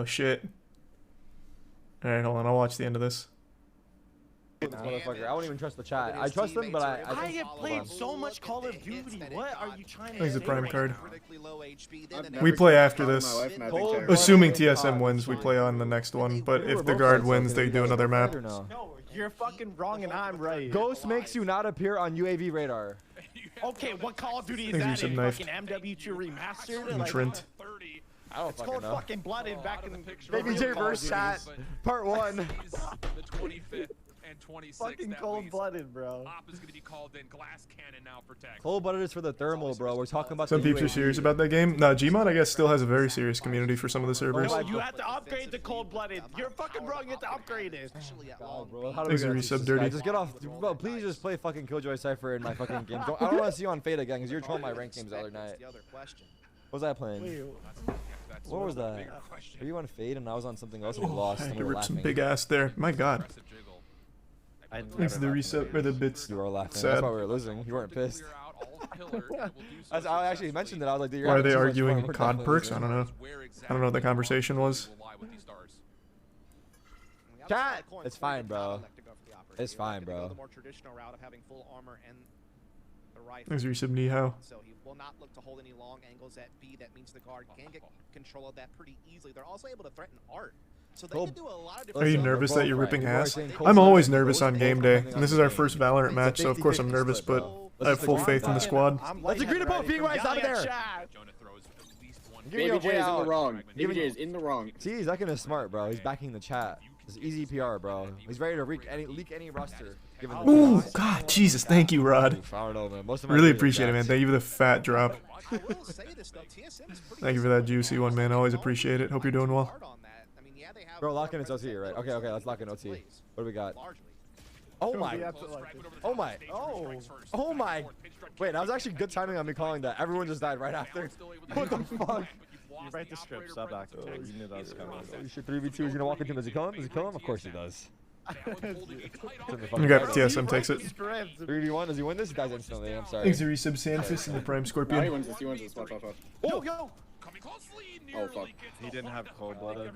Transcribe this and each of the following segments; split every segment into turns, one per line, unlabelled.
Oh shit. Alright, hold on, I'll watch the end of this.
This motherfucker. I won't even trust the chat. I trust them, but
I have played so much Call of Duty. What are you trying to
Thanks
say?
the prime
right
card.
now?
We play after this. Assuming TSM wins, we play on the next one. But if the guard wins, they do another map.
No, you're fucking wrong and I'm right.
Ghost makes you not appear on UAV radar.
Okay, what Call of Duty is
Thanks,
that
you
in?
knifed.
Fucking MW2 remastered?
And
Like,
Trent.
I don't
it's
fucking
called
know.
fucking Blooded back in the
Baby J verse chat, part 1.
The 25th and 26th.
fucking cold-blooded, bro.
Op is going to be called in. Glass cannon now for tech.
Cold-blooded is for the thermal, bro. We're talking about
Some
the
peeps are
UAV.
serious about that game. Nah, Gmod, I guess, still has a very serious community for some of the servers.
No, you have to upgrade to cold-blooded. You're fucking wrong. You have to upgrade it.
God, bro, how do we
Thanks,
get
Reese,
this
sub
guy?
dirty.
Just get off. Bro, please just play fucking Killjoy Cypher in my fucking game. I don't want to see you on Fate again because you were trolling my ranked games the other night. What was I playing? What was that? Were you on Fate and I was on something else and we lost?
I
And
had
we
to
were
rip some
laughing.
big ass there. My god. Thanks to the reset or the bits.
You were laughing.
Sad.
That's why we were losing. You weren't pissed. I actually mentioned that. I was like, dude, you're
Why are
having
they
too much
arguing
fun. We're
COD
definitely
perks? I
losing.
don't know. I don't know what the conversation was.
Chat! It's fine, bro. It's fine, bro.
Thanks, Reese, Nihao.
So he will not look to hold any long angles at B. That means the guard can get control of that pretty easily. They're also able to threaten Art. So they can do a lot of different
Are you
stuff.
nervous that you're ripping ass?
saying
I'm always
Cold-blooded.
nervous on game day. And this is our first Valorant match, so of course I'm nervous, but I have full faith in the squad.
Let's agree to both being right. Stop it there.
Baby J is in the wrong. Baby J is in the wrong.
See, Zekin is smart, bro. He's backing the chat. It's easy PR, bro. He's ready to leak any roster. Given the
Ooh,
chance.
God, Jesus, thank you, Rod.
I don't know, man. Most of my
Really
videos
appreciate it, man.
jacked.
Thank you for the fat drop.
I will say this though, TSM is pretty
Thank you for that juicy one, man. Always appreciate it. Hope you're doing well.
hard on that. I mean, yeah, they have
Bro, lock in its OT, right? Okay, let's lock in OT. What do we got?
largely.
Oh my. Oh my. Oh my. Wait, that was actually good timing on me calling that. Everyone just died right after. What the fuck?
You write the script, sub actor. You knew that was coming.
You sure 3v2 is gonna walk into him? Does he kill him? Does he kill him? Of course he does.
Okay, TSM takes it.
3v1, does he win this? He dies instantly. I'm sorry.
Thanks to resub Sandfist and the Prime
No, he
Scorpion.
wins this. He wins this. Watch.
Yo!
Oh, fuck.
He didn't have cold-blooded.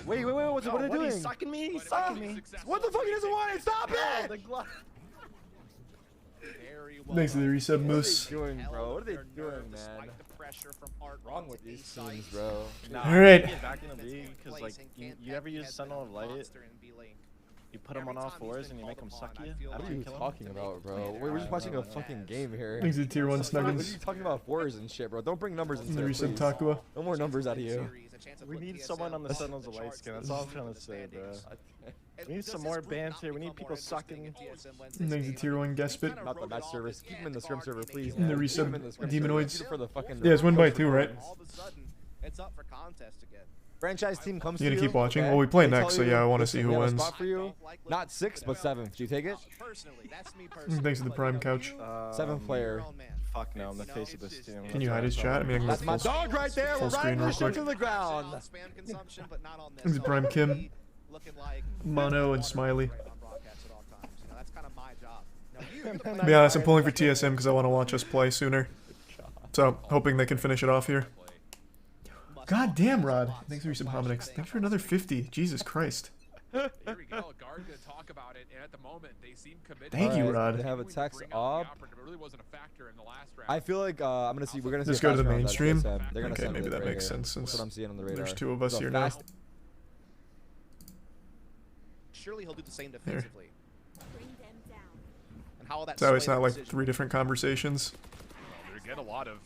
Wait, what are they doing?
He's sucking me? He's sucking me.
What the fuck? He doesn't want it. Stop it!
Very well
Thanks to the
done.
resub
What are
Moose.
they doing, bro? What are they
They're
doing,
nervous
man?
despite the pressure from Art
Wrong
onto
with these
B site.
teams, bro.
All right.
Get back in the league, because like you ever use Sentinel of Light? You put them on all fours and you make them suck you.
What are you talking about, bro? We're just watching a fucking game here.
Thanks to the tier 1
What are you
Snuggins.
talking about fours and shit, bro? Don't bring numbers
And
into
the
it,
resub
please.
Takua.
No more numbers out of you.
We need someone on the Sentinels of Light skin. That's all I'm trying to say, bro. We need some more banter. We need people sucking.
And thanks to tier 1 Gespit.
Not the match service. Keep him in the scrim server, please.
And the
man. Keep him
resub
in the scrim
Demonoids.
server. Keep it for the fucking
Yeah, it's 1 by 2, right?
All of a sudden, it's up for contest again.
Franchise team comes
You
to
gonna
you.
keep watching?
okay?
Well, we play
They
next,
tell
so yeah, I
you,
wanna see
"Listen,
who
we have a
wins."
spot for you. Not 6, but 7. Do you take it?
Personally, that's me
And
personally.
thanks to the Prime Couch.
7th player.
Fuck no, I'm the face of this team.
Can you hide his chat? I mean, I can go
That's my
full
dog right there. We're
full
riding
screen real
this shit
quick.
to the ground.
Spam consumption, but not on this.
Thanks to Prime Kim,
Looking like
Mono, and Smiley.
right on broadcast at all times. You know, that's kind of my job. Now, you're gonna
To be honest, I'm pulling for TSM because I want to watch us play sooner. So, hoping they can finish it off here. God damn, Rod. Thanks for some hominics. Thanks for another 50. Jesus Christ.
Here we go. Guard gonna talk about it, and at the moment they seem committed.
Thank you,
Alright,
Rod.
They have a text op.
It really wasn't a factor in the last round.
I feel like we're gonna see
Just
a
go to
fast
the
round
mainstream?
that TSM. They're gonna
Okay,
send
maybe
it
that
right
makes
here.
sense
That's
since
what I'm seeing on the radar.
there's 2 of us
So
here now.
fast-
Surely he'll do the same defensively. And how will that
So it's
sway
not
the
like
decision?
3 different conversations.
They get a lot of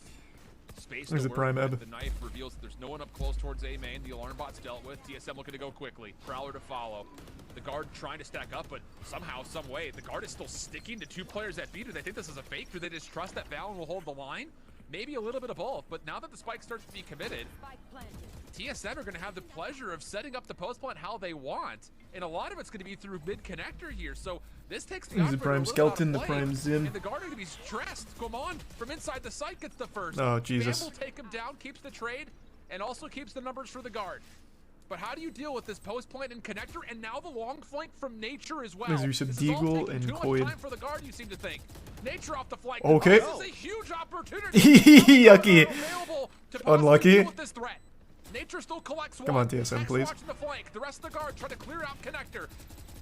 space
There's
to
the
work
Prime
with.
Ebb.
The knife reveals that there's no one up close towards A main. The alarm bot's dealt with. TSM looking to go quickly. Prowler to follow. The guard trying to stack up, but somehow, some way, the guard is still sticking to 2 players at B. Do they think this is a fake? Do they just trust that Valorant will hold the line? Maybe a little bit of both, but now that the spike starts to be committed, TSM are going to have the pleasure of setting up the post plant how they want, and a lot of it's going to be through mid connector here. So this takes the
He's the
operator
Prime
a little
Skeleton,
out
the
of play,
Prime Zim.
and the guard are going to be stressed. Come on, from inside the site gets the first.
Oh, Jesus.
Bam will take him down, keeps the trade, and also keeps the numbers for the guard. But how do you deal with this post plant and connector, and now the long flank from Nature as well?
There's Yusuf
This is all
Deagle
taking
and
too much
Coid.
time for the guard, you seem to think. Nature off the flank.
Okay.
This is a huge opportunity.
Yucky.
Available to possibly
Unlucky.
deal with this threat. Nature still collects one.
Come on, TSM,
Tex
please.
watching the flank. The rest of the guard trying to clear out connector.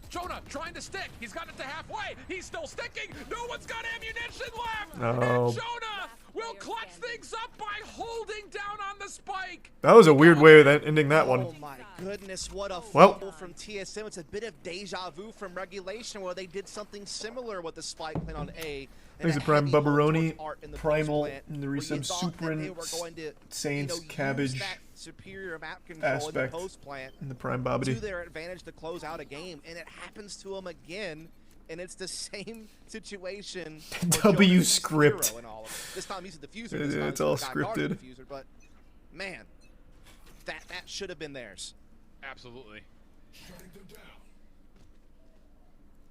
Jonah trying to stick. He's got it to halfway. He's still sticking. No one's got ammunition left.
No.
And Jonah will clutch things up by holding down on the spike.
That was a weird way of ending that one.
Oh my goodness, what a
Well.
fumble from TSM. It's a bit of deja vu from regulation where they did something similar with the spike plant on A.
There's a
a
Prime
heavy hold
Bubbaroni,
towards Art in the
Primal,
post plant,
and the
where you
resub
thought that they
Suprin,
were going to,
Saints,
use
Cabbage,
that superior map control in the
Aspect,
post plant
and the Prime
to
Bobbity.
their advantage to close out a game, and it happens to them again, and it's the same situation. where
W
Jonah used
script.
hero in all of it. This time using the diffuser. This time
It's all
using the guy guarding
scripted.
the diffuser, but man, that should have been theirs.
Absolutely.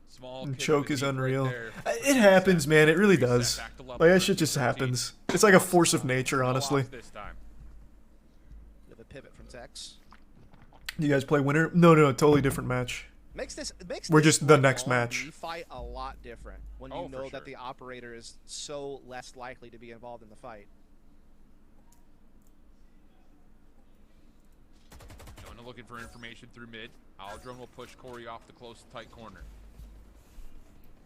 Small
And
kick
choke
to
is
deep right
unreal.
there.
It happens, man. It really does.
Back to level
Like, that shit just
13.
happens. It's like a force of nature,
No
honestly.
off this time.
Bit of a pivot from Tex.
You guys play winner? No, totally different match. We're
Makes
just the next match.
You fight a lot different when
Oh,
you
for
know
sure.
that the operator is so less likely to be involved in the fight.
Jonah looking for information through mid. Aldrin will push Corey off the close, tight corner.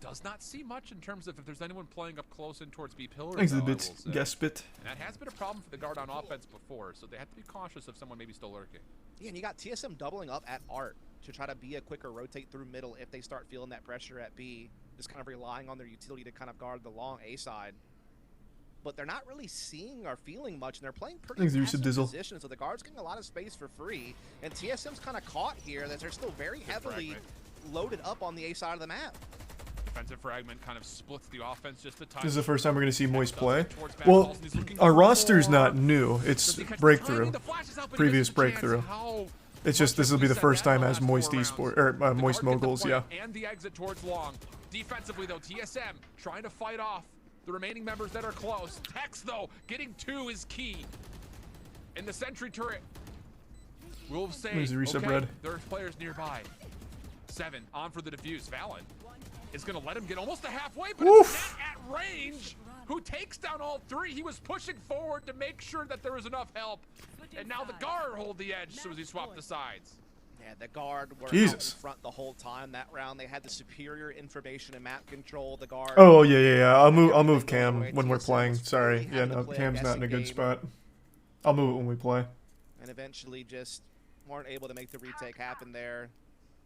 Does not see much in terms of if there's anyone playing up close in towards B pillar.
Thanks,
though,
the
I
bits.
will say.
Guess bit.
And that has been a problem for the guard on offense before, so they have to be cautious of someone maybe still lurking.
Yeah, and you got TSM doubling up at Art to try to be a quicker rotate through middle if they start feeling that pressure at B, just kind of relying on their utility to kind of guard the long A side. But they're not really seeing or feeling much, and they're playing pretty
Thanks,
passive
Dizzle.
positions, so the guard's getting a lot of space for free, and TSM's kind of caught here that they're still very heavily
fragment.
loaded up on the A side of the map.
Defensive fragment kind of splits the offense just a touch.
This is the first time we're going to see Moist play.
Towards back
Well,
balls, and he's looking
our
for
roster's
more.
not new. It's
Does he catch the
breakthrough.
timing? The flash is out, but he
Previous
misses the chance.
breakthrough.
How
It's just this will be the first time as Moist Esport or
The
Moist
guard gets the
Moguls. Yeah.
plant And the exit towards long. Defensively though, TSM trying to fight off the remaining members that are close. Tex though, getting 2 is key. In the sentry turret, we'll say,
There's the resub
okay,
red.
there's players nearby. 7 on for the defuse. Valen is gonna let him get almost to halfway, but
Woof.
it's Net at range who takes down all 3. He was pushing forward to make sure that there was enough help. And now the guard hold the edge so as he swapped the sides.
Yeah, the guard were out
Jesus.
in front the whole time that round. They had the superior information and map control. The guard.
Oh yeah. I'll move Cam when we're playing. Sorry. Yeah, no, Cam's not in a good spot. I'll move it when we play.
And eventually just weren't able to make the retake happen there.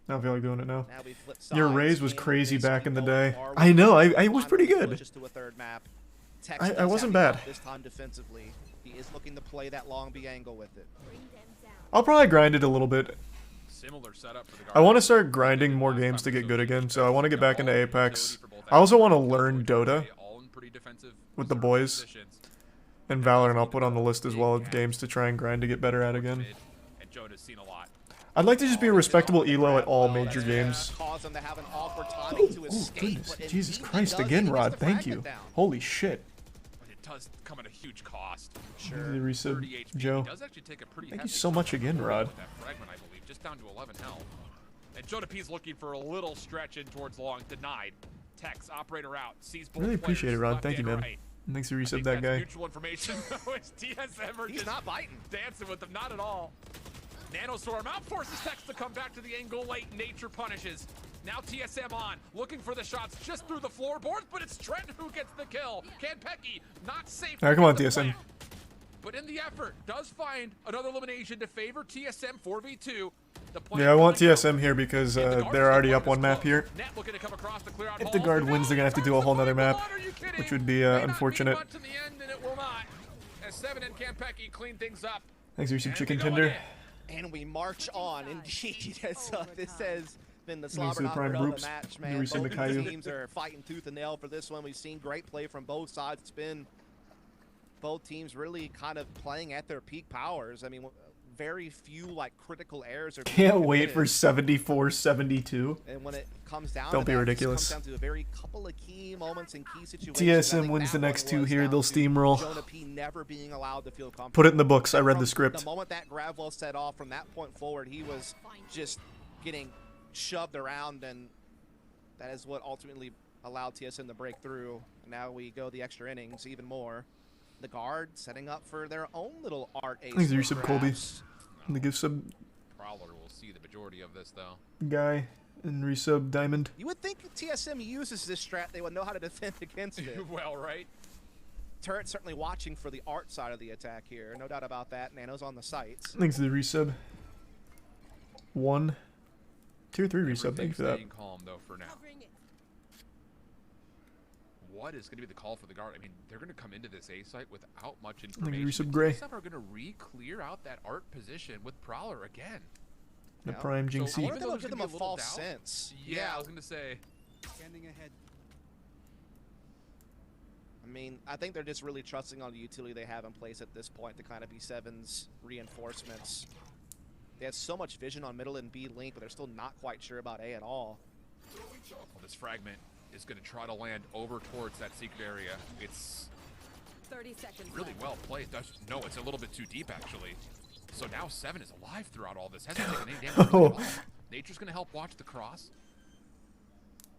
I feel like doing it now.
Now we flip
Your
sides.
raise was
Game
crazy
is
back in the
going
day.
our
I
way.
know. I was pretty
Finally
good.
pushes to a third map. Tex
I
does
wasn't
have the
bad.
help this time defensively. He is looking to play that long B angle with it.
I'll probably grind it a little bit.
Similar setup for the guard.
I want to start grinding more games to get good again, so I want to get back into Apex. I also want to learn Dota
All in pretty defensive
with the boys.
positions.
And Valorant I'll put on the list as well of games to try and grind to get better at again.
And Jonah's seen a lot.
I'd like to just be a respectable elo at all major
That's
games.
gonna cause them to have an awkward timing to
Oh
escape,
goodness,
but
Jesus
indeed he
Christ
does,
again,
and he gets
Rod.
the
Thank you.
fragment down.
Holy shit.
But it does come at a huge cost.
Sure.
The resub,
30 HP.
Joe.
He does actually take a pretty
Thank you
hefty
so much again,
with
Rod.
that fragment, I believe, just down to 11 health. And Jonah P's looking for a little stretch in towards long. Denied. Tex, operator out. Sees both
Really appreciate it,
players,
Rod.
left
Thank you,
and
man.
right.
Thanks for
I
resub
think
that
that's
guy.
mutual information, though, is TSM are
He's
just
not biting.
dancing with them. Not at all. Nanostorm out forces Tex to come back to the angle late. Nature punishes. Now TSM on, looking for the shots just through the floorboards, but it's Trent who gets the kill. Kanpeki not safe.
All right, come on,
to the
TSM.
plant. But in the effort, does find another elimination to favor TSM 4v2. The plant
Yeah, I want
coming
TSM here because
and the guard
they're already
still
up one
is
map
close.
here.
Net looking to come across to clear out
If the
halls.
guard wins, they're gonna have to do a whole nother map,
Are you kidding?
which would be
May not
unfortunate.
much in the end, and it will not. As 7 and Kanpeki clean things up.
Thanks for some
And
chicken
we go
tender.
again.
And we march on, indeed. As, this has been the
Thanks to
slobber
the prime
knocker of the
groups.
match,
Here
man.
we see
Both
Mikayu.
teams are fighting tooth and nail for this one. We've seen great play from both sides. It's been both teams really kind of playing at their peak powers. I mean, very few like critical errors are being
Can't wait for
committed.
74-72.
And when it comes down
Don't
to
be
that,
ridiculous.
It comes down to a very couple of key moments and key situations.
TSM
I think
wins the
that
next
one
2
was
here.
down
They'll
to
steamroll.
Jonah P never being allowed to feel comfortable.
Put it in the books. I read the
From
script.
The moment that Gravwell set off, from that point forward, he was just getting shoved around, and that is what ultimately allowed TSM to break through. Now we go the extra innings even more. The guard setting up for their own little art ace.
Thanks for your
with
sub, Colby.
Graves.
And they give sub
Prowler will see the majority of this though.
guy and resub diamond.
You would think TSM uses this strat, they would know how to defend against it.
Well, right?
Turret certainly watching for the art side of the attack here, no doubt about that. Nano's on the sights.
Thanks to the resub. 1. Tier 3 resub, thank you for that.
Staying calm though for now. What is going to be the call for the guard? I mean, they're going to come into this A site without much information.
Resub Gray.
TSM are going to re-clear out that art position with Prowler again.
The prime
So I
Jinxie.
wonder if they'll give them a false sense.
Yeah, I was going to say.
Standing ahead.
I mean, I think they're just really trusting on the utility they have in place at this point to kind of be Seven's reinforcements. They have so much vision on middle and B link, but they're still not quite sure about A at all.
Well, this fragment is going to try to land over towards that secret area. It's
30 seconds
really
left.
well played. No, it's a little bit too deep, actually. So now 7 is alive throughout all this. Hasn't taken any damage.
Oh.
Nature's going to help watch the cross.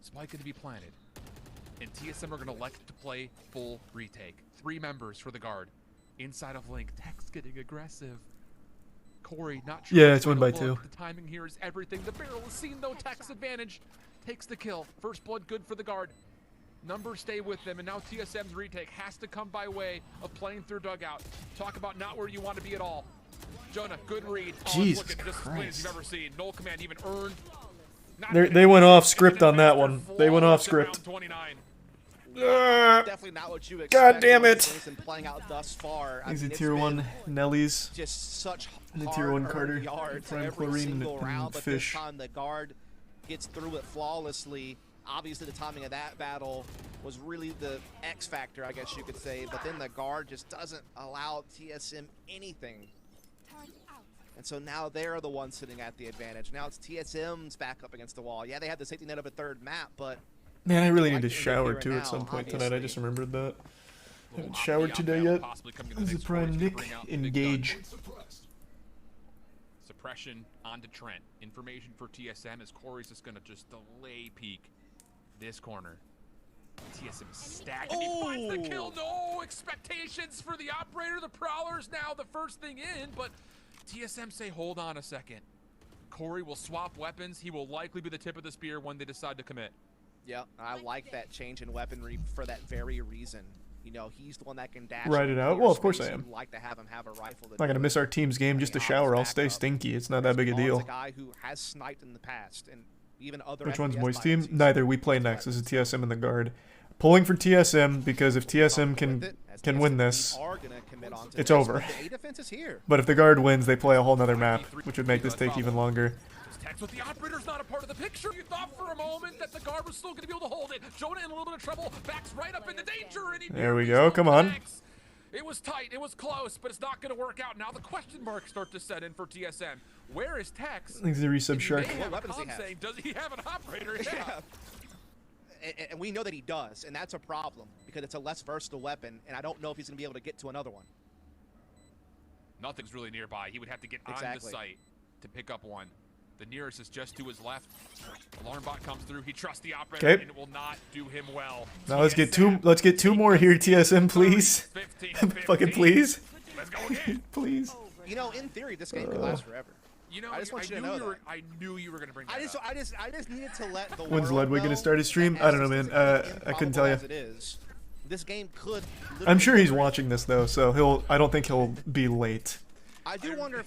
Spike going to be planted. And TSM are going to elect to play full retake. 3 members for the guard. Inside of Link. Tex getting aggressive. Corey not sure.
Yeah, it's
which
1
way
by
to
2.
look. The timing here is everything. The barrel is seen though. Tex advantage. Takes the kill. First blood good for the guard. Numbers stay with them, and now TSM's retake has to come by way of playing through dugout. Talk about not where you want to be at all. Jonah, good read.
Jesus
Looking just as clean as you've
Christ.
ever seen. Null command even earned.
They went off script on that one. They went off script.
29.
Definitely not what you expect.
God damn it.
Things and playing out thus far. I
He's a
mean, it's
tier 1
been
Nellies.
just such
And the tier 1
hard-earned
Carter.
yards
Prime
every
Chlorine
single
and
round, but this
Fish.
time the guard gets through it flawlessly. Obviously, the timing of that battle was really the X factor, I guess you could say. But then the guard just doesn't allow TSM anything. And so now they're the ones sitting at the advantage. Now it's TSM's back up against the wall. Yeah, they had the safety net of a third map, but
Man, I really need to
like
shower
here
too
and
at some
now,
point tonight. I
obviously.
just remembered that. Haven't
Little
showered
Omni
today
outbound
yet.
possibly coming to the
This is
next
Prime
stage to
Nick.
bring out the big
Engage.
gun. Suppression onto Trent. Information for TSM as Corey's just going to just delay peek this corner. TSM is stacked. And he finds the kill. No expectations for the operator. The Prowler's now the first thing in, but TSM say, hold on a second. Corey will swap weapons. He will likely be the tip of the spear when they decide to commit.
yeah, I like that change in weaponry for that very reason. You know, he's the one that can dash.
Ride
in
it out?
clear
Well, of course
space.
I am.
You'd like to have him have a rifle.
I'm not gonna miss our team's game just to shower. I'll stay stinky. It's not that big a deal.
A guy who has sniped in the past, and even other.
Which one's
FPS
Moist team?
titles, he's
Neither. We play next. This is TSM and the guard. Pulling for TSM because if TSM can win this, it's over.
The A defense is here.
But if the guard wins, they play a whole nother map, which would make this take even longer.
Text with the operator's not a part of the picture. You thought for a moment that the guard was still going to be able to hold it. Jonah in a little bit of trouble. Backs right up into danger. And he
There we
nearly
go.
still
Come on.
connects. It was tight. It was close, but it's not going to work out. Now the question marks start to set in for TSM. Where is Tex?
Thanks to the resub Shark.
What weapons does he have?
Saying, does he have an operator?
Yeah. And we know that he does, and that's a problem because it's a less versatile weapon, and I don't know if he's going to be able to get to another one.
Nothing's really nearby. He would have to get on the site to pick up one. The nearest is just to his left. Alarm bot comes through. He trusts the operator, and it will not do him well.
Now let's get two more here, TSM, please.
15,
Fucking please.
Let's go again.
Please.
You know, in theory, this game could last forever.
You know,
I just want you to know that.
I knew you were going to bring that up.
I just needed to let the
When's
world
Ludwig
know
gonna start his stream?
that
I don't know,
as
man. I couldn't tell you.
as it is, this game could.
I'm sure he's
literally-
watching this though, so I don't think he'll be late.
I do wonder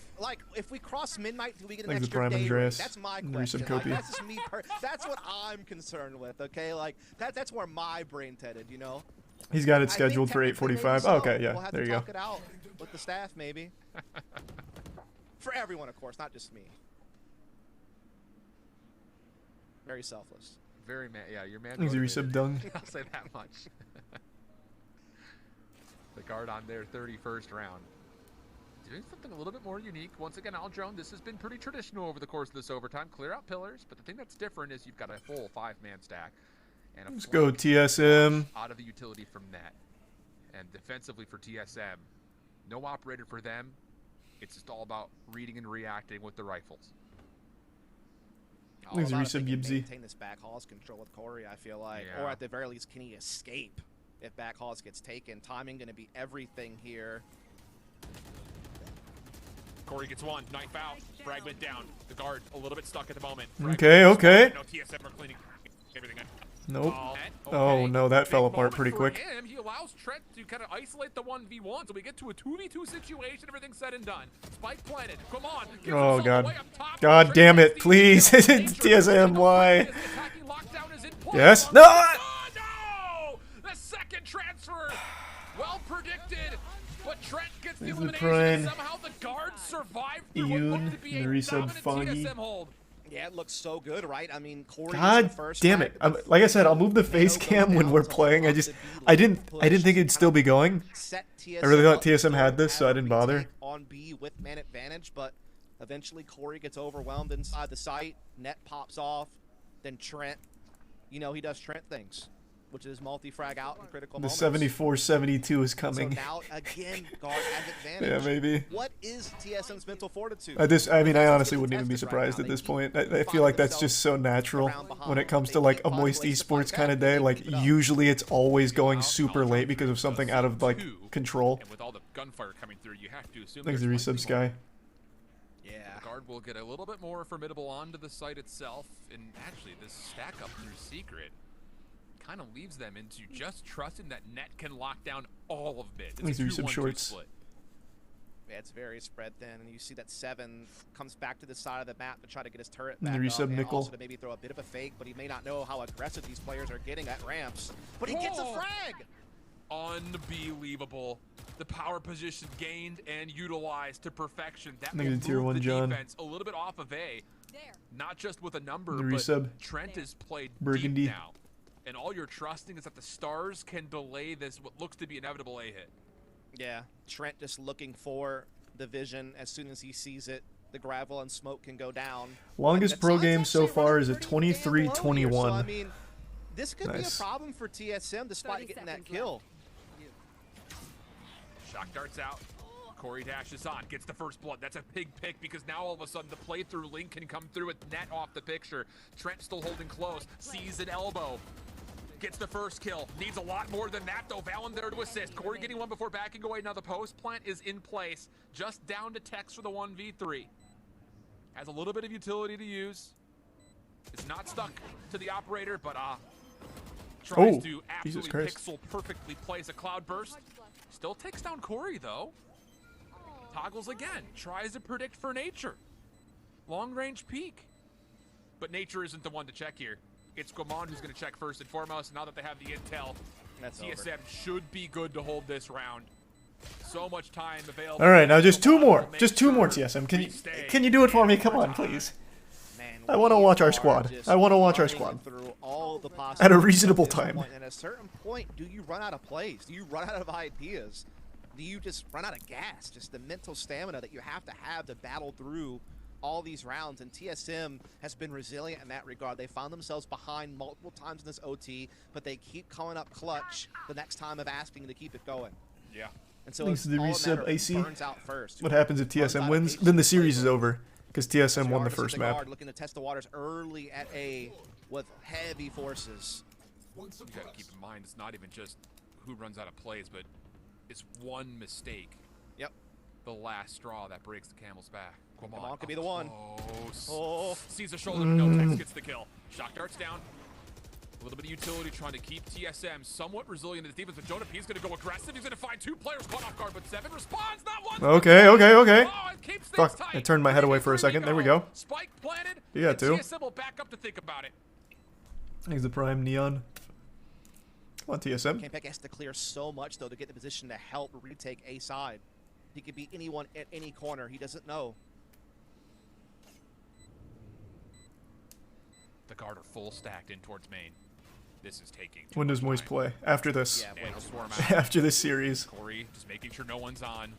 if we cross midnight, do we get an
Thanks to
extra
Prime
day rate?
Andreas.
That's my
And
question.
Resub
Like,
Kopi.
that's just me. That's what I'm concerned with. Okay, like that's where my brain's headed. You know.
He's got it
I think
scheduled for
technically maybe
8:45.
so.
Oh, okay, yeah,
We'll have
there
to
you go.
talk it out with the staff, maybe. For everyone, of course, not just me. Very selfless.
Very man. Yeah, you're man.
Thanks to resub Dung.
I'll say that much. The guard on their 31st round. Doing something a little bit more unique. Once again, Aldrone, this has been pretty traditional over the course of this overtime. Clear out pillars, but the thing that's different is you've got a full 5-man stack. And a
Let's go
flank
TSM.
out of the utility from net. And defensively for TSM, no operator for them. It's just all about reading and reacting with the rifles.
All
Thanks,
about if
Resub
they can
Gibbsy.
maintain this back halls control with Corey, I feel like.
Yeah.
Or at the very least, can he escape if back halls gets taken? Timing going to be everything here.
Corey gets one. Knife out. Fragment down. The guard a little bit stuck at the moment.
Okay, okay.
No, TSM are cleaning everything up.
Nope.
Okay.
Oh no, that fell
Big
apart
moment
pretty
for
quick.
him. He allows Trent to kind of isolate the 1v1, so we get to a 2v2 situation. Everything's said and done. Spike planted. Come on. Gives
Oh
himself
god.
away up top.
God
Trent
damn
takes
it,
the
please.
initiative.
TSM, why?
The attacking lockdown is in place.
Yes? No!
Oh, no! The second transfer. Well predicted. But Trent gets the
There's the
elimination.
prime.
Somehow the guards survived through what
Yoon,
looked to be
the
a
resub
dominant
Foggy.
TSM hold.
Yeah, it looks so good, right? I mean, Corey
God
was the first
damn
frag,
it.
but
Like I said, I'll move the face cam when we're playing. I didn't think it'd still be going.
set
I really thought
TSM
TSM
up
had this,
to
so I
have a
didn't bother.
retake on B with man advantage, but eventually Corey gets overwhelmed inside the site. Net pops off. Then Trent, you know, he does Trent things, which is multi-frag out in critical
The
moments.
74-72 is
So
coming.
now, again, guard has advantage.
Yeah, maybe.
What is TSM's mental fortitude?
I mean, I honestly wouldn't even be surprised at this point. I feel like that's just so natural when it comes to like a moist esports kind of day. Like usually it's always going super late because of something out of like control.
And with all the gunfire coming through, you have to assume
Thanks to
there's
resub
likely
Sky.
Yeah.
The guard will get a little bit more formidable onto the site itself, and actually this stack up through secret kind of leaves them into just trusting that net can lock down all of mid.
Thanks to resub
2-1-2
Shorts.
split.
Yeah, it's very spread thin, and you see that Seven comes back to the side of the map to try to get his turret
And
back
the
up,
resub
and
Nickel.
also to maybe throw a bit of a fake, but he may not know how aggressive these players are getting at ramps. But he gets a
Oh.
frag!
Unbelievable. The power position gained and utilized to perfection. That
Negative
will
tier
move
1
the
John.
defense a little bit off of A. Not just with a number,
The
but
resub.
Trent is played
Burgundy.
deep now. And all you're trusting is that the stars can delay this, what looks to be inevitable A hit.
Yeah, Trent just looking for the vision. As soon as he sees it, the gravel and smoke can go down.
Longest
And
pro
Designs
game so
actually
far
running
is a
pretty damn low here, so,
23-21.
I mean, this could be a
Nice.
problem for TSM despite getting that kill.
Shock darts out. Corey dashes on, gets the first blood. That's a big pick because now all of a sudden the playthrough link can come through with net off the picture. Trent still holding close, sees an elbow. Gets the first kill. Needs a lot more than that though. Valen there to assist. Corey getting one before backing away. Now the post plant is in place. Just down to Tex for the 1v3. Has a little bit of utility to use. It's not stuck to the operator, but tries
Oh,
to
Jesus
absolutely
Christ.
pixel perfectly place a cloud burst. Still takes down Corey though. Toggles again. Tries to predict for Nature. Long range peek. But Nature isn't the one to check here. It's Gomon who's going to check first and foremost. Now that they have the intel,
That's
TSM
over.
should be good to hold this round. So much time available.
All right, now just two more.
Make
Just two more
sure
TSM.
we stay
Can you do it for me?
in
Come on,
overtime.
please.
Man,
I wanna
we
watch our
are
squad.
just
I wanna watch our
running
squad.
through all the
At a
possibilities
reasonable
at this
time.
point, and at a certain point, do you run out of plays? Do you run out of ideas? Do you just run out of gas? Just the mental stamina that you have to battle through all these rounds. And TSM has been resilient in that regard. They found themselves behind multiple times in this OT, but they keep coming up clutch the next time of asking to keep it going.
Yeah.
And so
Thanks
it's
to the
all a
resub
matter of who
AC.
burns out first.
What
Who
happens if
runs
TSM
out of
wins?
patience
Then the
to play
series is
with.
over because TSM won the
Jarvis
first
at the
map.
guard, looking to test the waters early at A with heavy forces.
You gotta keep in mind, it's not even just who runs out of plays, but it's one mistake.
Yep.
The last straw that breaks the camel's back. Come on,
Gomon could be the one.
Close.
Oh.
Sees a shoulder, no Tex gets the kill. Shock darts down. A little bit of utility trying to keep TSM somewhat resilient in the defense, but Jonah P is going to go aggressive. He's going to find two players caught off guard, but Seven responds. Not once. but
Okay,
twice.
okay, okay.
Oh, it keeps things
Fuck,
tight.
I turned my head away for a
3v3
second. There we go.
Spike planted.
You got
and
two.
TSM will back up to think about it.
He's the prime neon. Come on, TSM.
Campek has to clear so much, though, to get the position to help retake A side. He could be anyone at any corner. He doesn't know.
The guard are full stacked in towards main. This is taking too
When does
much
Moist
time.
play? After this.
Yeah,
Nano
wait.
swarm out.
After this series.
Corey just making sure no one's on.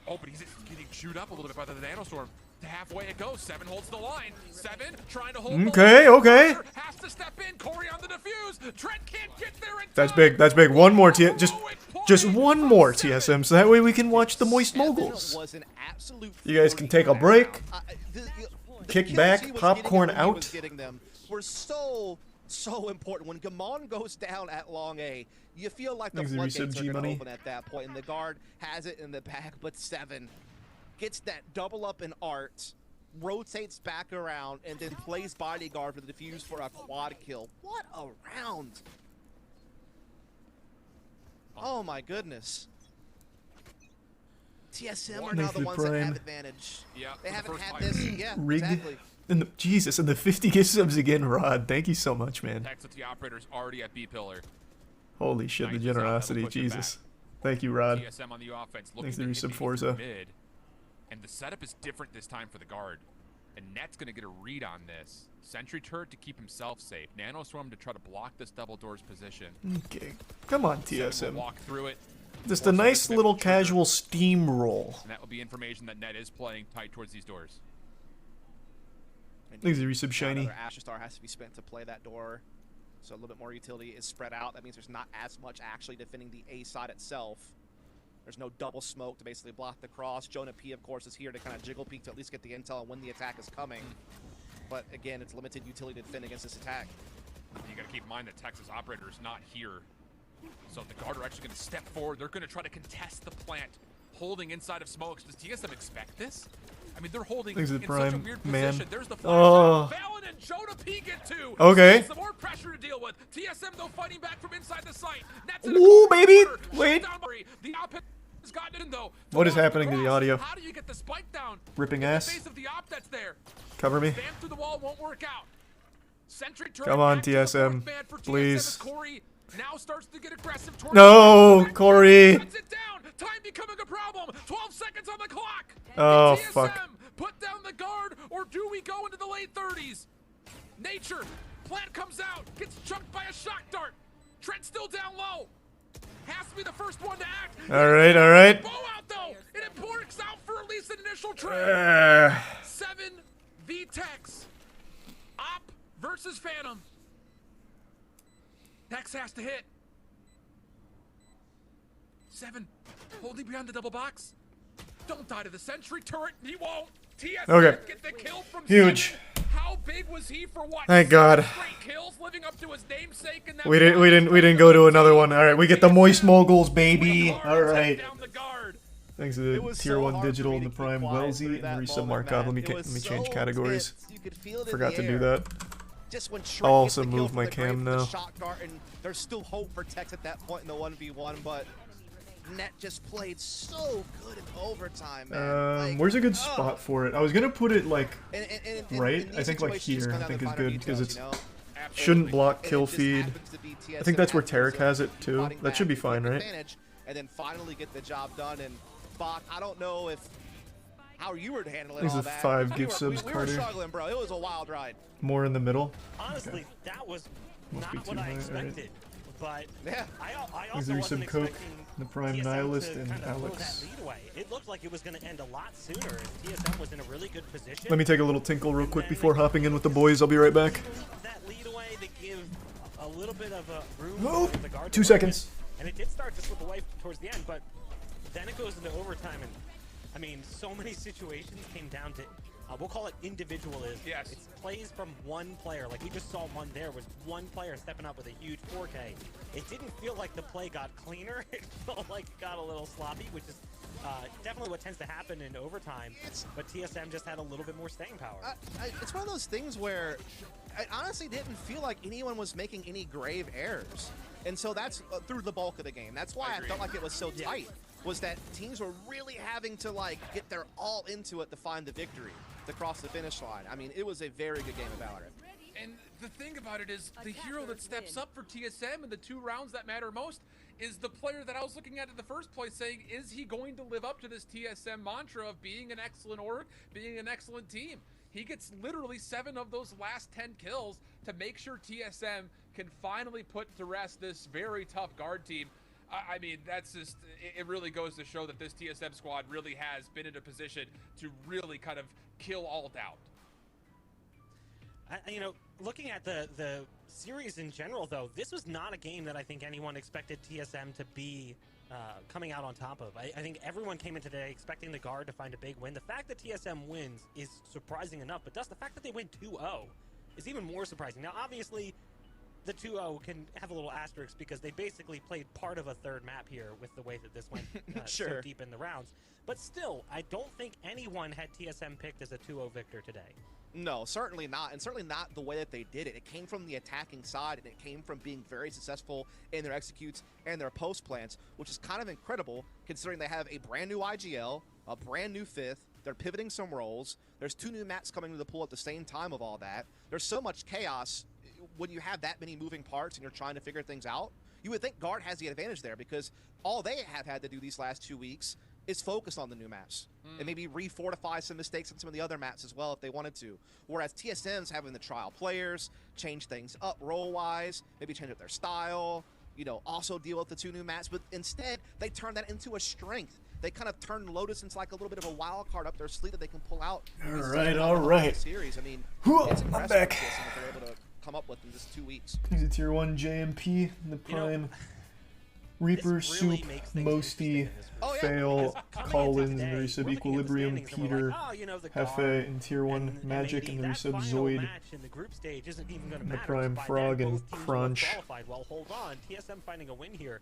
Oh, but he's getting chewed up a little bit by the nano storm. Halfway it goes. Seven holds the line. Seven trying to hold the
Okay,
line.
okay.
Has to step in. Corey on the defuse. Trent can't get there in
That's
time.
big. That's big. One more
Heroic
just
play
one
from
more
Seven.
TSM, so that way we can watch the Moist
Seven
Moguls.
was an absolute
You guys can take a
force
break.
around. The
Kick
kills
back,
he was
popcorn
getting when he was
out.
getting them were so important. When Gomon goes down at long A, you feel like the
Thanks to
floodgates
resub
are
G
going to
money.
open at that point, and the guard has it in the back, but Seven gets that double up in art, rotates back around, and then plays bodyguard for the defuse for a quad kill. What a round! Oh my goodness. TSM are now the ones that have advantage.
Yeah,
they haven't had this. Yeah,
Rig.
exactly.
And Jesus, and the 50 gift subs again, Rod. Thank you so much, man.
XOT operator's already at B pillar.
Holy shit, the
Nice design,
generosity,
that'll push it
Jesus. Thank you, Rod.
TSM on the offense,
Thanks
looking
to
to
resub
hit
Forza.
mid, and the setup is different this time for the guard. And Net's gonna get a read on this. Sentry turret to keep himself safe. Nanoswarm to try to block this double doors position.
Okay, come on,
Seven will
TSM.
walk through it.
Just a nice little casual steamroll.
And that will be information that Net is playing tight towards these doors.
Thanks to resub Shiny.
Another Asher Star has to be spent to play that door. So a little bit more utility is spread out. That means there's not as much actually defending the A side itself. There's no double smoke to basically block the cross. Jonah P, of course, is here to kind of jiggle peek to at least get the intel on when the attack is coming. But again, it's limited utility to defend against this attack.
You got to keep in mind that Texas operator is not here. So the guard are actually going to step forward. They're going to try to contest the plant, holding inside of smokes. Does TSM expect this? I mean, they're holding in such a weird position. There's the flash. Valen and Jonah P get two.
Okay.
Some more pressure to deal with. TSM though fighting back from inside the site.
Ooh, baby! Wait.
The op has gotten in though.
What is happening to the audio?
How do you get the spike down?
Ripping
In
ass.
the face of the op that's there.
Cover me.
Bam through the wall won't work out. Sentry turret
Come on,
back to the fourth
TSM.
man for TSM
Please.
as Corey now starts to get aggressive towards
No, Corey.
Cuts it down. Time becoming a problem. 12 seconds on the clock.
Oh,
TSM,
fuck.
put down the guard, or do we go into the late 30s? Nature. Plant comes out. Gets chunked by a shock dart. Trent still down low. Has to be the first one to act.
All right, all right.
Bow out though. And it works out for at least an initial trade. 7 V-Tex. Op versus Phantom. Tex has to hit. 7. Holding behind the double box. Don't die to the sentry turret. He won't. TSM
Okay.
get the kill from
Huge.
7. How big was he for what?
Thank God.
Straight kills, living up to his namesake in that
We didn't go to another one. All right, we get the moist moguls, baby. All right.
Down the guard.
Thanks to the tier 1
hard for
digital
me
and
to
the
keep
prime
quiet
Wellesley
through
and
that
resub
moment,
Markov. Let
man.
me
It was
change
so
categories.
tense. You could feel it in
Forgot
the
to do
air.
that.
Just when Trent
I'll also
gets the kill
move
for
my
the grave
cam
with the
now.
shock dart, and there's still hope for Tex at that point in the 1v1, but Net just played so good in overtime, man. Like,
Where's a good spot for it? I was gonna put it like
and
right.
in
I
these
think like
situations,
here.
just
I
come down
think
to
is
finer
good because
details,
it's
you know?
shouldn't block
And it
kill
just
feed.
happens to be TSM
I think that's where
after
Tarek has it too.
fighting
That should be
back,
fine,
take
right?
advantage, and then finally get the job done. And Bach, I don't know if how you were handling
These
all
are
that.
5
We
gift
were-
subs,
we were
Carter.
struggling, bro. It was a wild ride.
More in the middle.
Honestly, that was
Must be
not
too
what I
high, alright.
expected. But
Yeah.
I
These
also
are
wasn't
some Coke,
expecting
the Prime
TSM
Nihilist,
to
and
kind of blow
Alex.
that lead away. It looked like it was going to end a lot sooner, and TSM was in a really good position.
Let me take a little tinkle real quick before hopping in with the boys. I'll be right back.
That lead away to give a little bit of a room
Oh,
for the guard.
2 seconds.
And it did start to slip away towards the end, but then it goes into overtime, and I mean, so many situations came down to, we'll call it individualism.
Yes.
It's plays from one player. Like we just saw one there was one player stepping up with a huge 4K. It didn't feel like the play got cleaner. It felt like it got a little sloppy, which is definitely what tends to happen in overtime. But TSM just had a little bit more staying power.
It's one of those things where I honestly didn't feel like anyone was making any grave errors. And so that's through the bulk of the game. That's why I felt like it was so tight, was that teams were really having to like get their all into it to find the victory, to cross the finish line. I mean, it was a very good game of Valorant.
And the thing about it is, the hero that steps up for TSM in the 2 rounds that matter most is the player that I was looking at in the first place, saying, is he going to live up to this TSM mantra of being an excellent org, being an excellent team? He gets literally 7 of those last 10 kills to make sure TSM can finally put to rest this very tough guard team. I mean, that's just, it really goes to show that this TSM squad really has been in a position to really kind of kill all doubt.
You know, looking at the series in general, though, this was not a game that I think anyone expected TSM to be coming out on top of. I think everyone came in today expecting the guard to find a big win. The fact that TSM wins is surprising enough, but the fact that they win 2-0 is even more surprising. Now, obviously, the 2-0 can have a little asterisk because they basically played part of a third map here with the way that this went
Sure.
so deep in the rounds. But still, I don't think anyone had TSM picked as a 2-0 victor today.
No, certainly not, and certainly not the way that they did it. It came from the attacking side, and it came from being very successful in their executes and their post plans, which is kind of incredible considering they have a brand new IGL, a brand new fifth. They're pivoting some roles. There's 2 new maps coming to the pool at the same time of all that. There's so much chaos when you have that many moving parts and you're trying to figure things out. You would think Guard has the advantage there because all they have had to do these last 2 weeks is focus on the new maps and maybe refortify some mistakes on some of the other maps as well if they wanted to. Whereas TSM's having to trial players, change things up role-wise, maybe change up their style, you know, also deal with the 2 new maps, but instead they turn that into a strength. They kind of turn Lotus into like a little bit of a wild card up their sleeve that they can pull out.
All right.
Series. I mean, it's
I'm
impressive
back.
what they're able to come up with in just 2 weeks.
He's a tier 1 JMP in the prime. Reaper,
This really
Soup,
makes things
Mosty,
interesting in this group.
Oh, yeah.
Fail,
Coming
Collins,
into
and the
today,
resub
we're looking at the
Equilibrium,
standings and we're
Peter,
like, oh, you know, the
Hefe
Guard
in tier 1,
and
Magic
MAD,
in the
that
resub
final
Zoid.
match in the group stage isn't even going to
The
matter.
Prime
By
Frog
then,
and
both teams will have
Crunch.
qualified. Well, hold on. TSM finding a win here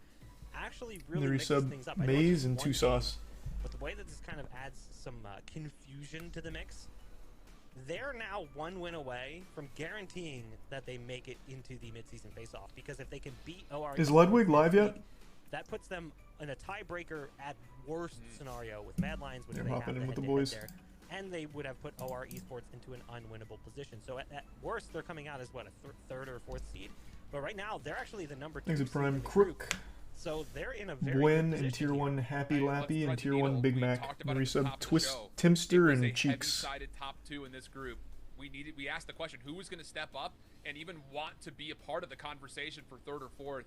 actually
In
really
the
mixes
resub
things up. I know it's
Maze
just
and
one
2
game,
Sauce.
but the way that this kind of adds some confusion to the mix, they're now 1 win away from guaranteeing that they make it into the midseason face-off. Because if they can beat OR,
Is Ludwig live yet?
that puts them in a tiebreaker at worst scenario with Mad Lions, which
They're
they have
hopping
the
in with the
head-to-head
boys.
there, and they would have put OR Esports into an unwinnable position. So at worst, they're coming out as what, a 3rd or 4th seed. But right now, they're actually the number 2
He's a
seed
prime
in the group.
Crook.
So they're in a very
Gwen
good
in
position
tier
here.
1 Happy
Hey,
Lappy
let's
and
thread
tier
the
1
needle.
Big
We
Mac.
talked
In the
about it at the
resub
top of the
Twist,
show.
Timster,
It was
and
a
Cheeks.
heavy-sided top 2 in this group. We asked the question, who was going to step up and even want to be a part of the conversation for 3rd or 4th?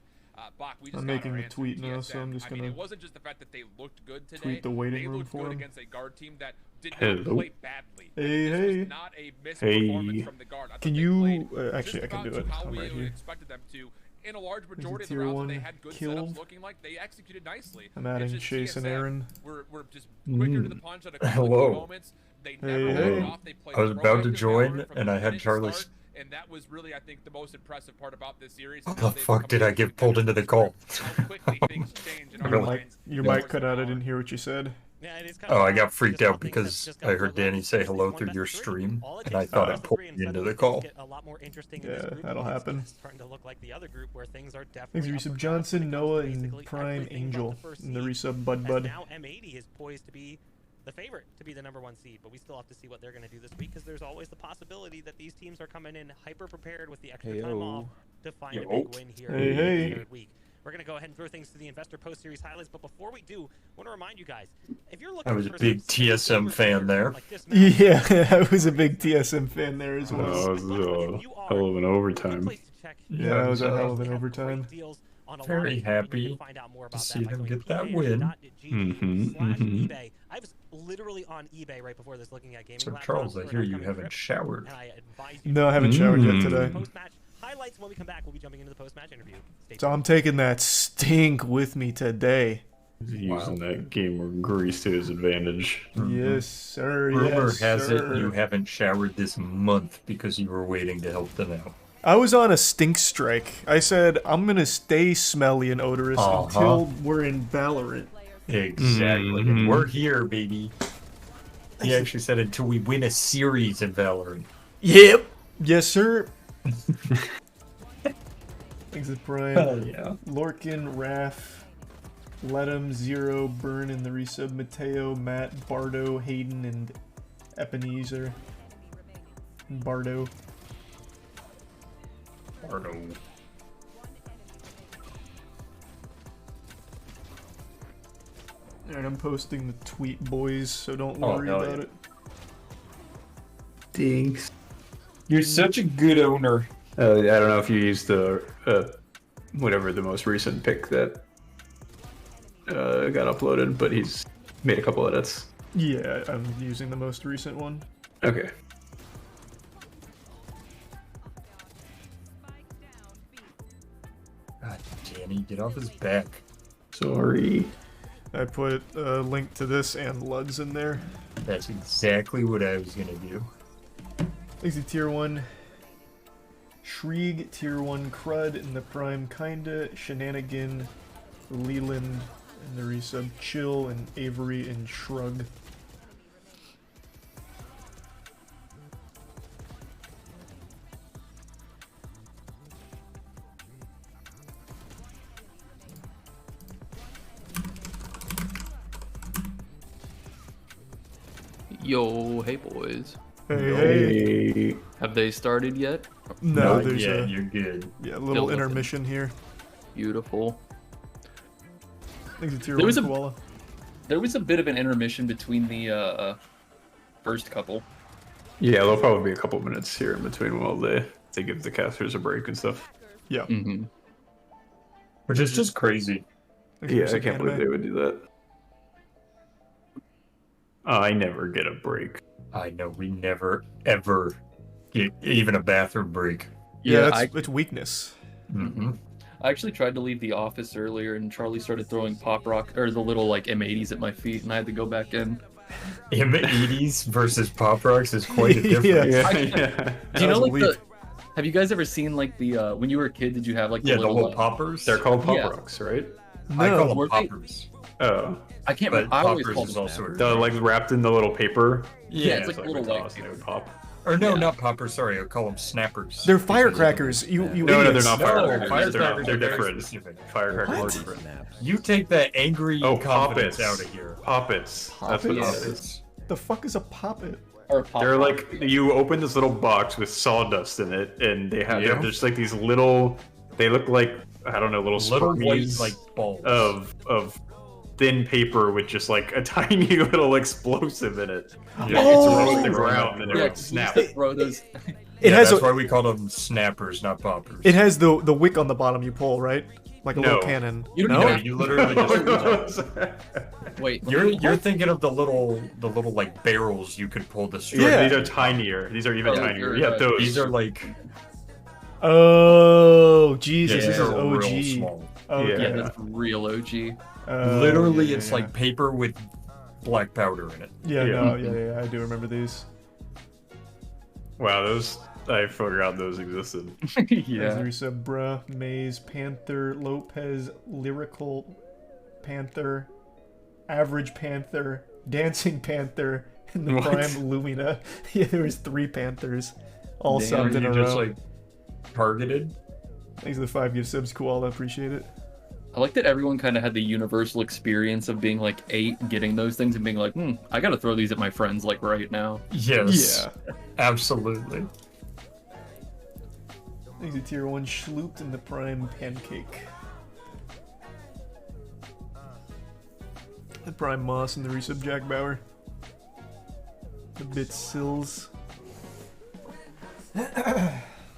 Bach, we just
I'm
got
making
our
the
answer.
tweet now,
TSM.
so I'm just
I mean,
gonna
it wasn't just the fact that they looked good today.
tweet the waiting
they
room
looked
for
good
him.
against a Guard team that did not
Hello.
play badly.
Hey,
this
hey.
was not a missed
Hey.
performance from the Guard. I thought
Can
they
you
played
actually
just
I can
about
do it.
to how
I'm
we
right
would
here.
expected them to. In a large
Is it
majority of the
tier
rounds that
1
they had good
killed?
setups looking like, they executed nicely.
I'm adding
It's just
Chase and
TSM.
Aaron.
We're just quicker to the punch at a couple
Hello.
of moments. They never
Hey,
backed
hey.
off. They played
I was about to
proactive
join,
Valorant from
and
the
I had
minute to
Charlie's-
start, and that was really, I think, the most impressive part about this series.
How
How
the
they've
fuck
come
did I
into
get pulled into the call?
How quickly things change in our
Your
minds.
Your
Yeah.
mic cut out. I didn't hear what you said.
Yeah, it is kind
Oh,
of
I
wild.
got freaked
Just
out
one thing
because
that's just
I
got
heard
blown
Danny
up.
say
It's
hello
one
through
best
your
of three.
stream,
All it
and I
takes is
thought I
best of
pulled
three, and
you into
suddenly
the call.
things get a lot more interesting in
Yeah,
this group.
that'll
It's
happen.
starting to look like the other group where things are
Thanks
definitely
for
up
resub
for
Johnson,
grabs when it
Noah,
comes to
and
basically
Prime
everything but
Angel
the first
in the
seed.
resub Bud
As
Bud.
now M80 is poised to be the favorite to be the number 1 seed, but we still have to see what they're going to do this week because there's always the possibility that these teams are coming in hyper prepared with the extra time off to find a big win here
Hey,
in
hey.
the 3rd week. We're going to go ahead and throw things to the investor post-series highlights, but before we do, I want to remind you guys, if you're looking
I was a
for
big
some
TSM
super
fan
players
there.
like this match,
Yeah, I was a big TSM fan there as well.
Oh,
I thought
a
if you are,
hell of an
a good
overtime.
place to check
Yeah, that was a hell of an
they have
overtime.
great deals on a
Very
lot of things, and you
happy
can find out more about
to
that
see
by
them
going
get that
to
win.
PA.gg/eBay. I was literally on eBay right before this looking at gaming
So
laptops
Charles,
for
I
an
hear you
upcoming
haven't
trip,
showered.
and I advise you
No, I haven't showered yet
Mm.
today.
post-match highlights. When we come back, we'll be jumping into the post-match interview. Stay
So
tuned.
I'm taking that stink with me today.
Wow.
Using that gamer grease to his advantage.
Yes, sir.
Rumor
Yes,
has
sir.
it you haven't showered this month because you were waiting to help them out.
I was on a stink strike. I said I'm gonna stay smelly and odorous until we're in Valorant.
Exactly. And we're here, baby. He actually said until we win a series in Valorant.
Yep. Yes, sir. Exit Prime.
Hell yeah.
Lorkin, Raf, Ledham, Zero, Burn in the resub, Mateo, Matt, Bardo, Hayden, and Ebenezer. Bardo.
Bardo.
Alright, I'm posting the tweet, boys, so don't
Oh,
worry
hell
about
yeah.
it.
Thanks.
You're such a good owner.
I don't know if you used the whatever the most recent pick that got uploaded, but he's made a couple edits.
Yeah, I'm using the most recent one.
Okay.
God, Danny, get off his back.
Sorry.
I put a link to this and Luds in there.
That's exactly what I was gonna do.
Easy tier 1. Shrieg, Tier 1 Crud in the Prime Kinda, Shenanigan, Leland in the resub, Chill, and Avery in Shrug.
Yo, hey boys.
Hey.
Have they started yet?
No, there's
yeah,
a
you're good.
little intermission here.
Beautiful.
I think it's Tier
There
1
was a-
Koala.
There was a bit of an intermission between the first couple.
Yeah, there'll probably be a couple minutes here in between while they give the casters a break and stuff.
Yeah.
Mm-hmm.
Which is just crazy.
Yeah, I can't believe they would do that. I never get a break.
I know, we never, ever get even a bathroom break.
Yeah, it's weakness.
Mm-hmm.
I actually tried to leave the office earlier, and Charlie started throwing pop rock or the little like M80s at my feet, and I had to go back in.
M80s versus Pop Rocks is quite a difference.
Yeah.
Do you know like the? Have you guys ever seen like the when you were a kid? Did you have like
Yeah,
the
the
little
little poppers?
They're called Pop
Yeah.
Rocks, right?
I call them
Were they-
poppers.
Oh.
I can't
But
remember. I always
poppers
called
is
them
also
that.
The like wrapped in the little paper.
Yeah, it's like
so
a little
they would
white
toss and they would
paper.
pop.
Or no,
Yeah.
not poppers, sorry, I call them snappers.
They're firecrackers. You
No,
idiots.
they're not firecrackers.
firecrackers
They're
are very
different.
specific.
Firecrackers
What?
are different.
You take that angry
Oh,
confidence
poppets.
out of here.
Poppets. That's what
Poppets?
it is.
The fuck is a poppet?
Or a pop
They're
rock.
like, you open this little box with sawdust in it, and they have
Yeah.
they're just like these little, they look like, I don't know, little
Little white,
spermies
like, balls.
of thin paper with just like a tiny little explosive in it.
Yeah.
It's
Oh!
rolled the ground and it
Yeah,
would
you
snap.
used to throw those.
It
Yeah,
has
that's
a,
why we call them snappers, not poppers.
it has the wick on the bottom you pull, right? Like a
No.
little cannon.
You don't
no?
even-
You literally just
Wait,
You're thinking of the little like barrels you could pull the string.
Yeah.
These are tinier. These are even
Oh,
tinier.
you're
Yeah,
right.
those.
These are like
Oh, Jesus,
yeah,
this
these
is
are real
OG.
small.
Okay.
yeah, that's real OG.
Literally,
yeah,
it's
yeah.
like paper with black powder in it.
Yeah,
Yeah.
no, yeah, I do remember these.
Wow, those, I forgot those existed.
Yeah.
Ezra, Bruh, Maze, Panther, Lopez, Lyrical Panther, Average Panther, Dancing Panther, and the
What?
Prime Lumina. Yeah, there was 3 Panthers, all
Damn,
subbed in a
You just
row.
like targeted.
Thanks for the 5 gift subs, Koala, appreciate it.
I like that everyone kind of had the universal experience of being like 8, getting those things, and being like, I gotta throw these at my friends like right now.
Yes,
Yeah.
absolutely.
Thanks to Tier 1 Schlooped and the Prime Pancake. The Prime Moss and the resub Jack Bauer. The Bit Sills.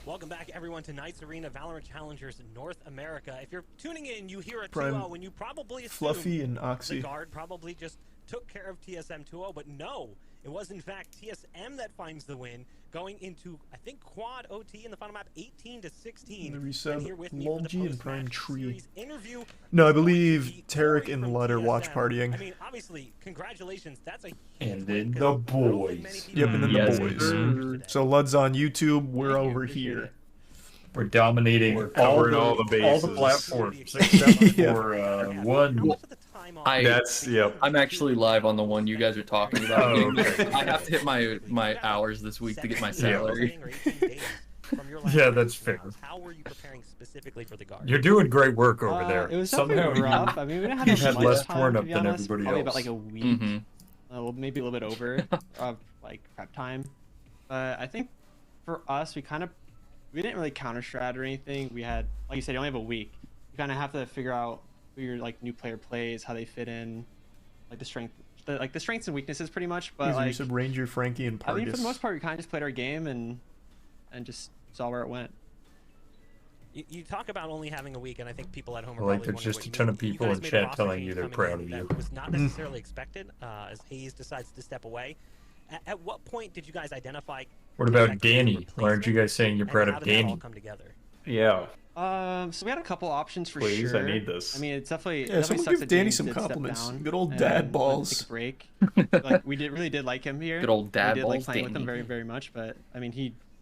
Welcome back, everyone, to Knights Arena Valorant Challengers North America. If you're tuning in, you hear a
Prime
2-0 when you probably assume
Fluffy and
the
Oxy.
guard probably just took care of TSM 2-0, but no, it was in fact TSM that finds the win, going into, I think, quad OT in the final map, 18-16.
The resub,
And here with me for the
Lolgy and Prime
post-match
Tree.
series interview
No, I
is going to
believe
be
Tarek
Corey
and
from
Lud are watch
TSM.
partying.
I mean, obviously, congratulations. That's a huge
And
win,
then
'cause
the
I don't think many
boys.
people
Yep, and then
Yes,
the boys.
sir.
So Lud's on YouTube, we're
Thank you,
over
appreciate
here.
it.
We're dominating
We're covering all the
all the
bases.
platforms except
Yeah.
for
How
one.
much of the time off
I-
That's, yep.
I'm actually live on the one you guys are talking about.
Oh, okay.
I have to hit my hours this week to get my salary.
Yeah, that's fair.
How were you preparing specifically for the guard?
You're doing great work over there.
It was
Somehow
definitely rough. I mean, we didn't have
you
as
had
much
less
time,
torn
to
up
be
than
honest.
everybody
Probably
else.
about like a week,
Mm-hmm.
well, maybe a little bit over of like prep time. But I think for us, we didn't really counter strat or anything. We had, like you said, you only have a week. You kind of have to figure out who your like new player plays, how they fit in, like the strengths and weaknesses, pretty much. But
These are
like,
resub Ranger, Frankie, and
I mean, for
Pargus.
the most part, we kind of just played our game and just saw where it went.
You talk about only having a week, and I think people at home are
Like,
probably
there's
wondering
just
what
a
you
ton
mean.
of people
You guys
in
made a
chat
roster
telling
change
you they're
coming
proud
in
of you.
that was not necessarily expected, as Hayes decides to step away. At what point did you guys identify?
What about Danny? Why aren't you guys saying you're proud
and how
of
did that all
Danny?
come together?
Yeah.
So we had a couple options for
Please,
sure.
I need this.
I mean, it's definitely
Yeah,
it definitely
someone
sucks
give
that
Danny
James
some
did step
compliments.
down
Good old
and
dad
went to
balls.
Take a break. Like we really did like him here.
Good old dad
We did like
balls,
playing with him
Danny.
very much, but I mean he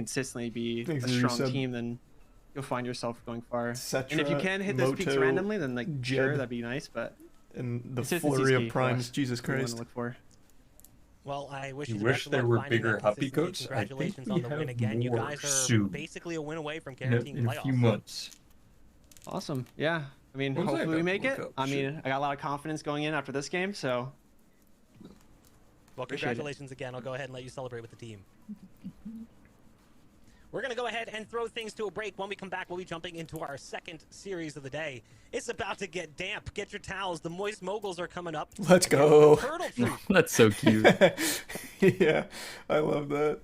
consistently be a
Exactly,
strong
sub-
team, then you'll find yourself going far.
Cetra,
And if you can hit those peaks
Moto,
randomly, then like sure,
Jed,
that'd be nice. But
and the
consistency's
flurry
key
of
for us.
primes. Jesus
That's what we wanna
Christ.
look for.
Well, I wish
You
the
wish
best of
there
luck
were
finding
bigger
that
Huppy
consistency.
Goats? I think
Congratulations
we
on the win
have
again. You
more
guys are
soon.
basically a win away from
In
guaranteeing
a
playoffs.
few months.
Awesome. Yeah. I mean,
What was I
hopefully we
about to
make
look
it.
up?
I
Shit.
mean, I got a lot of confidence going in after this game, so.
Well, congratulations again. I'll go ahead and let you celebrate with the team. We're going to go ahead and throw things to a break. When we come back, we'll be jumping into our second series of the day. It's about to get damp. Get your towels. The Moist Moguls are coming up.
Let's go.
That's so cute.
Yeah, I love that.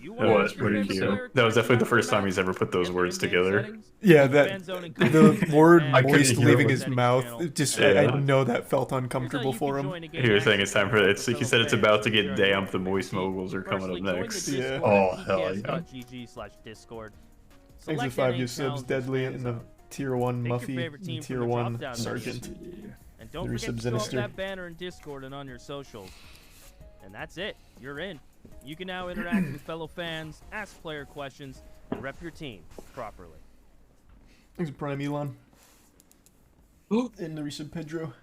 What did you do? That was definitely the first time he's ever put those words together.
Yeah, that the word
I couldn't
moist
hear
leaving
what-
his mouth. It just I know that felt uncomfortable for him.
He was saying it's time for it. He said it's about to get damp. The Moist Moguls are coming up next.
Yeah.
Oh hell yeah!
GG/Discord.
Thanks for 5 new subs, Deadly, and the Tier 1 Muffy, and Tier 1 Sergeant.
And don't
Three
forget
subs
to throw up
Sinister.
that banner in Discord and on your socials. And that's it. You're in. You can now interact with fellow fans, ask player questions, and rep your team properly.
Thanks for Prime Elon. And the resub Pedro.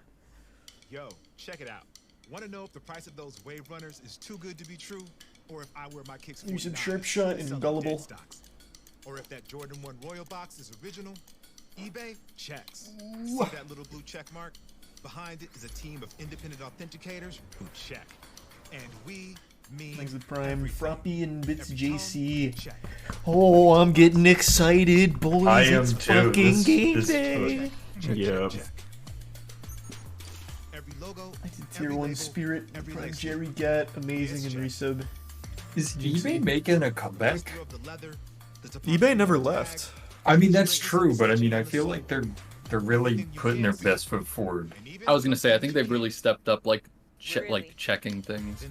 Yo, check it out. Want to know if the price of those Wave Runners is too good to be true? Or if I wear my kicks
Resub
49
Sharp Shot
and sell
and
them
Gullible.
dead stocks? Or if that Jordan 1 Royal Box is original? eBay checks. See that little blue check mark? Behind it is a team of independent authenticators who check. And we mean
Thanks for Prime Froppy and Bits JC. Oh, I'm getting excited, boys.
I am
it's
too.
fucking game
This
day.
Yep.
every logo,
I did Tier 1 Spirit, Prime Jerry Gat, amazing, and resub.
Is eBay making a comeback?
eBay never left.
I mean that's true, but I mean I feel like they're really putting their best foot forward.
I was gonna say I think they've really stepped up like checking things.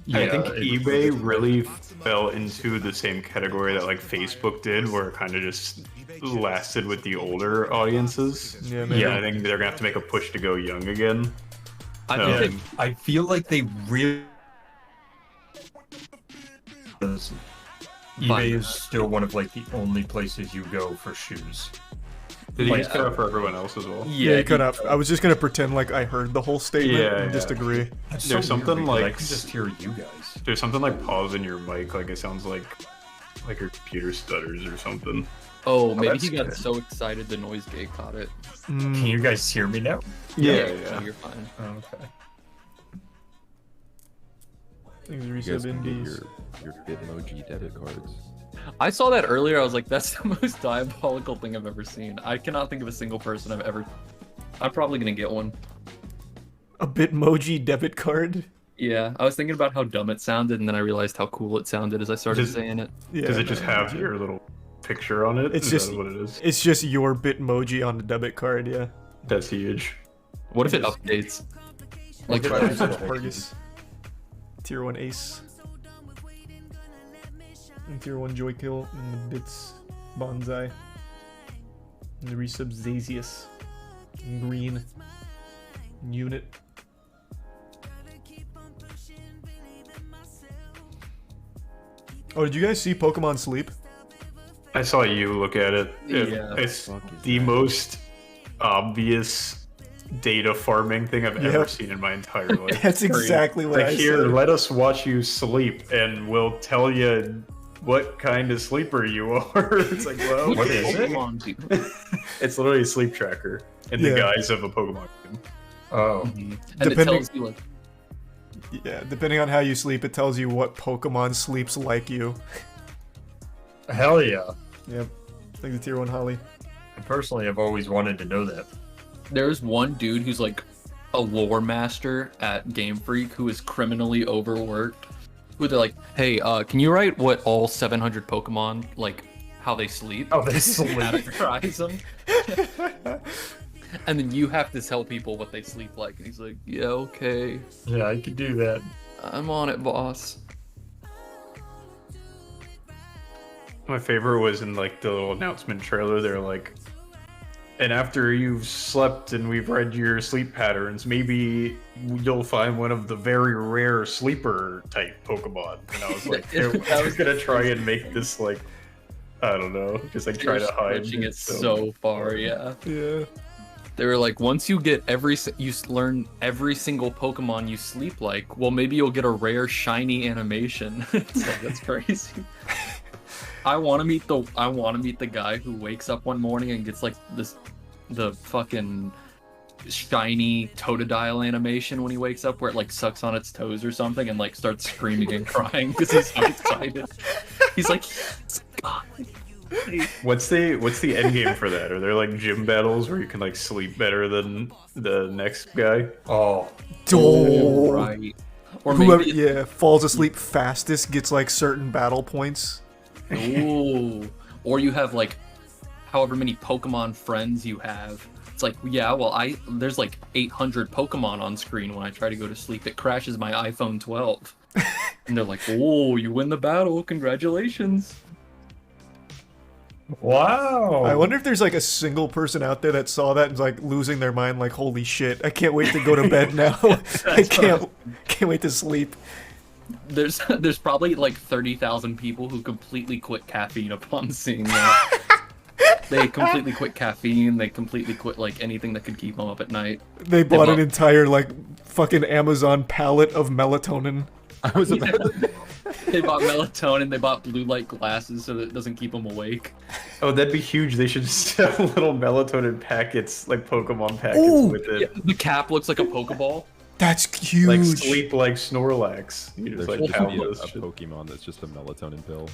Yeah, I think eBay really fell into the same category that like Facebook did, where it kind of just lasted with the older audiences.
Yeah, maybe.
I think they're gonna have to make a push to go young again.
I feel like they really. eBay is still one of like the only places you go for shoes.
Did he just cut out for everyone else as well?
Yeah, he cut out. I was just gonna pretend like I heard the whole statement and just agree.
There's something like
I can just hear you guys.
There's something like pause in your mic, like it sounds like your computer stutters or something.
Oh, maybe
that's
he got
good.
so excited the noise gate caught it.
Can you guys hear me now?
Yeah.
No, you're fine.
Oh, okay.
Things
You
resub
guys can get
indies.
your Bitmoji debit cards.
I saw that earlier. I was like, that's the most diabolical thing I've ever seen. I cannot think of a single person I've ever. I'm probably gonna get one.
A Bitmoji debit card?
Yeah, I was thinking about how dumb it sounded, and then I realized how cool it sounded as I started saying it.
Yeah,
Does it just have your little picture on it?
It's
Is
just
that what it is?
It's just your Bitmoji on the debit card, yeah.
That's huge.
What if it updates? Like,
Fergus. Tier 1 Ace. And Tier 1 Joy Kill. And the Bits Bonsai. And the resub Zazius. And Green. And Unit. Oh, did you guys see Pokemon Sleep?
I saw you look at it.
Yeah.
It's the most obvious data farming thing I've ever seen in my entire life.
That's exactly what I
Here,
said.
let us watch you sleep, and we'll tell you what kind of sleeper you are. It's like, well,
What is it?
It's literally a sleep tracker in the guise of a Pokemon game.
Oh.
And
Depending-
it tells you, like,
Yeah, depending on how you sleep, it tells you what Pokemon sleeps like you.
Hell yeah.
Yep. Like the Tier 1 Holly.
And personally, I've always wanted to know that.
there's one dude who's like a lore master at Game Freak who is criminally overworked. Who they're like, hey, can you write what all 700 Pokemon, like, how they sleep?
Oh, they sleep.
Categorize them. And then you have to tell people what they sleep like. And he's like, yeah, okay.
Yeah, I could do that.
I'm on it, boss.
My favorite was in like the little announcement trailer. They're like, and after you've slept and we've read your sleep patterns, maybe you'll find one of the very rare sleeper type Pokemon. And I was like, I was gonna try and make this like, I don't know, just like try to hide.
Stretching it so far, yeah.
Yeah.
They were like, once you get learn every single Pokemon you sleep like, well, maybe you'll get a rare shiny animation. It's like, that's crazy. I want to meet the guy who wakes up one morning and gets like this the fucking shiny Totodile animation when he wakes up, where it like sucks on its toes or something and like starts screaming and crying because he's so excited. He's like, yes, God.
What's the end game for that? Are there like gym battles where you can like sleep better than the next guy?
Oh,
right.
Or
whoever,
maybe
falls asleep fastest gets like certain battle points.
Ooh. Or you have like however many Pokemon friends you have. It's like, yeah, well, there's like 800 Pokemon on screen when I try to go to sleep. It crashes my iPhone 12. And they're like, oh, you win the battle. Congratulations.
Wow.
I wonder if there's like a single person out there that saw that and is like losing their mind, like, holy shit, I can't wait to go to bed now. I can't wait to sleep.
There's probably like 30,000 people who completely quit caffeine upon seeing that. They completely quit caffeine. They completely quit like anything that could keep them up at night.
They bought an entire like fucking Amazon pallet of melatonin.
I was about to...
They bought melatonin. They bought blue light glasses so that it doesn't keep them awake.
Oh, that'd be huge. They should just have little melatonin packets, like Pokemon packets with it.
Yeah, the cap looks like a Pokeball.
That's huge.
Like sleep like Snorlax. You just
There
like
should be
pound
a
those shit.
Pokemon that's just a melatonin pill.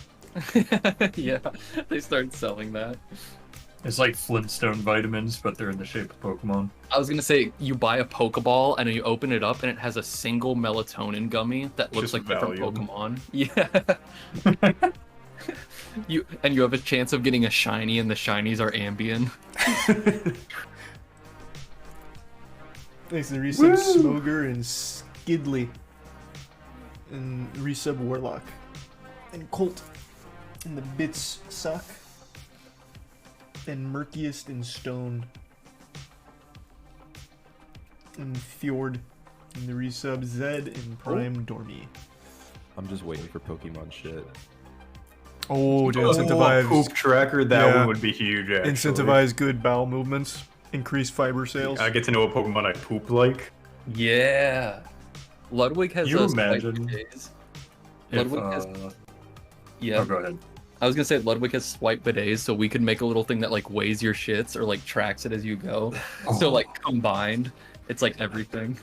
Yeah, they started selling that.
It's like Flintstone vitamins, but they're in the shape of Pokemon.
I was gonna say, you buy a Pokeball and you open it up and it has a single melatonin gummy that looks
Just
like different
Valium.
Pokemon. Yeah. you have a chance of getting a shiny, and the shinies are Ambien.
Thanks to resub Smoger and Skidley. And resub Warlock. And Colt. And the bits suck. And Murkiest and Stone. And Fjord. And the resub Zed and Prime Dormy.
I'm just waiting for Pokemon shit.
Oh, to incentivize
poop tracker, that one would be huge, actually.
Incentivize good bowel movements. Increase fiber sales.
I get to know what Pokemon I poop like.
Yeah. Ludwig has
You
those
imagine
swipe days.
if,
Ludwig has... Yeah.
Oh, go ahead.
I was gonna say Ludwig has swipe bidets, so we could make a little thing that like weighs your shits or like tracks it as you go. So like combined, it's like everything.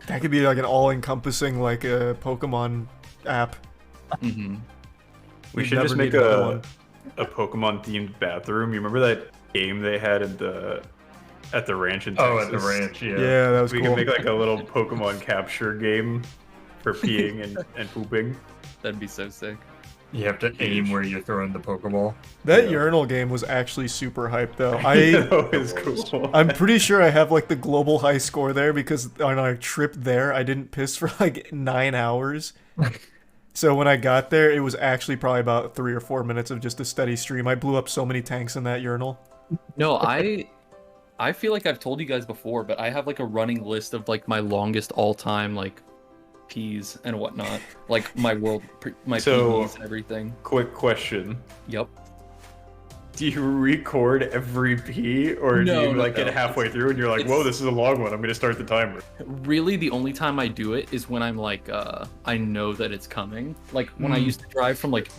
That could be like an all-encompassing like a Pokemon app.
Mm-hmm.
We
We'd
should
never
just make
need another one.
a Pokemon-themed bathroom. You remember that game they had at the ranch in Texas?
Oh, at the ranch, yeah.
Yeah, that was
we
cool.
could make like a little Pokemon capture game for peeing and pooping.
That'd be so sick.
You have to aim where you're throwing the Pokeball.
That urinal game was actually super hyped though.
That was cool.
I'm pretty sure I have like the global high score there because on our trip there I didn't piss for like 9 hours. So when I got there, it was actually probably about 3 or 4 minutes of just a steady stream. I blew up so many tanks in that urinal.
No, I feel like I've told you guys before, but I have like a running list of like my longest all-time like peas and whatnot, like my PBs and everything.
Quick question.
Yep.
Do you record every pee, or do you like get halfway through and you're like, whoa, this is a long one, I'm gonna start the timer?
Really, the only time I do it is when I'm like, I know that it's coming. Like when I used to drive from like,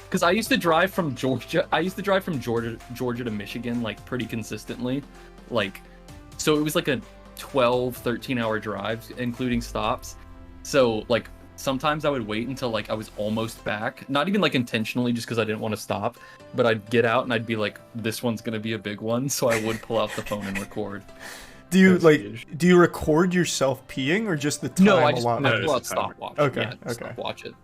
because I used to drive from Georgia. I used to drive from Georgia to Michigan like pretty consistently, like, so it was like a 12, 13-hour drive, including stops. So like sometimes I would wait until like I was almost back, not even like intentionally, just because I didn't want to stop, but I'd get out and I'd be like, this one's gonna be a big one, so I would pull out the phone and record.
Do you do you record yourself peeing or just the time?
No, I just
allotted?
pull out stopwatch.
Okay,
Yeah,
okay.
stopwatch it.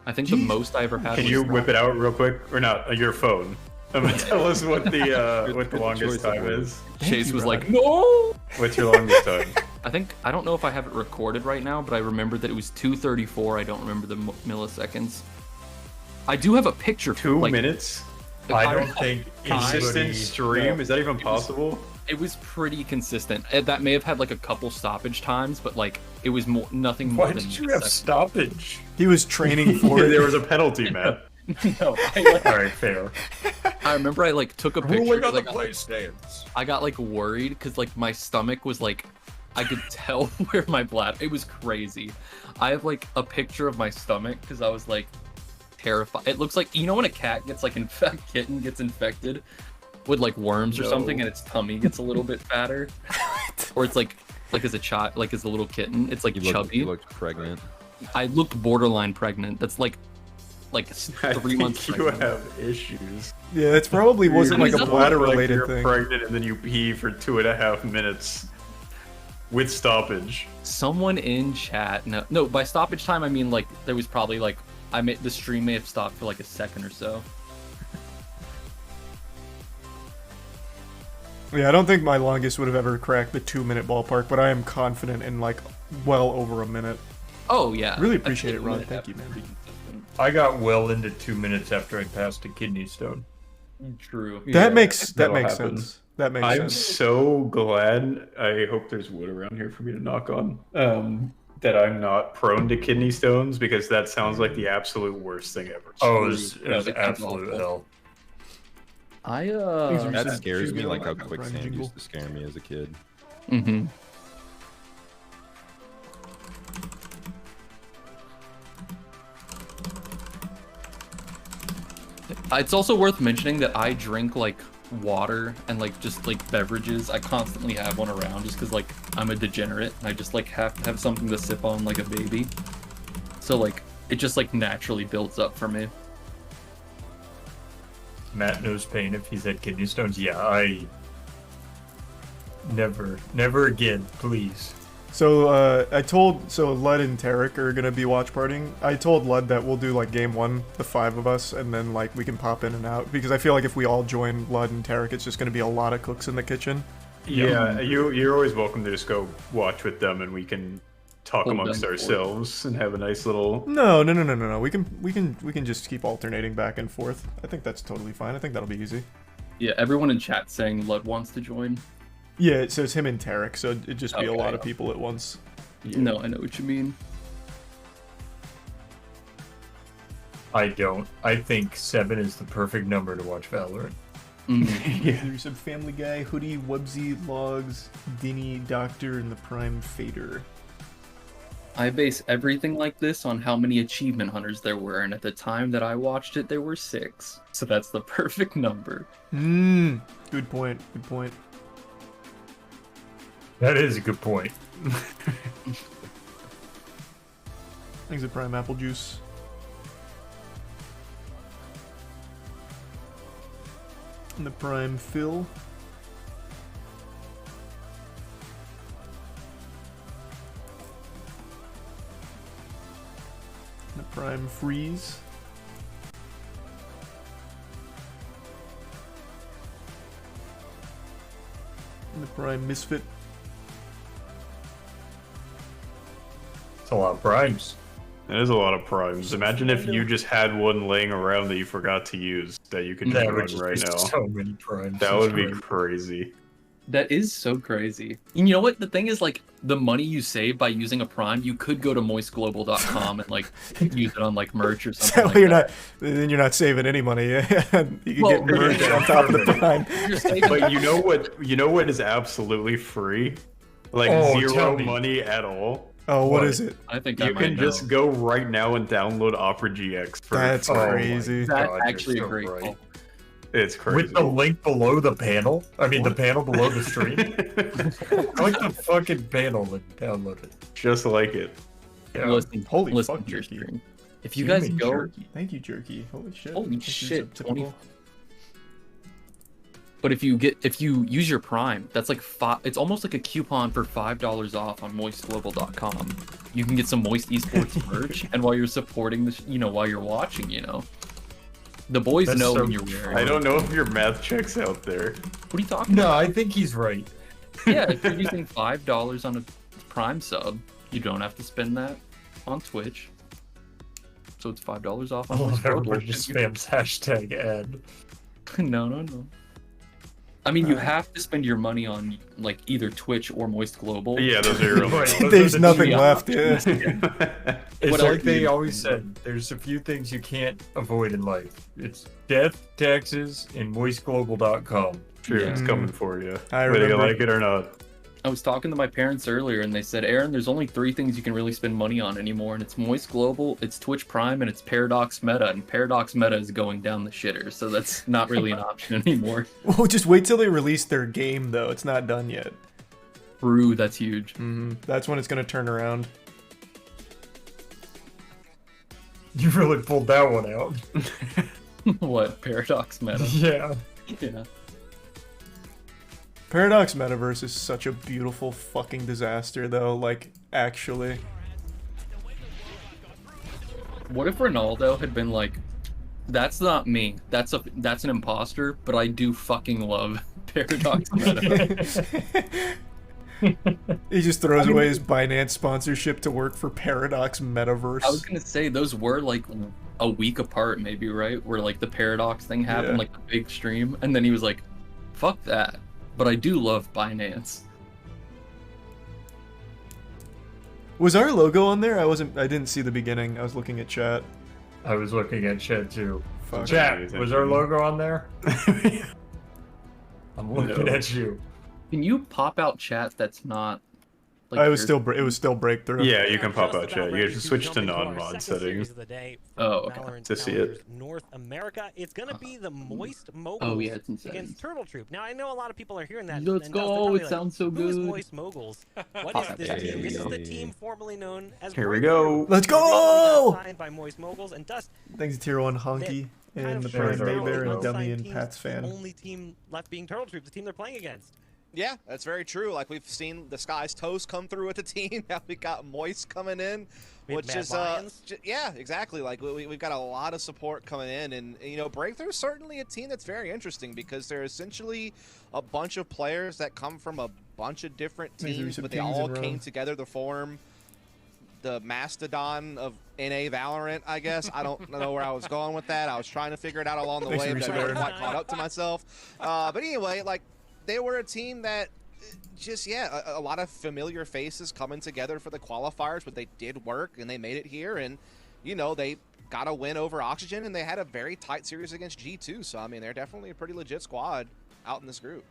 I think the most I ever had.
Can
was
you whip it out real quick, or not? Your phone. Tell us what the longest time is.
Chase was like, no.
What's your longest time?
I don't know if I have it recorded right now, but I remember that it was 2:34. I don't remember the milliseconds. I do have a picture.
2 minutes?
I don't think
consistent stream. Is that even possible?
It was pretty consistent. That may have had like a couple stoppage times, but like it was nothing more
Why
than.
did you have stoppage?
He was training for it.
There was a penalty, Matt.
No,
all right, fair.
I remember I like took a picture.
Ruling on the
'cause
play stands.
I got like worried because like my stomach was like, I could tell where my bladder. It was crazy. I have like a picture of my stomach because I was like terrified. It looks like, you know when a cat gets like kitten gets infected, with like worms or something, and its tummy gets a little bit fatter, or it's like as a child, like as a little kitten, it's like chubby.
You looked pregnant.
I looked borderline pregnant. That's like 3 months.
You
pregnant.
have issues.
Yeah, it's probably wasn't like a bladder-related
you're
thing.
Pregnant and then you pee for 2.5 minutes with stoppage.
Someone in chat, no, by stoppage time I mean like there was probably like the stream may have stopped for like a second or so.
Yeah, I don't think my longest would have ever cracked the 2-minute ballpark, but I am confident in like well over a minute.
Oh yeah.
Really appreciate it, Ron. Thank you, man.
I got well into 2 minutes after I passed a kidney stone.
True.
That makes sense. That makes
I'm
sense.
so glad. I hope there's wood around here for me to knock on. That I'm not prone to kidney stones, because that sounds like the absolute worst thing ever.
Oh, it was absolute hell.
That scares me, like how quicksand used to scare me as a kid.
Mm-hmm. It's also worth mentioning that I drink like water and like just like beverages. I constantly have one around just because like I'm a degenerate. I just like have to have something to sip on like a baby. So like it just like naturally builds up for me.
Matt knows pain if he's had kidney stones. Yeah, I never again, please.
So Lud and Tarek are gonna be watch partying. I told Lud that we'll do like game 1, the 5 of us, and then like we can pop in and out, because I feel like if we all join Lud and Tarek, it's just gonna be a lot of cooks in the kitchen.
Yeah, you're always welcome to just go watch with them, and we can talk amongst ourselves and have a nice little.
No. We can just keep alternating back and forth. I think that's totally fine. I think that'll be easy.
Yeah, everyone in chat saying Lud wants to join.
Yeah, so it's him and Tarek, so it'd just be a lot of people at once.
Yeah. No, I know what you mean.
I don't. I think 7 is the perfect number to watch Valorant.
Yeah. There's some Family Guy, Hoodie, Wubsy, Logs, Dinny, Doctor, and the Prime Fader.
I base everything like this on how many achievement hunters there were, and at the time that I watched it, there were 6. So that's the perfect number.
Good point. Good point.
That is a good point.
Thanks to Prime Apple Juice. And the Prime Fill. And the Prime Freeze. And the Prime Misfit.
It's a lot of primes.
It is a lot of primes. Imagine if you just had one laying around that you forgot to use that you could just run right now.
So many primes.
That would be crazy.
That is so crazy. And you know what? The thing is, like, the money you save by using a prime, you could go to moistglobal.com and like use it on like merch or something.
Well,
like
then you're not saving any money. You can get merch on top of the prime.
But you know what is absolutely free? Like zero money at all.
Oh, what is it?
I think
you can just go right now and download Opera GX.
That's crazy.
That's actually a great call.
It's crazy.
With the link below the panel? I mean, the panel below the stream? Click the fucking panel and download it.
Just like it.
Yeah. Listen,
Holy
fuck,
fuck, Jerky.
If you guys go...
Jerky. Thank you, Jerky. Holy shit.
Holy shit. 20... But if you use your Prime, that's like it's almost like a coupon for $5 off on moistglobal.com. You can get some Moist Esports merch, and while you're supporting this, while you're watching, the boys know when you're wearing.
I don't know if your math checks out there.
What are you talking about?
No, I think he's right.
Yeah, if you're using $5 on a Prime sub, you don't have to spend that on Twitch. So it's $5 off on Moist Global.
Everybody just spams hashtag ad.
No. I mean, you have to spend your money on like either Twitch or Moist Global.
Yeah, those are your
There's nothing left.
It's like they always said, there's a few things you can't avoid in life. It's death, taxes, and moistglobal.com.
Sure, it's coming for you.
I
whether you
remember.
like it or not.
I was talking to my parents earlier, and they said, Aaron, there's only 3 things you can really spend money on anymore, and it's Moist Global, it's Twitch Prime, and it's Paradox Meta, and Paradox Meta is going down the shitter, so that's not really an option anymore.
Well, just wait till they release their game, though. It's not done yet.
True, that's huge.
That's when it's going to turn around.
You really pulled that one out.
What, Paradox Meta?
Yeah.
Yeah.
Paradox Metaverse is such a beautiful fucking disaster, though, like, actually.
What if Ronaldo had been like, that's not me, that's an imposter, but I do fucking love Paradox Meta.
He just throws away his Binance sponsorship to work for Paradox Metaverse.
I was gonna say, those were like a week apart maybe, right? Where like the Paradox thing happened, like the big stream, and then he was like, fuck that, but I do love Binance.
Was our logo on there? I didn't see the beginning. I was looking at chat.
I was looking at chat too.
Fuck.
Chat, was our logo on there? I'm looking at you.
Can you pop out chat that's not like
it was still breakthrough.
Yeah, you can pop out chat. You have to switch to non-mod settings.
Oh, okay.
To see it.
North America, it's gonna be the Moist Moguls
Oh, yeah, it's insane.
against Turtle Troop. Now I know a lot of people are hearing that.
Let's
and
go!
they're
It sounds so
Who is
good.
Moist Moguls? What is this team? This is the team formerly known as.
Here we go.
Let's go!
Signed by Moist Moguls and Dust.
Thanks to Tier 1 Honky and the Prime Bear and Dummy and Pat's fan.
The only team left being Turtle Troop, the team they're playing against.
Yeah, that's very true. Like, we've seen the Sky's Toast come through with the team. Now we got Moist coming in, which is yeah, exactly. Like, we've got a lot of support coming in, and you know, Breakthrough's certainly a team that's very interesting because they're essentially a bunch of players that come from a bunch of different teams, but they all came together to form the mastodon of NA Valorant, I guess. I don't know where I was going with that. I was trying to figure it out along the way, but I never quite caught up to myself. But anyway, like, they were a team that just, yeah, a lot of familiar faces coming together for the qualifiers, but they did work and they made it here. And, you know, they got a win over Oxygen and they had a very tight series against G2. So, I mean, they're definitely a pretty legit squad out in this group.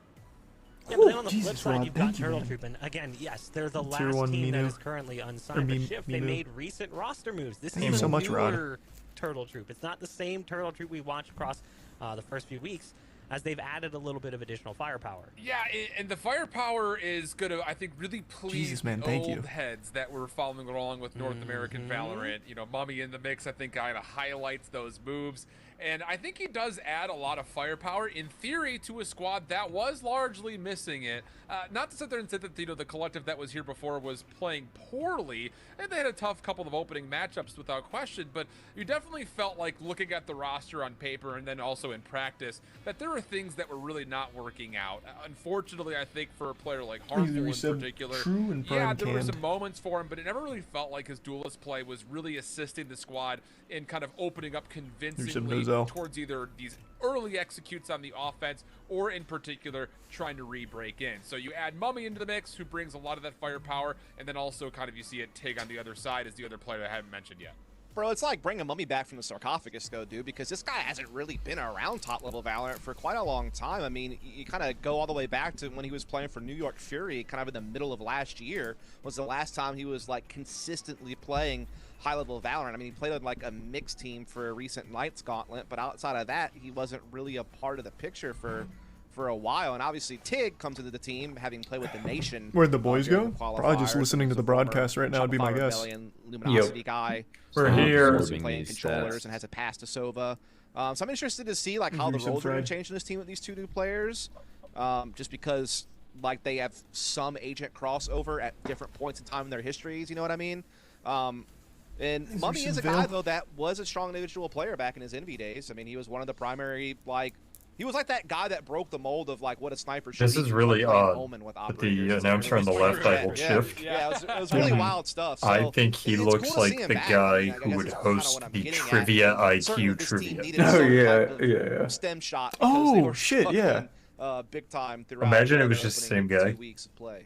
Yeah, but then on the flip side, you've got Turtle Troop, and again, yes, they're the last team that is currently unsigned, but Shift, they made recent roster moves. This is a newer Turtle Troop. It's not the same Turtle Troop we watched across the first few weeks, as they've added a little bit of additional firepower.
Yeah, and the firepower is going to, I think, really please old heads that were following along with North American Valorant. You know, Mummy in the mix, I think, kind of highlights those moves. And I think he does add a lot of firepower, in theory, to a squad that was largely missing it. Not to sit there and say that, you know, the collective that was here before was playing poorly, and they had a tough couple of opening matchups without question, but you definitely felt like, looking at the roster on paper and then also in practice, that there were things that were really not working out. Unfortunately, I think for a player like Harmful in particular, yeah, there were some moments for him, but it never really felt like his duelist play was really assisting the squad in kind of opening up convincingly towards either these early executes on the offense or in particular trying to re-break in. So you add Mummy into the mix, who brings a lot of that firepower, and then also kind of you see it Tig on the other side as the other player I haven't mentioned yet.
Bro, it's like bringing Mummy back from the sarcophagus, though, dude, because this guy hasn't really been around top-level Valorant for quite a long time. I mean, you kind of go all the way back to when he was playing for New York Fury, kind of in the middle of last year, was the last time he was, like, consistently playing high-level Valorant. I mean, he played on, like, a mixed team for a recent Knights Gauntlet, but outside of that, he wasn't really a part of the picture for a while. And obviously Tig comes into the team having played with the Nation.
Where'd the boys go? Probably just listening to the broadcast right now would be my guess.
Luminosity guy.
We're here.
Playing controllers and has a pass to Sova. So I'm interested to see, like, how the roles are going to change in this team with these two new players. Just because, like, they have some agent crossover at different points in time in their histories, you know what I mean? And Mummy is a guy, though, that was a strong individual player back in his Envy days. I mean, he was one of the primary, like, he was like that guy that broke the mold of, like, what a sniper should be.
This is really odd that the announcer on the left I will shift.
Yeah, it was really wild stuff. So
I think he looks like the guy who would host the Trivia IQ Trivia.
Oh, yeah.
STEM shot.
Oh, shit, yeah.
Big time throughout.
Imagine it was just the same guy.
2 weeks of play.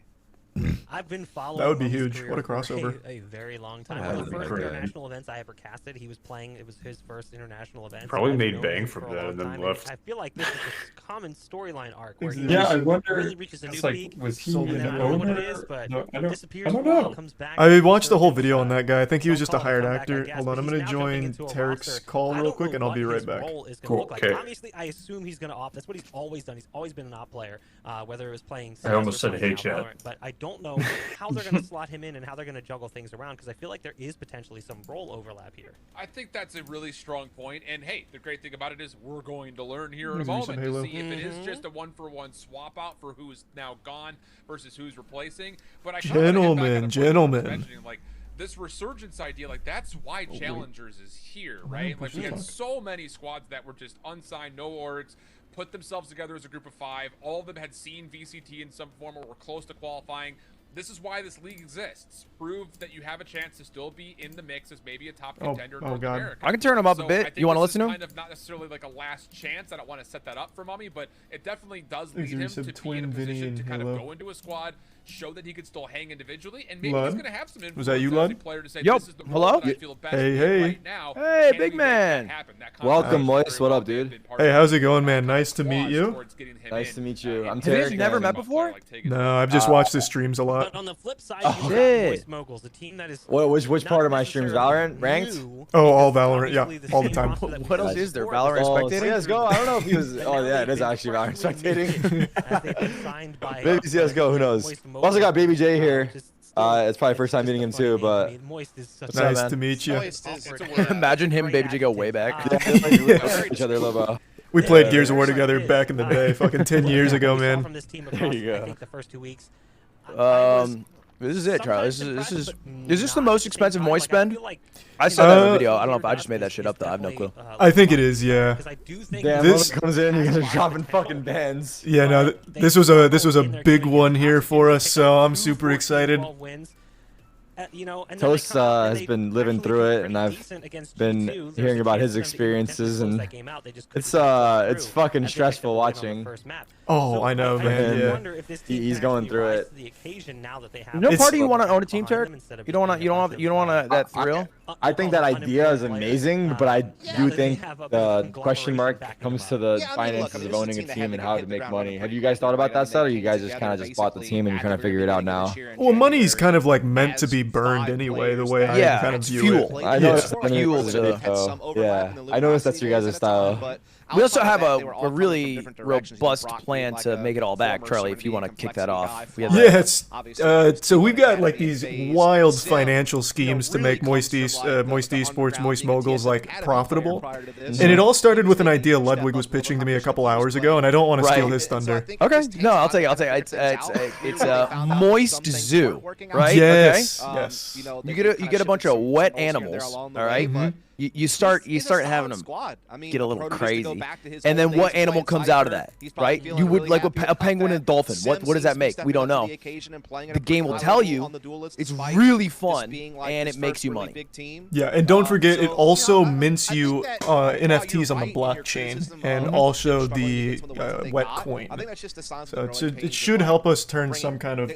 I've been following.
That would be
Mummy's
huge.
career
what a
for
crossover.
A very long time. One of the first international events I ever casted, he was playing. It was his first international event.
Probably
so
made bang from that and then left.
I feel like this is a common storyline arc where he
I wonder.
really reaches a new peak.
Was he
and then I don't know what it is, but disappears
I don't
for a while,
know.
comes back.
I watched the whole video on that guy. I think he was just a
Don't
hired
come back, I
actor.
guess,
Hold
but
on, I'm
he's
gonna
now jumping
join
into a
Tarek's
roster.
call
I
real
don't
quick,
know
and I'll be
what
right
his
back.
role is gonna
Cool,
look like.
okay.
Obviously, I assume he's gonna opt. That's what he's always done. He's always been an op player, whether it was playing.
I almost said hey,
Valorant,
chat.
but I don't know how they're gonna slot him in and how they're gonna juggle things around because I feel like there is potentially some role overlap here.
I think that's a really strong point. And hey, the great thing about it is we're going to learn here in a
Maybe some
moment to
Halo.
see if it is just a one-for-one swap out for who's now gone versus who's replacing. But I kinda wanna hit back on a point you were
Gentlemen.
mentioning, like this resurgence idea, like that's why Challengers is here, right? Like we had so many squads that were just unsigned, no orgs, put themselves together as a group of 5. All of them had seen VCT in some form or were close to qualifying. This is why this league exists. Prove that you have a chance to still be in the mix as maybe a top contender in North America.
I can turn him up a bit. You want to listen to him?
Kind of not necessarily like a last chance. I don't want to set that up for Mummy, but it definitely does
There's
lead him
some
to be
twin
in a
Vinny
position
and
to kind of
Halo.
go into a squad, show that he could still hang individually, and maybe
Lud?
he's going to have some influence
Was that you,
as a
Lud?
player to say,
Yo,
this is the role
hello?
that I feel best
Hey,
in
hey.
right now.
Hey,
Can
big
we make that
man.
happen? That
Welcome,
conversation
Moist.
very
What
well
up,
may have
dude?
been part
Hey,
of
how's
the
it going, man?
kind of
Nice to meet you.
towards getting him
Nice
in.
to meet you. I'm
Have you guys
Tarek.
never met
and-
before?
No, I've just watched the streams a lot.
But on the flip side,
Oh,
you got
shit.
Moist Moguls, the team that is
Which part of my streams? Valorant?
necessarily
Ranked?
new,
Oh, all
because
Valorant, yeah,
obviously
all the
same
time.
roster that we
What else
saw
is there?
before,
Valorant
Oh,
spectating?
CSGO? I don't know if he was.
And
Oh
now
yeah,
they've
it is
been
actually Valorant
partially
spectating.
moved as they've been signed by
Maybe CSGO. Who knows?
Moist
We also got Baby J here.
just still-
It's probably first time
just
meeting
a
him
funny
too,
name.
but
I mean, Moist is such
What's up,
Nice
man?
to meet you.
Moist is it's a word.
Imagine him,
Great
Baby J, go way
adjective.
back.
we know each other a little bit.
We played
Yeah.
Gears of War together back in the day, fucking 10 years ago,
We saw
man.
from this team
There you
across, I
go.
think the first 2 weeks. I was
This is it, Charlie. This
sometimes
is
impressed,
is this the
but
most
not at
expensive
the same
moist
time. Like,
spend?
I feel like,
I
you
saw
know,
that in the
Uh,
video. I don't know if I
Gears
just made that
is
shit up though. I have no
definitely,
clue.
I think it is, yeah.
because I do think
Damn,
This-
this comes in, you're gonna drop in fucking bands.
Yeah, no, this was a big one here for us, so I'm super excited.
You know, and
Toast has been living through it, and I've been hearing about his experiences, and it's fucking stressful watching.
Oh, I know, man. Yeah.
He's going through it.
No
It's-
part of you want to own a team, Tarek? You don't want to. You don't want that thrill.
I think that idea is amazing, but I do think the question mark comes to the finances of owning a team and how to make money. Have you guys thought about that stuff, or you guys just kind of just bought the team and you're trying to figure it out now?
Well, money's kind of like meant to be burned anyway, the way I kind of
it's
view
fuel.
it.
I know
Yeah.
it's fuel to yeah. I noticed that's your guys' style.
We also have a really robust plan to make it all back, Charlie. If you want to kick that off, we have
Yeah, it's so we've got like these wild financial schemes to make Moist Esports, Moist Moguls like profitable, and it all started with an idea Ludwig was pitching to me a couple hours ago, and I don't want to steal his thunder.
Okay, no, I'll take it. It's a moist zoo, right?
Yes,
Okay.
yes.
You get a bunch of wet animals, all right? You start having them get a little crazy, and then what animal comes out of that, right? You would like a penguin and a dolphin. What does that make? We don't know. The game will tell you. It's really fun, and it makes you money.
Yeah, and don't forget, it also mints you NFTs on the blockchain and also the wet coin. So it should help us turn some kind of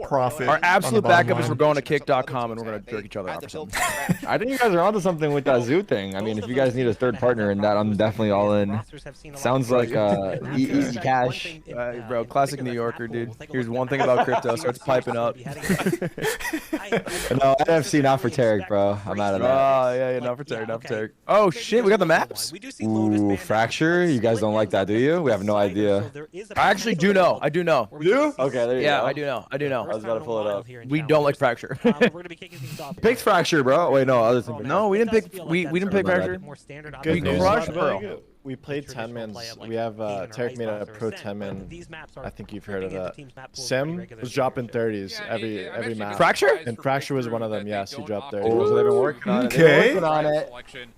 profit.
Our absolute
on the bottom
backup is
line.
we're going to kick.com and we're going to jerk each other off or something.
I think you guys are onto something with that zoo thing. I mean, if you guys need a third partner in that, I'm definitely all in. Sounds like easy cash.
Bro, classic New Yorker, dude. Here's one thing about crypto, starts piping up.
No, NFC not for Tarek, bro. I'm out of that.
Oh, yeah, not for Tarek, not for Tarek. Oh, shit, we got the maps?
Ooh, Fracture? You guys don't like that, do you? We have no idea.
I actually do know. I do know.
You? Okay, there you go.
Yeah, I do know. I do know.
I was about to pull it up.
We don't like Fracture.
Picked Fracture, bro. Wait, no, other than
No, we didn't pick. We didn't pick Fracture. We crushed Pearl.
We played 10-mans. We have Tarek made a pro 10-man. I think you've heard of that. Sim was dropping 30s every map.
Fracture?
And Fracture was one of them. Yes, he dropped 30s.
Oh, so they've been working on it.
Okay.
They've been working on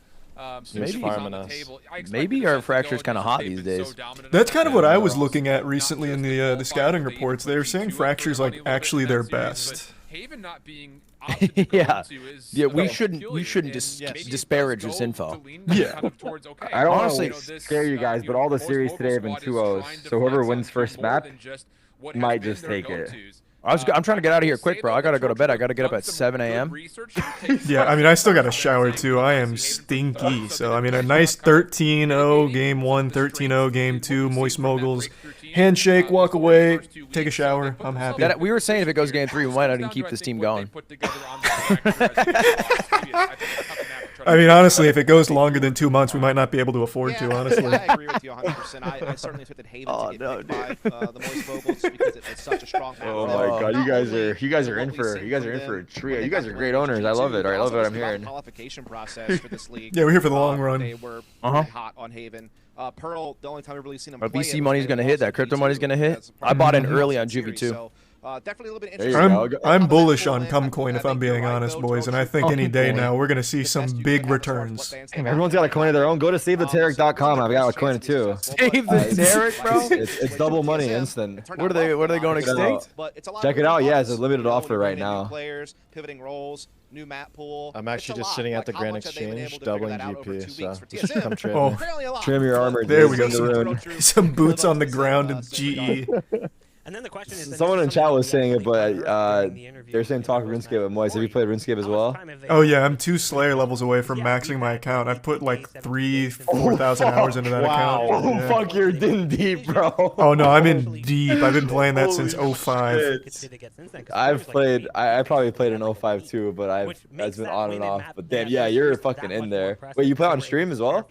it.
He's farming us.
Maybe our Fracture's kind of hot these days.
That's kind of what I was looking at recently in the scouting reports. They were saying Fracture's like actually their best.
Haven not being
Yeah, we shouldn't disparage this info.
Yeah.
I don't
Honestly,
want to scare you guys, but all the series today have been 2-0s. So whoever wins first map might just take it.
I'm trying to get out of here quick, bro. I gotta go to bed. I gotta get up at 7 a.m.
Yeah, I mean, I still got to shower too. I am stinky. So, I mean, a nice 13-0 game 1, 13-0 game 2, Moist Moguls. Handshake, walk away, take a shower. I'm happy.
We were saying if it goes game 3, we might not even keep this team going.
I mean, honestly, if it goes longer than 2 months, we might not be able to afford to, honestly.
I agree with you 100%. I certainly expected Haven to get picked by the Moist Moguls because it's such a strong map.
Oh my god, you guys are in for a trio. You guys are great owners. I love it. I love what I'm hearing.
Qualification process for this league.
Yeah, we're here for the long run.
They were hot on Haven. Pearl, the only time I've really seen him play.
VC money's gonna hit. That crypto money's gonna hit. I bought in early on Juvie too.
Definitely a little bit interesting.
I'm bullish on Cumcoin if I'm being honest, boys, and I think any day now we're gonna see some big returns.
Hey, everyone's got a coin of their own. Go to SaveTheTarek.com. I've got a coin too.
Save the Tarek, bro.
It's double money instant.
What are they going extinct?
Check it out. Yeah, it's a limited offer right now.
Players, pivoting roles, new map pool.
I'm actually just sitting at the Grand Exchange, doubling GP, so just come trade
Oh,
me.
Trim your armor.
There we go. Some boots on the ground in GE.
And then the question is,
someone in chat was saying it, but they're saying talk RuneScape with Moise. Have you played RuneScape as well?
Oh yeah, I'm 2 Slayer levels away from maxing my account. I've put like 4,000 hours into that account.
Oh
Yeah.
fuck, you're in deep, bro.
Oh no, I'm in deep. I've been playing that since 05.
I've played. I probably played in 05 too, but it's been on and off. But damn, yeah, you're fucking in there. Wait, you play on stream as well?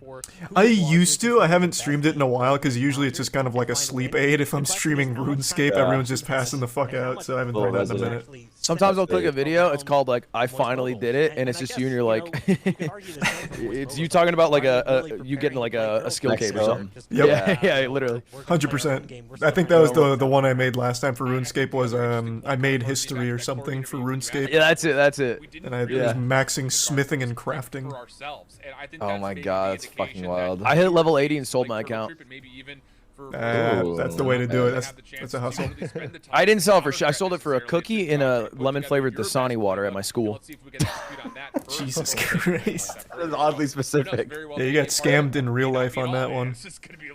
I used to. I haven't streamed it in a while because usually it's just kind of like a sleep aid. If I'm streaming RuneScape, everyone's just passing the fuck out. So I haven't played that in a minute.
Sometimes I'll click a video. It's called like I finally did it, and it's just you and you're like, it's you talking about like you getting like a skill cape or something.
Yep.
Yeah, literally.
100%. I think that was the one I made last time for RuneScape was I made history or something for RuneScape.
Yeah, that's it.
And I was maxing smithing and crafting.
Oh my god, that's fucking wild.
I hit level 80 and sold my account.
That's the way to do it. That's a hustle.
I didn't sell it for shit. I sold it for a cookie in a lemon-flavored Dasani water at my school.
Jesus Christ.
That is oddly specific.
Yeah, you got scammed in real life on that one.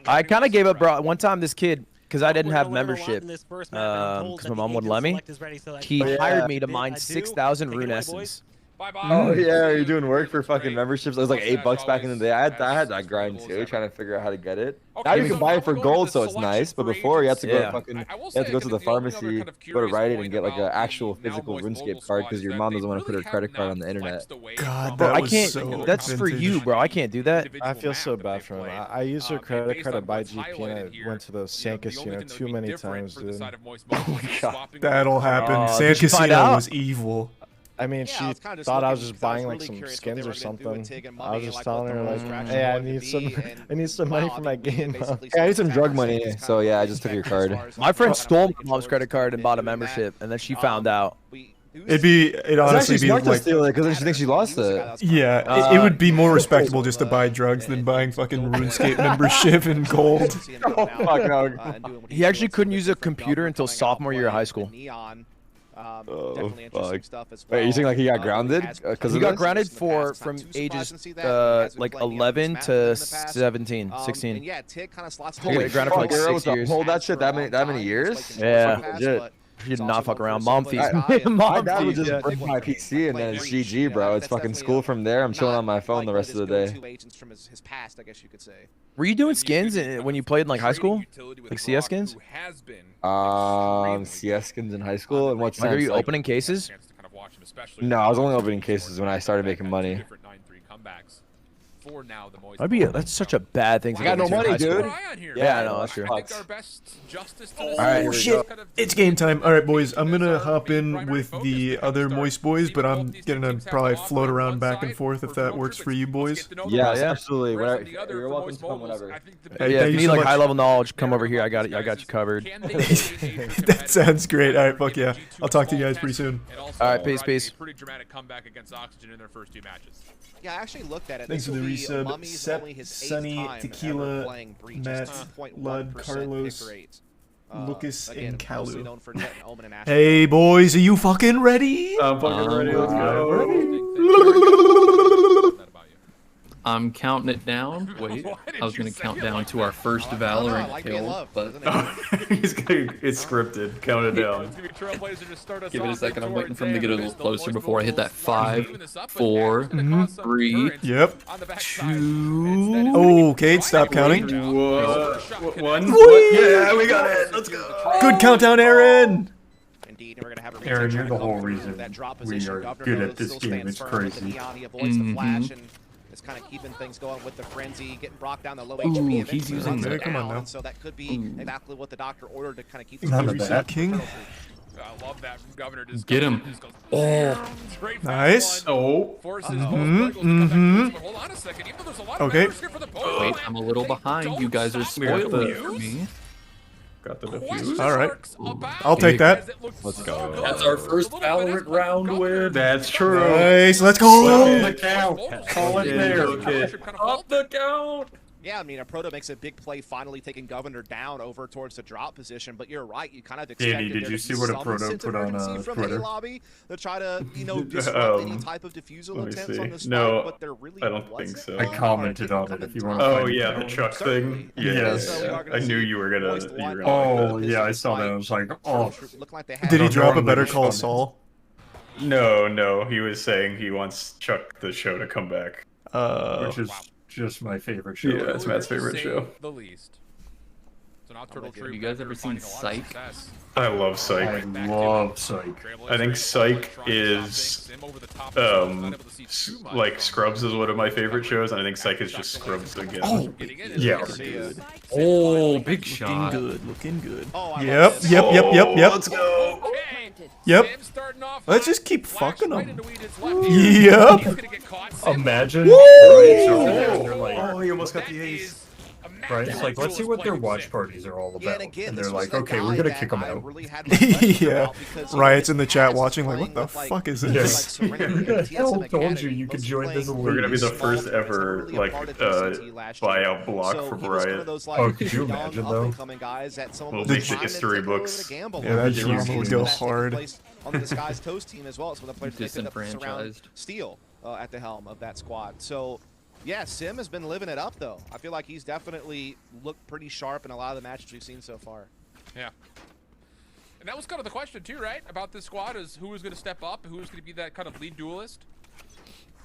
I kind of gave up, bro. One time, this kid, because I didn't have membership, because my mom wouldn't let me, he hired me to mine 6,000 rune essence.
Oh yeah, you're doing work for fucking memberships. It was like $8 back in the day. I had that grind too, trying to figure out how to get it. Now you can buy it for gold, so it's nice. But before you have to go to fucking, you have to go to the pharmacy, go to Rite Aid, and get like an actual physical RuneScape card because your mom doesn't want to put her credit card on the internet.
God, that was
I can't.
so
That's for
vintage.
you, bro. I can't do that.
I feel so bad for him. I used her credit card to buy GP, and I went to the San Casino too many times, dude.
Oh my god, that'll happen. San Casino was evil.
I mean, she thought I was just buying like some skins or something. I was just telling her like, hey, I need some money for my game.
Hey, I need some drug money, so yeah, I just took your card.
My friend stole my mom's credit card and bought a membership, and then she found out.
It'd honestly be like,
steal it because she thinks she lost it.
Yeah, it would be more respectable just to buy drugs than buying fucking RuneScape membership in gold.
Oh fuck no.
He actually couldn't use a computer until sophomore year of high school.
Definitely interesting stuff as
well. Wait, you think like he got grounded?
He got grounded from ages like 11 to 17, 16.
Yeah, Tig kind of slots.
Holy grounded for like 6 years.
Hold that shit that many years?
Yeah, legit. He did not fuck around. Mom feeds.
My dad would just break my PC and then it's GG, bro. It's fucking school from there. I'm chilling on my phone the rest of the day.
Were you doing skins when you played in like high school? Like CS skins?
CS skins in high school? In what sense?
Like, are you opening cases?
No, I was only opening cases when I started making money.
That's such a bad thing to
I got no money, dude.
Yeah, I know, that's true.
Oh shit, it's game time. Alright boys, I'm gonna hop in with the other Moist boys, but I'm gonna probably float around back and forth if that works for you boys.
Yeah, absolutely. You're welcome to come whenever.
Hey, if you need like high level knowledge, come over here. I got you covered.
That sounds great. Alright, fuck yeah. I'll talk to you guys pretty soon.
Alright, peace.
Pretty dramatic comeback against Oxygen in their first 2 matches.
Yeah, I actually looked at it.
Thanks for the resub. Sep, Sunny, Tequila, Matt, Lud, Carlos, Lucas, and Kalu. Hey boys, are you fucking ready?
I'm fucking ready. Let's go.
I'm counting it down. Wait, I was gonna count down to our first Valorant kill, but
it's scripted. Count it down.
give it a second. I'm waiting for him to get a little closer before I hit that 5, 4, 3,
Yep.
2.
Oh, Cade, stop counting.
One. Yeah, we got it. Let's go.
Good countdown, Aaron.
Indeed, we're gonna have a
Aaron, you're the whole reason we are good at this game. It's crazy.
It's kind of keeping things going with the frenzy, getting Brock down the low HP.
Ooh, he's using
that. Come on now.
So that could be exactly what the doctor ordered to kind of keep the
VCT King.
I love that from Governor. Just
Get him. Oh,
nice.
Oh.
Okay.
Wait, I'm a little behind. You guys are spoiling it for me.
Got the defuse.
All right. I'll take that.
Let's go.
That's our first Valorant round win.
That's true.
Nice. Let's go.
The count. Call it there.
Up the count.
Yeah, I mean, a Proto makes a big play, finally taking Governor down over towards the drop position. But you're right, you kind of expected
Danny, did you see what a Proto put on
from
Twitter?
A lobby to try to, you know, disrupt any type of defusal attempts on this
No,
fight, but there really
I don't think so.
I commented on it if you want to.
Oh yeah, the Chuck thing. Yes, I knew you were gonna.
Oh yeah, I saw that. I was like, oh.
Did he drop a Better Call Saul?
No, he was saying he wants Chuck the show to come back.
Which is just my favorite show.
Yeah, it's Matt's favorite show.
The least. So now Turtle Troop.
You guys ever seen Psych?
I love Psych.
I love Psych.
I think Psych is like Scrubs is one of my favorite shows, and I think Psych is just Scrubs again.
Oh,
yeah.
Oh, big shot.
Looking good.
Yep.
Let's go.
Yep. Let's just keep fucking them.
Yep.
Imagine.
Oh, he almost got the ace.
Right, it's like, let's see what their watch parties are all about. And they're like, okay, we're gonna kick them out.
Yeah. Riots in the chat watching, like, what the fuck is this?
Hell told you could join this.
We're gonna be the first ever, like, buyout block for Riot.
Oh, could you imagine, though?
We'll make the history books.
Yeah, that drama would go hard.
On the Disguised Toast team as well, so the players
Disenfranchised.
Steel at the helm of that squad. So, yeah, Sim has been living it up, though. I feel like he's definitely looked pretty sharp in a lot of the matches we've seen so far.
Yeah. And that was kind of the question, too, right? About this squad is who is going to step up, who is going to be that kind of lead duelist.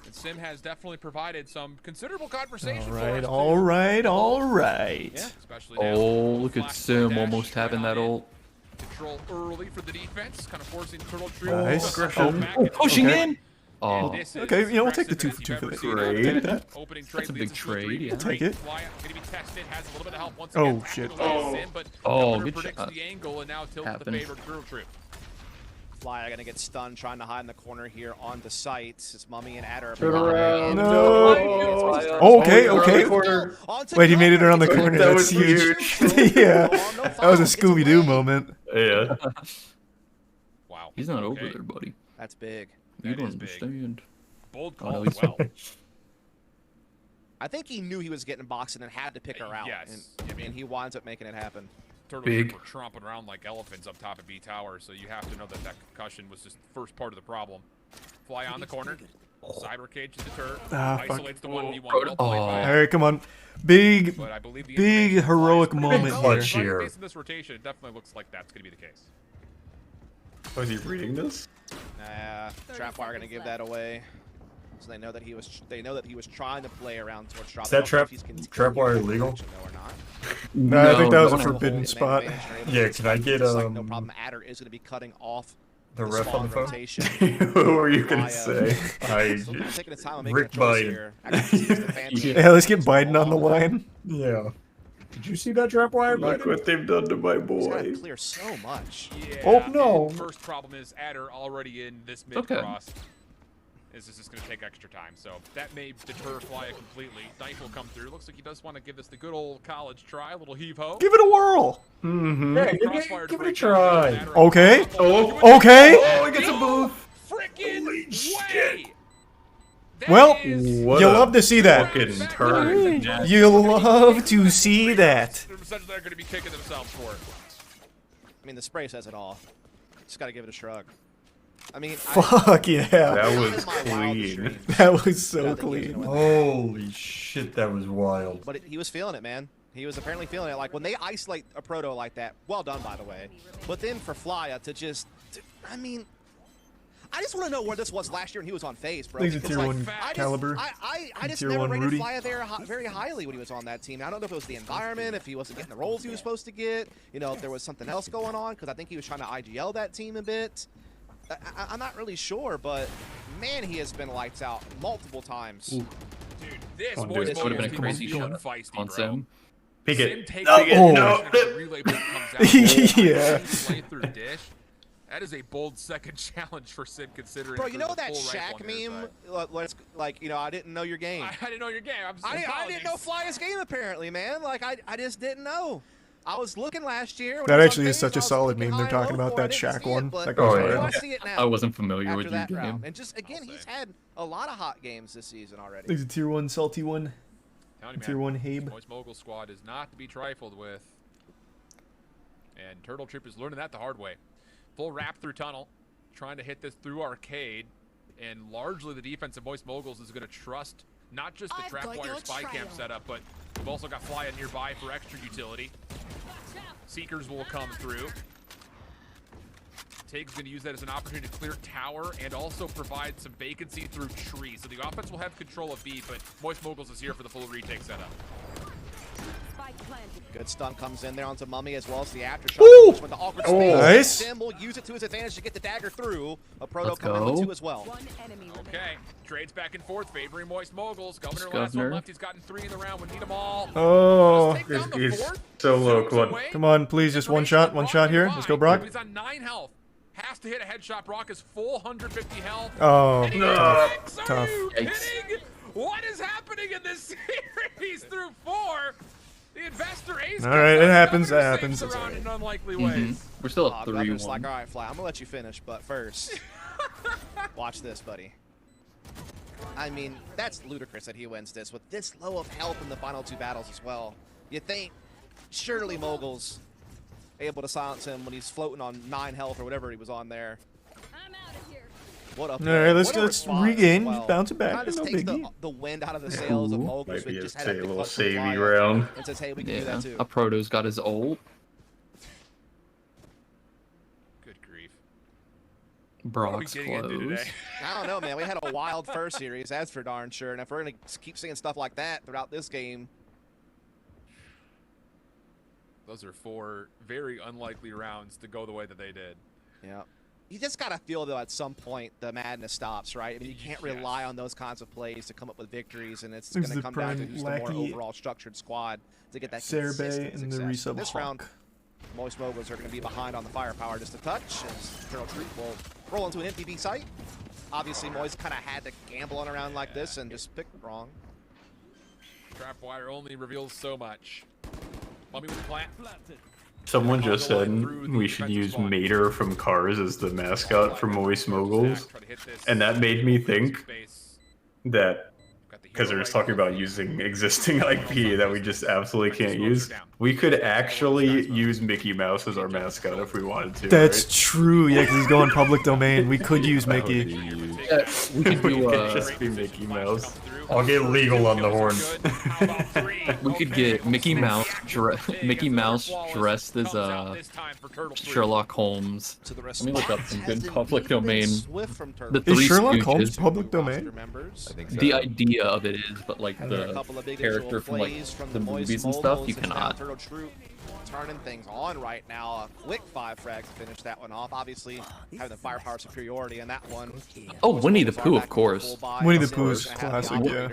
And Sim has definitely provided some considerable conversation
all right.
Yeah, especially
oh, look at Sim almost having that ult.
Control early for the defense, kind of forcing Turtle Troop.
Nice.
Pushing in. Oh,
okay, you know, we'll take the 2 for 2 for the trade.
That's a big trade. Yeah.
We'll take it.
Oh
shit.
Oh, good shot.
Flyer gonna get stunned, trying to hide in the corner here on the site. It's Mummy and Adder.
No. Oh, okay. Wait, he made it around the corner.
That
That's
was
huge. Yeah, that was a Scooby-Doo moment.
Yeah.
Wow.
He's not over there, buddy.
That's big.
You don't understand.
Bold call as well.
I think he knew he was getting boxed and had to pick her out.
Yes.
And he winds up making it happen.
Turtles were tromping around like elephants up top of B Tower, so you have to know that concussion was just the first part of the problem. Fly on the corner. Cyber cage to the turret. Isolates the 1v1.
Alright, come on. Big heroic moment here.
Based on this rotation, it definitely looks like that's going to be the case.
Was he reading this?
Nah, Trapwire gonna give that away. So they know that he was trying to play around towards drop.
Is that Trapwire illegal?
No or not.
No, I think that was a forbidden spot.
Yeah, can I get
no problem. Adder is gonna be cutting off
the ref on the phone.
What were you gonna say?
Rick Biden.
Yeah, let's get Biden on the line.
Yeah. Did you see that Trapwire?
Look what they've done to my boy.
He's clear so much.
Yeah,
oh no!
First problem is Adder already in this mid cross. This is just going to take extra time, so that may deter Flya completely. Knife will come through. Looks like he does want to give this the good old college try, a little heave-ho.
Give it a whirl.
Yeah, give it a try.
Okay. Okay.
Oh, he gets a move.
Freaking way.
Well, you love to see that.
Turn.
You love to see that.
They're going to be kicking themselves for it.
I mean, the spray says it all. Just got to give it a shrug. I mean,
Fuck yeah.
That was clean.
That was so clean.
Holy shit, that was wild.
But he was feeling it, man. He was apparently feeling it. Like, when they isolate a proto like that, well done, by the way. But then for Flya to just, I mean, I just want to know where this was last year when he was on FaZe, bro.
He's a tier 1 caliber.
I just
tier
never
1
rated
Rudy.
Flya there very highly when he was on that team. I don't know if it was the environment, if he wasn't getting the roles he was supposed to get, you know, if there was something else going on, because I think he was trying to IGL that team a bit. I'm not really sure, but man, he has been lights out multiple times.
Ooh.
Dude, this
would
Moist
have
Moguls
been a
team
crazy
is
shot
feisty,
on
bro.
Sim.
Pick
Sim
it.
takes
No.
it,
No.
the relay boot comes out.
Yeah.
Play through dish. That is a bold second challenge for Sid, considering.
Bro, you know that
full rifle
Shaq
on his
meme?
side.
Like, you know, I didn't know your game.
I didn't know your game.
I didn't know Flya's game, apparently, man. Like, I just didn't know. I was looking last year. When
That
I was
actually
on
is such a
FaZe, I was
solid
looking
meme. They're
high and
talking
low
about
for it.
that
I didn't
Shaq
see it,
one.
but
That goes
now
hard.
I see it now.
I wasn't familiar with
after
your
that round.
game.
And just, again, he's had a lot of hot games this season already.
He's a tier 1 salty one.
County
Tier 1 Habe.
Moist Mogul squad is not to be trifled with. And Turtle Troop is learning that the hard way. Full wrap through tunnel, trying to hit this through arcade. And largely the defense of Moist Moguls is going to trust not just the trapwire spy cam setup, but we've also got Flya nearby for extra utility. Seekers will come through. Tig's going to use that as an opportunity to clear tower and also provide some vacancy through tree. So the offense will have control of B, but Moist Moguls is here for the full retake setup.
Good stun comes in there onto Mummy as well as the aftershock.
Ooh!
With the awkward
Oh,
space.
nice.
Sim will use it to his advantage to get the dagger through. A proto
Let's
coming with
go.
2 as well.
Okay, trades back and forth, favoring Moist Moguls. Governor
Yes,
last one
Governor.
left. He's gotten 3 in the round. We need them all.
Oh.
Take down the
He's
fourth.
so low,
Zooms
come on.
away.
Come on, please, just one shot here. Let's go, Brock.
He's on 9 health. Has to hit a headshot. Brock is full 150 health.
Oh,
And he
tough.
connects. Are
Tough.
you
Yikes.
kidding? What is happening in this series through 4? The investor ace.
All right, it happens. That
Governor
happens.
saves
It's
around in unlikely
Mhm.
ways.
We're still at
Governor's like,
3-1.
all right, Fly, I'm going to let you finish, but first, watch this, buddy. I mean, that's ludicrous that he wins this with this low of health in the final 2 battles as well. You think, surely Moguls able to silence him when he's floating on 9 health or whatever he was on there. What up?
All right, let's
response
regain,
as well.
bounce it back.
Kinda just
No
takes
biggie.
the wind out of the sails of
Ooh.
Moguls.
Might
who
be a
just had
little
clutch
savey
fly
round.
and says, hey, we can do
Yeah,
that too.
a proto's got his ult.
Good grief.
Brock's
getting into
close.
today?
I don't know, man. We had a wild first series, that's for darn sure. And if we're going to keep seeing stuff like that throughout this game,
Those are 4 very unlikely rounds to go the way that they did.
yeah. You just got to feel, though, at some point the madness stops, right? I mean, you can't rely on those kinds of plays to come up with victories, and it's
There's
going to
the
come down to
prime
who's the more
lackey,
overall structured squad to get that
Cerbay
consistent
and the
success.
resub
This
Hawk.
round, Moist Moguls are going to be behind on the firepower just a touch, as Turtle Troop will roll into an empty B site. Obviously, Moist kind of had to gamble on a round like this and just pick wrong.
Trapwire only reveals so much. Mummy with the plant.
Someone just said we should use Mater from Cars as the mascot for Moist Moguls, and that made me think that, because they were just talking about using existing IP that we just absolutely can't use, we could actually use Mickey Mouse as our mascot if we wanted to.
That's
right?
true. Yeah, because he's going public domain. We could use Mickey.
Yeah, we could
We
do
could just be Mickey Mouse. I'll get legal on the horn.
we could get Mickey Mouse dressed as Sherlock Holmes. Let me look up some good public domain. The
Is
Three
Sherlock Holmes
Stooges.
public domain?
I think so.
The idea of it is, but like the character from like the movies and stuff, you cannot.
Turtle Troop turning things on right now. A quick 5 frags to finish that one off. Obviously, having the firepower superiority in that one.
Oh, Winnie the Pooh, of course.
Winnie the Pooh's classic, yeah.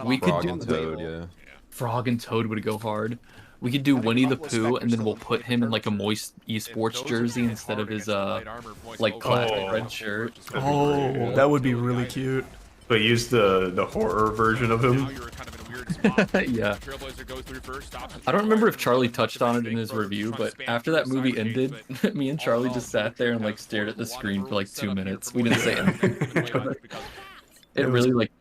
We could
Frog
do
and Toad, yeah.
Frog and Toad would go hard. We could do Winnie the Pooh, and then we'll put him in like a Moist Esports jersey instead of his like classic red shirt.
Oh, that would be really cute.
But use the horror version of him.
Yeah. I don't remember if Charlie touched on it in his review, but after that movie ended, me and Charlie just sat there and like stared at the screen for like 2 minutes. We didn't say anything to each other. It really like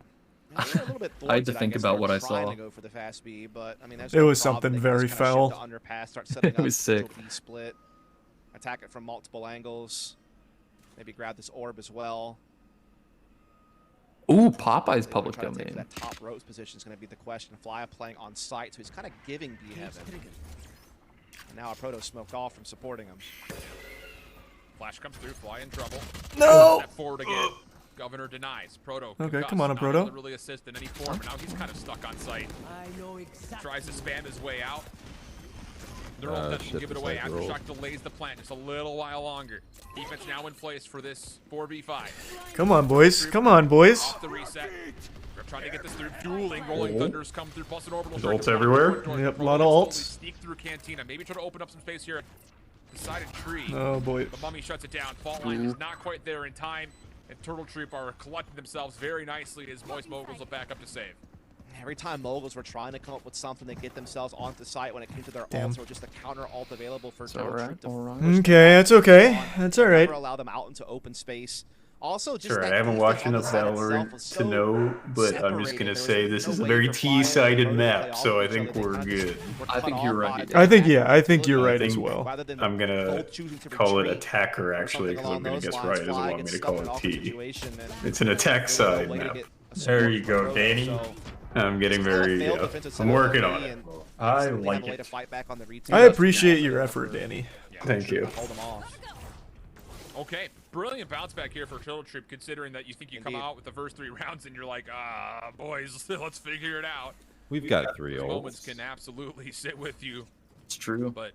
I had to think about what I saw.
It was something very foul.
It was sick.
Split, attack it from multiple angles. Maybe grab this orb as well.
Ooh, Popeye's public domain.
That top ropes position is going to be the question. Flya playing on site, so he's kind of giving B Heaven. And now a Proto smoked off from supporting him.
Flash comes through, Fly in trouble.
No!
Step forward again. Governor denies. Proto.
Okay, come on, Proto.
Not really assist in any form, but now he's kind of stuck on site. Tries to spam his way out. Neural doesn't give it away. Aftershock delays the plant just a little while longer. Defense now in place for this 4v5.
Come on, boys. Come on, boys.
Off the reset. They're trying to get this through. Dueling. Rolling Thunders come through. Plus an orbital.
There's ults everywhere.
Yep, a lot of ults.
Sneak through Cantina. Maybe try to open up some space here. Decided tree.
Oh, boy.
The Mummy shuts it down. Fault line is not quite there in time. And Turtle Troop are collecting themselves very nicely as Moist Moguls will back up to save.
Every time Moguls were trying to come up with something to get themselves onto site when it came to their ults or just a counter ult available for Turtle Troop.
Okay, that's okay. That's all right.
Never allow them out into open space. Also, just
Sure, I haven't watched enough Valorant to know, but I'm just gonna say this is a very T-sided map, so I think we're good.
I think you're right.
I think you're right as well.
I'm gonna call it attacker actually, because I'm gonna guess Riot doesn't want me to call it T. It's an attack side map. There you go, Danny. I'm getting very, I'm working on it. I like it.
I appreciate your effort, Danny.
Thank you.
Okay, brilliant bounce back here for Turtle Troop, considering that you think you come out with the first 3 rounds and you're like, boys, let's figure it out.
We've got 3 ults.
Moments can absolutely sit with you.
It's true.
But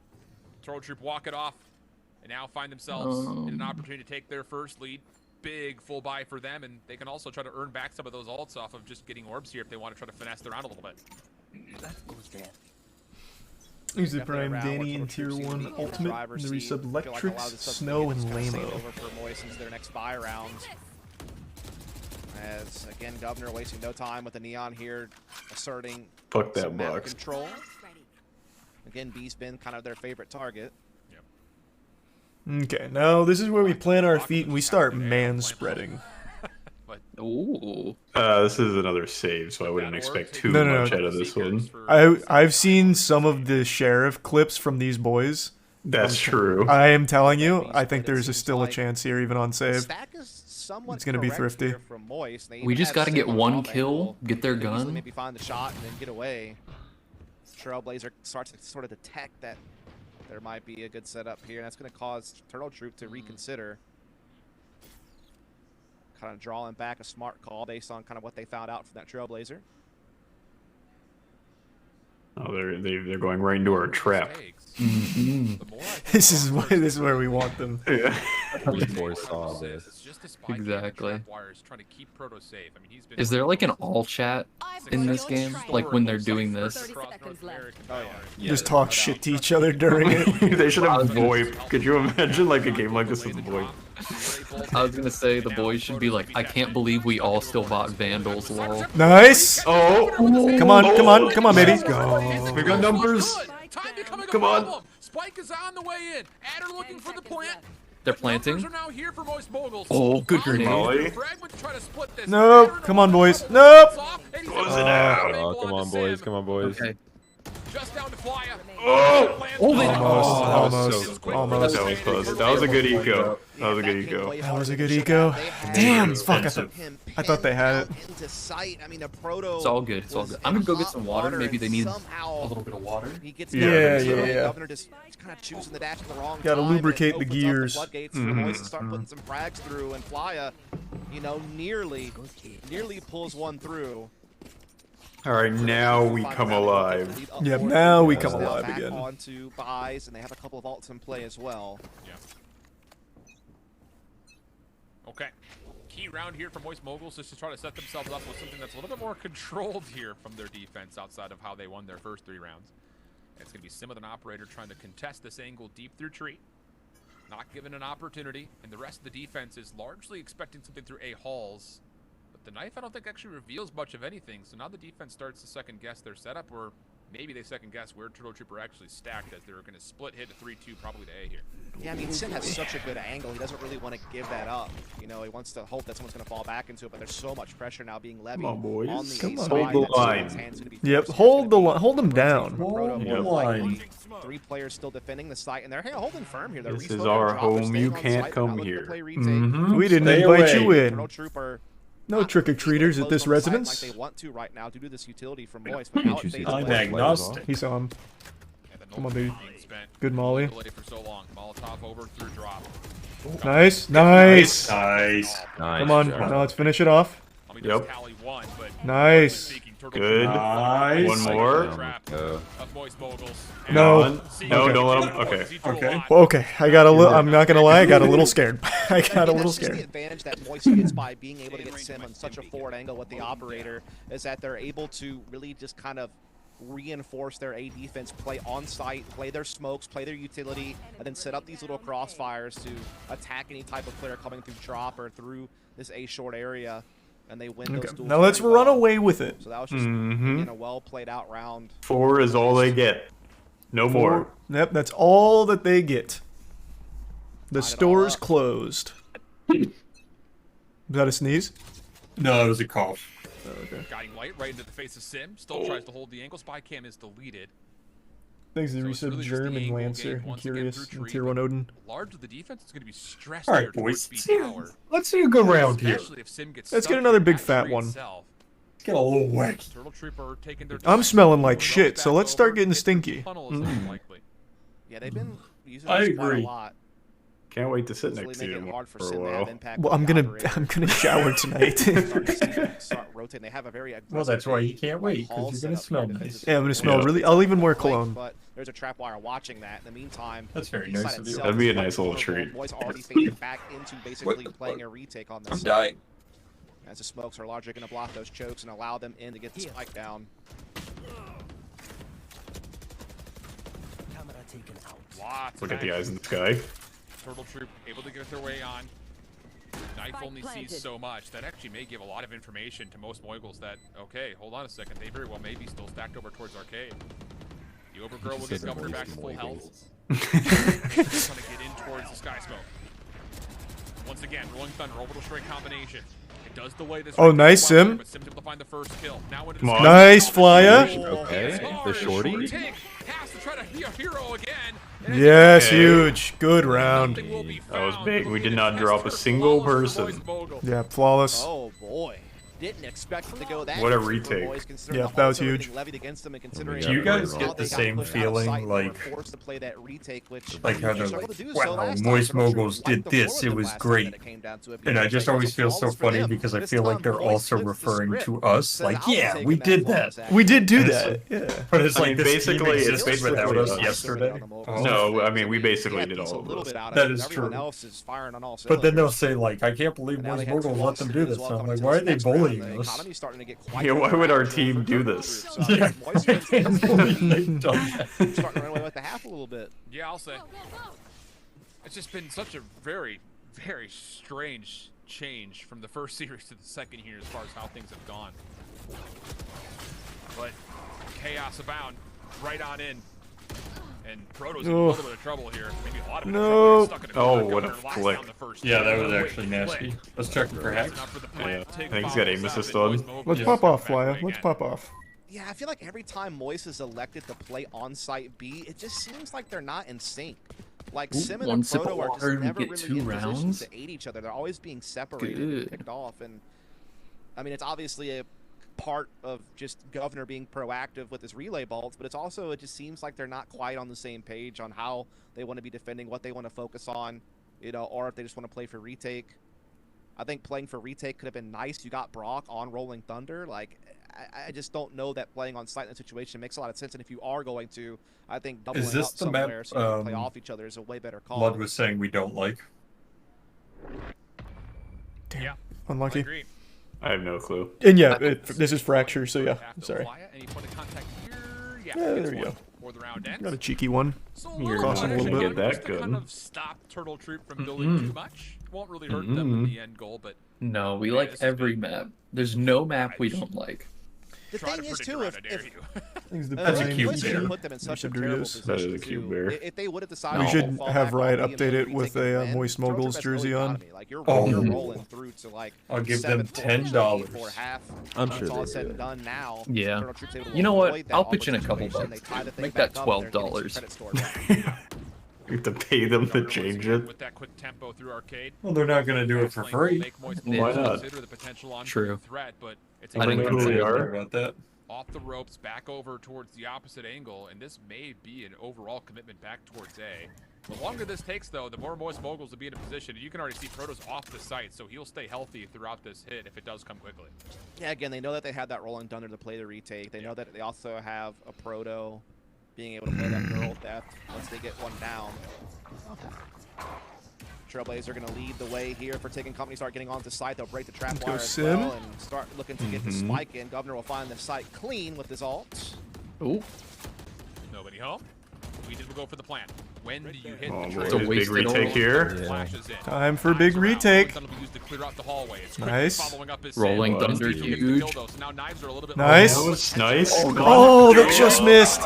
Turtle Troop walk it off and now find themselves in an opportunity to take their first lead. Big full buy for them, and they can also try to earn back some of those ults off of just getting orbs here if they want to try to finesse their round a little bit.
Who's the Prime Danny in Tier 1 Ultimate, and the resub Electrics, Snow, and Lamo.
Over for Moist into their next buy round. As again, Governor wasting no time with the Neon here, asserting
Fuck that
some map
box.
control. Again, B's been kind of their favorite target.
Okay, now this is where we plant our feet and we start man-spreading.
Ooh.
This is another save, so I wouldn't expect too much out of this one.
I've seen some of the Sheriff clips from these boys.
That's true.
I am telling you, I think there's still a chance here, even on save. It's gonna be thrifty.
We just gotta get one kill, get their gun.
Maybe find the shot and then get away. Trailblazer starts to sort of detect that there might be a good setup here, and that's going to cause Turtle Troop to reconsider. Kind of drawing back a smart call based on kind of what they found out from that Trailblazer.
Oh, they're going right into our trap.
This is where we want them.
Yeah.
Foresaw this.
Exactly. Is there like an all chat in this game? Like when they're doing this?
Just talk shit to each other during it.
They should have VoIP. Could you imagine like a game like this with VoIP?
I was gonna say the boys should be like, I can't believe we all still bought Vandals, lol.
Nice!
Oh!
Come on, baby.
We got numbers! Come on!
Spike is on the way in. Adder looking for the plant.
They're planting.
Are now here for Moist Moguls.
Oh, good grenade.
Nope. Come on, boys. Nope.
Close it out.
Oh, come on, boys. Come on, boys.
Okay.
Just down to Flya.
Oh!
Almost.
That was close. That was a good eco. That was a good eco.
That was a good eco. Damn, fuck. I thought they had it.
It's all good. It's all good. I'm gonna go get some water. Maybe they need a little bit of water.
Yeah.
Governor just kind of choosing the dash at the wrong
Gotta
time,
lubricate the
and opens up
gears.
floodgates for Moist to start putting some frags through, and Flya, you know, nearly pulls one through.
Alright, now we come alive.
Yeah, now we come alive
back
again.
Onto buys, and they have a couple of ults in play as well.
Yeah. Okay. Key round here for Moist Moguls is to try to set themselves up with something that's a little bit more controlled here from their defense outside of how they won their first 3 rounds. It's going to be Sim with an operator trying to contest this angle deep through tree. Not given an opportunity, and the rest of the defense is largely expecting something through A halls. But the knife, I don't think, actually reveals much of anything. So now the defense starts to second guess their setup, or maybe they second guess where Turtle Trooper actually stacked, as they're going to split hit to 3-2 probably to A here.
Yeah, I mean, Sim has such a good angle. He doesn't really want to give that up. You know, he wants to hope that someone's going to fall back into it, but there's so much pressure now being levied on the A side.
Hold the line.
Yep, hold the line. Hold them down.
Hold the line.
3 players still defending the site, and they're holding firm here.
This is our home. You can't come here.
We didn't invite you in. No trick-or-treaters at this residence.
Like they want to right now due to this utility from Moist.
I'm agnostic.
He saw him. Come on, dude. Good molly. Nice, nice.
Nice.
Come on, now let's finish it off.
Yep.
Nice.
Good.
Nice.
One more.
No.
No, don't let him. Okay.
Okay.
Okay, I got a little. I'm not gonna lie, I got a little scared. I got a little
That's just the
scared.
advantage that Moist gets by being able to get Sim on such a forward angle with the operator, is that they're able to really just kind of reinforce their A defense, play on site, play their smokes, play their utility, and then set up these little crossfires to attack any type of player coming through drop or through this A short area. And they win those duels.
Now let's run away with it.
So that was just a well played out round.
4 is all they get. No more.
Yep, that's all that they get. The store's closed. Is that a sneeze?
No, it was a cough.
Okay.
Guiding light right into the face of Sim. Still tries to hold the angle. Spy cam is deleted.
Thanks to the resub German Lancer. I'm curious. Tier 1 Odin.
Large of the defense is going to be stressed.
All right, boys. Let's see a good round here.
Let's get another big fat one.
Let's get a little wacky.
Turtle Trooper taking their
I'm smelling like shit, so let's start getting stinky.
Yeah, they've been using
I
this quite a
agree.
lot.
Can't wait to sit
Really
next to
making it
you
hard for
for a
Sim to have
while.
impact
Well,
with
I'm
the
gonna
operator.
shower tonight.
Start rotating. They have a very
Well, that's why you can't wait, because you're going to smell nice.
Yeah, I'm gonna smell really. I'll even wear cologne.
But there's a trap wire watching that. In the meantime,
That's very
the
nice
site
of you.
itself
That'd be
is
a nice little
vulnerable.
treat.
Boys already faded back into basically playing a retake on this.
I'm dying.
As the smokes are largely going to block those chokes and allow them in to get the spike down.
Look at the eyes in the sky.
Turtle Troop able to get their way on. Knife only sees so much. That actually may give a lot of information to most Moguls that, okay, hold on a second, they very well may be still stacked over towards Arcade. The Overgirl will get Governor back to full health. Trying to get in towards the Sky Smoke. Once again, Rolling Thunder, Orbital Strike combination. It does delay this.
Oh, nice, Sim.
But Sim's able to find the first kill. Now into
Come on. Nice, Flya.
Okay, the shorty.
Has to try to be a hero again.
Yes, huge. Good round.
That was big. We did not drop a single person.
Yeah, flawless.
Oh boy. Didn't expect it to go that
What a
easy for
retake.
Boys, considering
Yeah,
the
that was
ults
huge.
being levied against them and considering
Do you guys
how
get
they
the
got
same
pushed out of
feeling,
sight and were
like
forced to play that retake, which
how they're
struggled
like,
to do so
wow,
last time.
Moist
Turtle Troop
Moguls
wiped
did
the floor
this,
with
it
them
was
last time
great.
that it came down to it.
And I just always feel so funny because I feel like they're also referring to us, like, yeah, we did that.
We did do that. Yeah.
But it's
I
like
mean,
this team
basically, it's
existed
basically
with us
us.
yesterday.
No, I mean, we basically did all of this.
That is true. But then they'll say, like, I can't believe Moist Moguls let them do this. And I'm like, why are they bullying us?
Yeah, why would our team do this?
Yeah.
Starting to run away with the half a little bit.
Yeah, I'll say. It's just been such a very, very strange change from the first series to the second here as far as how things have gone. But chaos abound, right on in. And Proto's in a little bit of trouble here. Maybe a lot of
No.
Oh, what a flick.
Yeah, that was actually nasty. Let's check for hacks.
Yeah, I think he's got aim assist on.
Let's pop off, Flya. Let's pop off.
Yeah, I feel like every time Moist is elected to play on-site B, it just seems like they're not in sync. Like Sim and
one sip
Proto
of
are
water
just
and we
never
get
really
2
in positions
rounds?
to aid each other. They're always being separated and picked off. And I mean, it's obviously a part of just Governor being proactive with his relay bolts, but it's also, it just seems like they're not quite on the same page on how they want to be defending, what they want to focus on, you know, or if they just want to play for retake. I think playing for retake could have been nice. You got Brock on Rolling Thunder. Like, I just don't know that playing on site in that situation makes a lot of sense. And if you are going to, I think doubling
Is this
up
the map,
somewhere so you can play off each other is a way better call.
Blood was saying we don't like.
Damn.
Yeah.
Unlucky.
I agree.
I have no clue.
And yeah, this is Fracture, so yeah. Sorry.
Any point of contact here?
Yeah, there you go.
Before the round ends.
Got a cheeky one.
You're
Cost
not
him a little
gonna
bit.
get that
Just to kind
good.
of stop Turtle Troop from building too much. Won't really hurt them in the end goal, but
No, we
Yeah,
like
this is
every map. There's no map we don't like.
The
try
thing
to
is,
predict
too,
around, I dare you.
Things the
That's
prime
what's going to
feature.
put them in such a
Receptor
terrible
Doritos.
position.
That is a cute bear.
If they would have decided
We
to
should
fall
have
back
Riot
on being
update
able
it
to
with
retake
a
the win,
Moist
Troll
Moguls
Trip has
jersey
really
on.
gotta be. Like, you're
Oh.
rolling through to like
I'll give them
7-4
$10.
before half.
I'm
When
sure
it's all
they
said
will.
and done now.
Yeah.
Turtle Troop's able to
You know what?
avoid that
I'll pitch in a
awkward
couple
situation.
bucks.
They tie the thing
Make
back
that
up, they're getting some
$12.
credit score back.
You have to pay them to change it.
With that quick tempo through arcade.
Well, they're not gonna do it for free.
Why not?
Consider the potential on
True.
threat, but it's
I didn't
Who we
consider
are
that.
about that.
off the ropes, back over towards the opposite angle, and this may be an overall commitment back towards A. The longer this takes, though, the more Moist Moguls will be in a position. You can already see Proto's off the site, so he'll stay healthy throughout this hit if it does come quickly.
Yeah, again, they know that they have that Rolling Thunder to play the retake. They know that they also have a Proto being able to play that girl death once they get one down. Trailblazers are going to lead the way here for taking company, start getting onto site. They'll break the trap
Let's
wire
go
as
Sim.
well and start looking to get the spike in. Governor will find the site clean with his ult.
Ooh.
Nobody home. We did go for the plan. When do you hit
Oh,
the
boy,
trigger?
big retake here.
Flashes in.
Time for big retake.
That'll be used to clear out the hallway. It's quickly
Nice.
following up his
Rolling
save.
Thunder,
He's getting the
huge.
kill, though, so now knives are a little bit
Nice.
That was nice.
Oh, that just missed.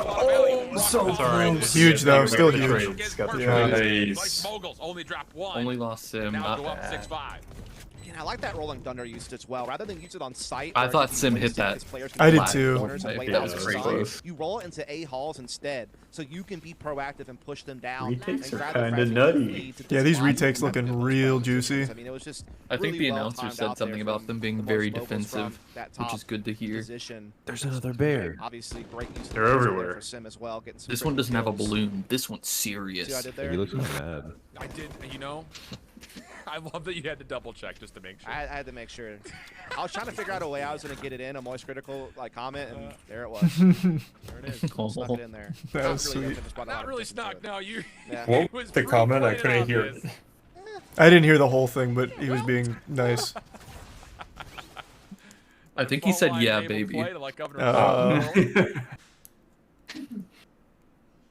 So close.
Huge though, still
Got the
huge.
trades, got the
Yeah.
trades.
Moist Moguls only dropped one.
Only lost Sim.
Now
Not
go up
bad.
6-5.
I like that Rolling Thunder used as well. Rather than use it on site.
I
where
thought
it
Sim
can be
hit that.
wasted 'cause players can
I did
fly
too.
corners and play
Yeah,
down
that's
the
pretty
side.
close.
You roll it into A halls instead, so you can be proactive and push them down.
Retakes
and
are
grab the
kinda
fragment
nutty.
lead to
Yeah, these
just block
retakes
them
looking
from those
real
positions.
juicy.
I mean, it was just
I think
really
the
well
announcer
timed
said
out
something
there
about
from
them being
the
very
Moist Moguls from
defensive,
that
which
top
is good to hear.
position.
There's another bear.
Obviously, great use of
They're
the laser there
everywhere.
for Sim as well. Getting some
This one
critical
doesn't have a
kills.
balloon. This one's
See what I
serious.
did
Yeah,
there?
he looks mad.
I did, you know. I love that you had to double check just to make sure.
I had to make sure. I was trying to figure out a way I was going to get it in, a Moist critical comment, and there it was. There it is.
Oh.
Snuck it in there.
That
Not
was
really,
sweet.
I just brought a lot
Not
of
really
attention to
snuck.
it.
No, you.
Yeah.
Well,
It was
the comment, I
pre-planned
couldn't hear
obvious.
it.
I didn't hear the whole thing, but he was being nice.
I think he
Phone
said,
line
"Yeah,
able
baby."
play to let Governor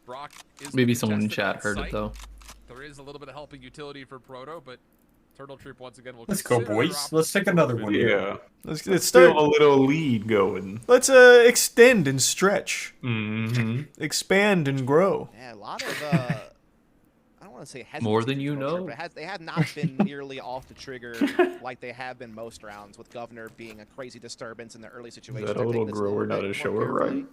Brock is
Maybe
the
someone in
contestant
chat
on
heard it
site.
though.
There is a little bit of helping utility for Proto, but Turtle Troop once again will.
Let's go,
consider
boys.
their
Let's take another one.
Yeah.
Let's
Still
start.
a little lead going.
Let's extend and stretch,
Mm-hmm.
expand and grow.
Yeah, a lot of, I don't want to say hesitancy
More than
from
you
Turtle Troop,
know.
but they have not been nearly off the trigger like they have been most rounds, with Governor being a crazy disturbance in the early situations.
that a
They're
little
taking this
grower,
bit
not a
more
shower,
carefully.
right?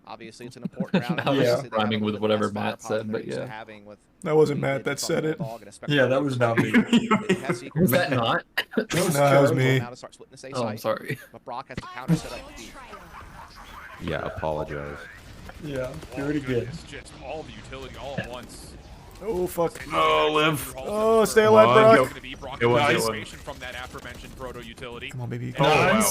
Obviously, it's an important round.
That was
Obviously, they have
rhyming
a
with
little bit
whatever
less
Matt
firepower
said,
than they're
but
used to
yeah.
having with
That wasn't
David
Matt that
from
said it.
Bulldog and a Spectre
Yeah, that was not me.
They have secret
Was that
weapons.
not?
No, that was me.
Now to start splitting this A
Oh, I'm
site.
sorry.
But Brock has the counter set up.
Yeah, apologize.
Yeah, do it again.
It's just all the utility all at once.
Oh fuck.
Oh, live.
Oh, stay alive,
Come on,
Brock.
It was, it was.
Information from that aforementioned proto utility.
Come on, baby.
Oh, wow.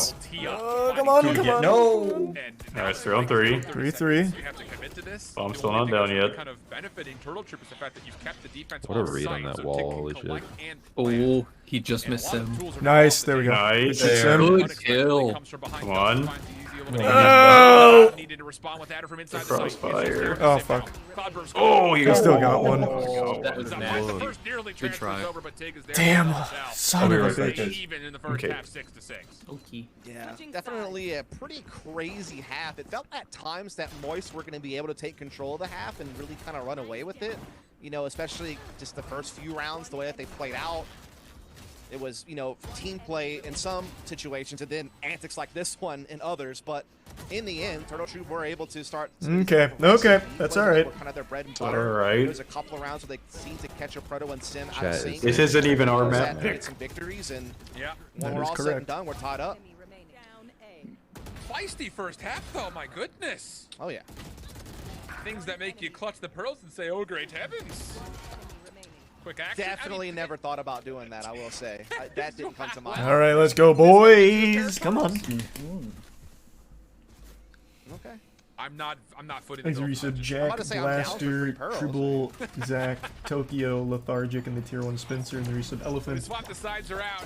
Oh, come on, come on.
No.
Nice, 3-on-3.
3-3.
You have to commit to this.
Bomb's
The
still
only
not
thing
down
that's
yet.
Kind of benefiting Turtle Troop is the fact that you've kept the defense
What a
on
read
site,
on that
so
wall,
Tick can
holy shit.
collect and plan.
Oh, he just
And a
missed
lot of
him.
tools are
Nice,
now
there we go.
Nice.
Good Sim.
Good kill.
Comes from behind
Come on.
finds the easy elimination.
Oh!
Needed to respond with that or from inside the
Crossfire.
site.
Oh, fuck.
Cloudburst
Oh, you
He still got one.
That was
The
nasty.
first nearly
Good try.
transfers over, but Tig is there.
Damn,
to help out.
son of a
I'll be right back.
bitch.
Even in the first
Okay.
half, 6-6.
Okay.
Yeah, definitely a pretty crazy half. It felt at times that Moist were going to be able to take control of the half and really kind of run away with it. You know, especially just the first few rounds, the way that they played out. It was, you know, team play in some situations and then antics like this one in others. But in the end, Turtle Troop were able to start.
Okay, okay, that's all right.
Kind of their bread and
All
butter.
right.
There's a couple of rounds where they seem to catch a Proto and Sim out of
Chat,
sync.
This isn't even our
Close
map
that,
pick.
get some victories, and
Yeah.
when
That
we're
is
all said
correct.
and done, we're tied up.
Feisty first half, though, my goodness.
Oh yeah.
Things that make you clutch the pearls and say, oh, great heavens. Quick action.
Definitely never thought about doing that, I will say. That didn't come to mind.
All right, let's go, boys. Come on.
Okay.
I'm not footing
Thanks,
the
Risa,
I'm
Jack,
about to say I'm down for
Blaster,
free pearls.
Tribble, Zach, Tokyo, Lethargic, and the Tier 1 Spencer, and the Resub
We
Elephant.
swap the sides are out.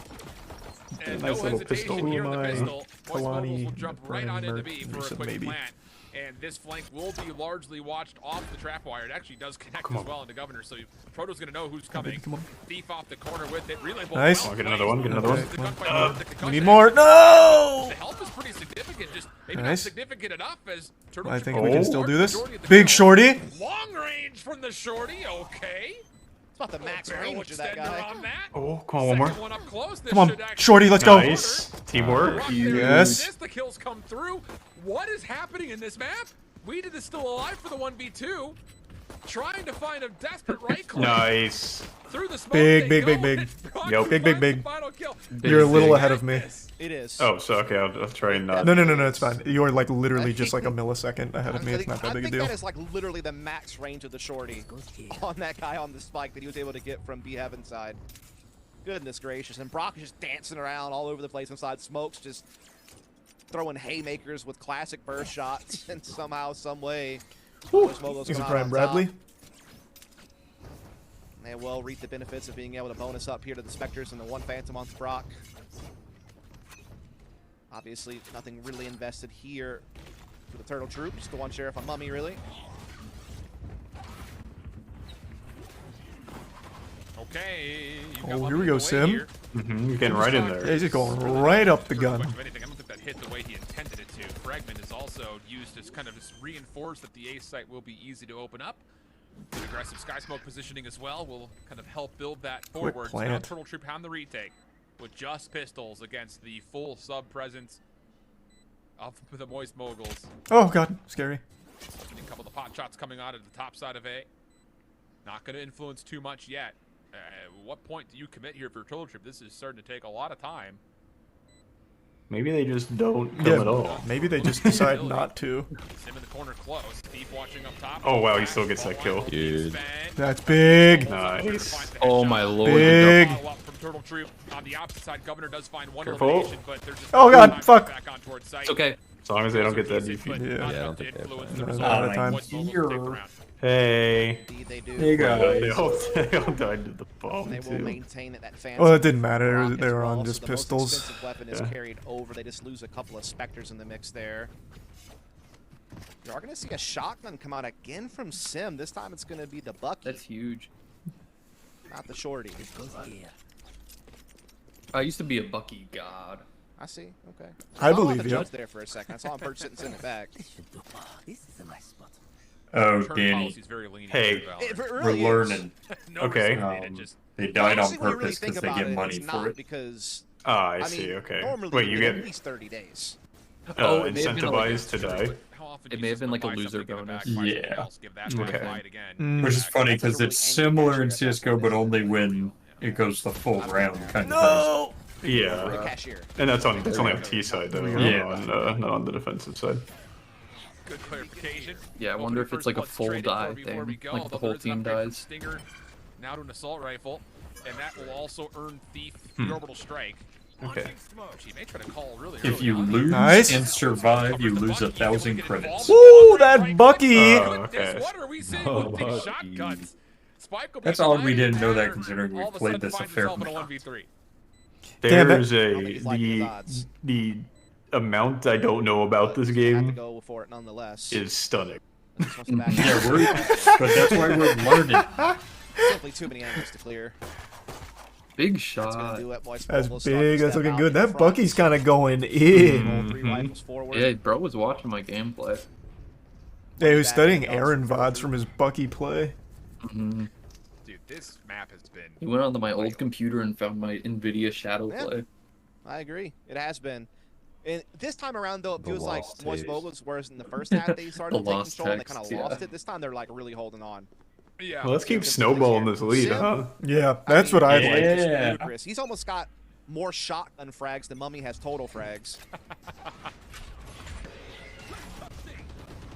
And
Nice
no
little
hesitation
pistol.
here in the
Who am I?
pistol. Moist Moguls
Kalani,
will jump right on into B for a
Resub
quick
maybe.
plant. And this flank will be largely watched off the trap wire. It actually does connect as well into Governor, so Proto's going to know who's coming.
Come on.
Thief off the corner with it. Relay bolt
Nice.
well
Oh, get another one, get another
played.
one.
The gunfight, the
We
concussion
need more.
actually-
No!
The help is pretty significant. Just Maybe
Nice.
not significant enough as Turtle
I
Troop
think we can
holds
still
the
do this.
majority of the
Big
kill.
shorty.
Long range from the shorty. Okay.
It's about the max
Barrel
range of that
extender
guy.
on that.
Oh, come on, one more.
Second one up close. This
Come on,
should actually
shorty, let's go.
Nice. Teamwork.
Rock there.
Yes.
This, the kills come through. What is happening in this map? Weeded is still alive for the 1v2. Trying to find a desperate right click.
Nice.
Through the smoke
Big,
they
big,
go,
big, big.
and Rock
Yep.
Big,
finds
big,
the
big.
final kill.
You're a little ahead of me.
It is.
Oh, so okay, I'll try and not.
No, it's fine. You're like literally just like a millisecond ahead of me. It's not that big a
I
deal.
think that is like literally the max range of the shorty on that guy on the spike that he was able to get from B Heaven side. Goodness gracious. And Brock is just dancing around all over the place inside. Smoke's just throwing haymakers with classic burst shots and somehow, some way.
He's a Prime Bradley.
They will reap the benefits of being able to bonus up here to the Spectres and the one Phantom on Brock. Obviously, nothing really invested here for the Turtle Troop. Just the one Sheriff on Mummy, really.
Okay.
Oh, here we go, Sim.
You're getting right in there.
Yeah, he's just going right up the gun.
I don't think that hit the way he intended it to. Fragment is also used to kind of just reinforce that the A site will be easy to open up. Good aggressive sky smoke positioning as well will kind of help build that
Quick
forward.
plant.
So now Turtle Troop on the retake with just pistols against the full sub presence of the Moist Moguls.
Oh god, scary.
And a couple of the pot shots coming out of the top side of A. Not going to influence too much yet. What point do you commit here for Turtle Troop? This is starting to take a lot of time.
Maybe they just don't come at all.
Maybe they just decide not to.
Sim in the corner close. Thief watching up top.
Oh wow, he still gets that kill.
Dude.
That's big.
Nice.
Oh my lord.
Big.
From Turtle Troop. On the opposite side, Governor does find one
Careful.
elimination, but they're just
Oh god, fuck.
back on towards site.
It's okay.
As long as they don't get that defeat.
Yeah.
I don't think they have
Influence
that.
the
No,
result.
not out of time.
Moist Moguls take the round.
Hey.
Indeed, they do.
Hey guys. They all died to the bomb
They will
too.
maintain that fancy
Well, it didn't matter.
rock
They
as
were on
well,
just
so the most
pistols.
expensive weapon is
Yeah.
carried over. They just lose a couple of Spectres in the mix there. You are going to see a shotgun come out again from Sim. This time it's going to be the Bucky,
That's huge.
not the Shorty.
I used to be a Bucky god.
I see. Okay.
I
I'll
believe
let the
you.
judge there for a second. I saw him purchase it and send it back.
Oh,
Turn
Danny.
policy's very lenient
Hey,
for Valorant.
It
We're
really is.
learning.
No
Okay.
reason, it just
They died on
Honestly, when you really
purpose
think
because they
about
get
it,
money
it's
for
not
it.
because
Ah, I
I
see.
mean,
Okay.
normally
Wait,
you
you
get
get
at least 30 days.
Oh, it may have been like
incentivized to die.
how often
It
do
may
you
have been
just
like a
buy
loser
something, give it
bonus.
back, buy something
Yeah.
else, give that back,
Okay.
buy it again,
Mm.
Which is funny
That's a
because
really
it's
angry
similar in
picture at that
CSGO,
point.
but only when it goes the full round kind of
No.
The
Yeah.
cashier.
And that's only on T side though,
Yeah.
not on the defensive side.
Good clarification.
Yeah, I
Go
wonder
for
if it's
the
like a
first
full
blood
die
straight before we
thing,
go,
like the
although
whole
there is an
team
upgrade from
dies.
Stinger now to an assault rifle, and that will also earn Thief
Hmm.
the orbital strike.
Okay.
Which he may try to call really
If
early
you
on.
lose
Nice.
and survive, you lose 1,000 credits.
Woo, that Bucky.
Oh,
Goodness,
okay.
what are we seeing
Oh,
with these
Bucky.
shotguns? Spike will be
That's odd we
sliding
didn't know that
pattern,
considering we
all of a
played
sudden
this a
finds
fair
himself in a
amount.
1v3.
Damn it.
There's
Nobody's liking the odds.
the amount I don't know about this
Had to
game
go for it nonetheless.
is stunning.
This one's the back.
Yeah, but that's why we're learning.
Simply too many angles to clear.
Big
That's gonna
shot.
do it. Moist
That's
Moguls start to
big. That's
step
looking
out
good.
in
That
front.
Bucky's kind of going in.
Roll 3
Mhm.
rifles forward.
Yeah, bro was watching my gameplay.
Yeah, he was
Back
studying
goes
Aaron
from
VODs from his Bucky play.
hmm
Dude, this map has been
He went onto my old computer and found my NVIDIA Shadow
Yeah.
play.
I agree. It has been. And this time around, though, it
The
feels like
lost
Moist
taste.
Moguls, whereas in the first half they started
The
to take
lost
control and they
text,
kind of
yeah.
lost it. This time they're like really holding on.
yeah.
Well, let's keep snowballing this lead, huh?
Yeah, that's what I'd like.
It's
Yeah.
ludicrous. He's almost got more shotgun frags than Mummy has total frags.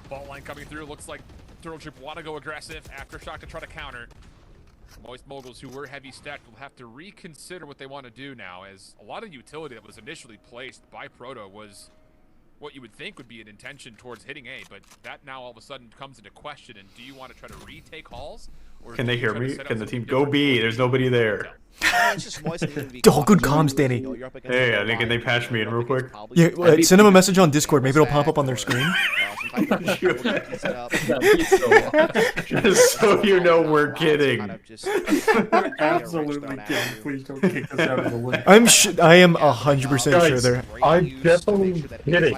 Ball line coming through. Looks like Turtle Troop want to go aggressive. Aftershock to try to counter. Moist Moguls, who were heavy stacked, will have to reconsider what they want to do now, as a lot of utility that was initially placed by Proto was what you would think would be an intention towards hitting A, but that now all of a sudden comes into question. And do you want to try to retake halls? Or
Can
do
they
you
hear
try to
me?
set up
Can the
something
team go
different?
B? There's nobody there.
It's just Moist needing to be
Oh, good
cautious.
comms, Danny.
You know, you're up against
Hey,
a
I think can they
line,
patch me in
you're
real
up against
quick?
probably
Yeah,
some
send him a message on Discord. Maybe it'll pop up on their
or,
screen.
some type of we'll get these up.
Just so you know, we're kidding.
Kind of just
We're absolutely kidding. Please don't kick us out of the league.
I am 100% sure there.
I'm definitely kidding.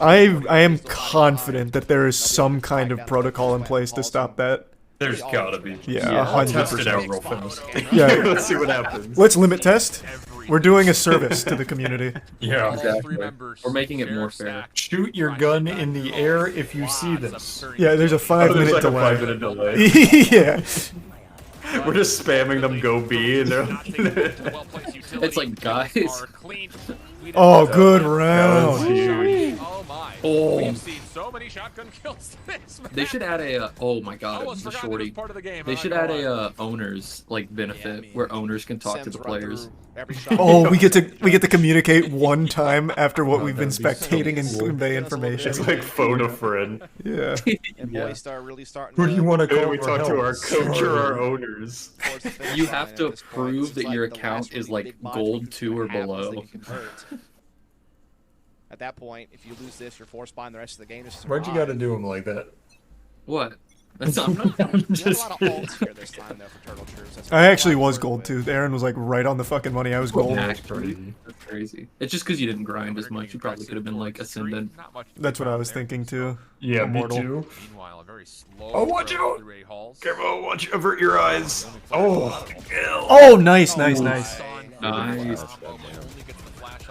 I am confident that there is some kind of protocol in place to stop that.
There's gotta be.
Yeah,
Test it
100%.
out real fast.
Yeah,
let's see what happens.
Let's limit test. We're doing a service to the community.
Yeah,
exactly. We're making it more fair.
Shoot your gun in the air if you see this.
Yeah, there's a 5-minute
like
delay.
A 5-minute delay.
Yeah.
We're just spamming them go B and they're
It's like, guys.
Oh, good round.
Oh,
We've seen so many shotgun kills this match.
they should add a. Oh my God,
Almost
the
forgot it was
shorty.
part of the game,
They
I'm
should
not
add
gonna lie.
a owners like benefit where owners can talk to the players.
Oh, we get to communicate one time after what we've been spectating and convey information.
It's like phone a friend.
Yeah.
And boys start really starting.
Who do you want to call?
We talk to our coach or our owners.
You have to prove that your account is like gold 2 or below.
At that point, if you lose this, you're force buying the rest of the game. To
Why'd you gotta do him like that?
What? That's not.
Just kidding.
I actually was gold too. Aaron was like right on the fucking money. I was gold.
That's crazy. It's just because you didn't grind as much. You probably could have been like ascendant.
That's what I was thinking too.
Yeah,
Immortal.
me too.
Meanwhile, a very slow
Oh, watch out! Careful, watch, avert your eyes. Oh,
Oh, nice, nice, nice.
Nice.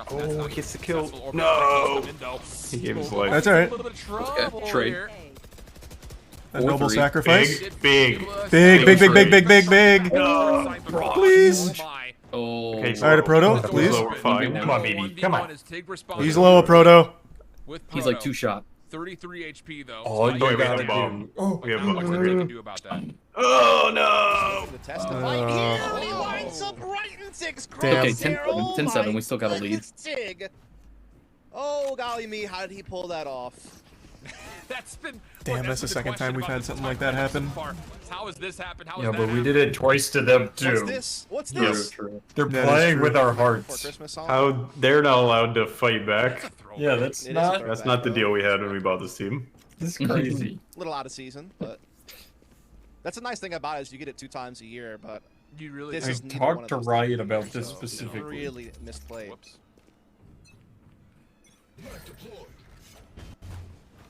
Oh, gets the kill. No! He gave his life.
That's alright.
Okay, trade.
A noble sacrifice.
Big.
Big.
No.
Please.
Oh.
Okay,
Alright, a proto, please.
Lower 5.
Come on, baby. Come on.
He's low, a proto.
He's like 2 shot.
33 HP though.
Oh,
So
you
I
gotta
think
do.
We have
there's nothing they can do about that.
Oh no!
The test of fight here. He winds up right in six.
Damn.
Okay,
Crosshair.
10-7. We still got a lead.
Tig. Oh golly me, how did he pull that off?
That's been.
Damn, that's the second time we've had something like that happen.
How has this happened? How
Yeah,
has
but
that
we did
happened?
it twice to them
What's
too.
this? What's
Yeah.
this?
They're
That is
playing
true.
with our
For
hearts.
Christmas song?
How they're not allowed to fight back.
Yeah, that's
It is
not.
a
That's not the deal we had when we bought this team.
This is crazy.
Little out of season, but that's a nice thing about it is you get it 2 times a year. But
You really.
this
I
is neither one
talked
of
to
those
Riot
things,
about this
so
specifically.
Really misplayed.
Whoops.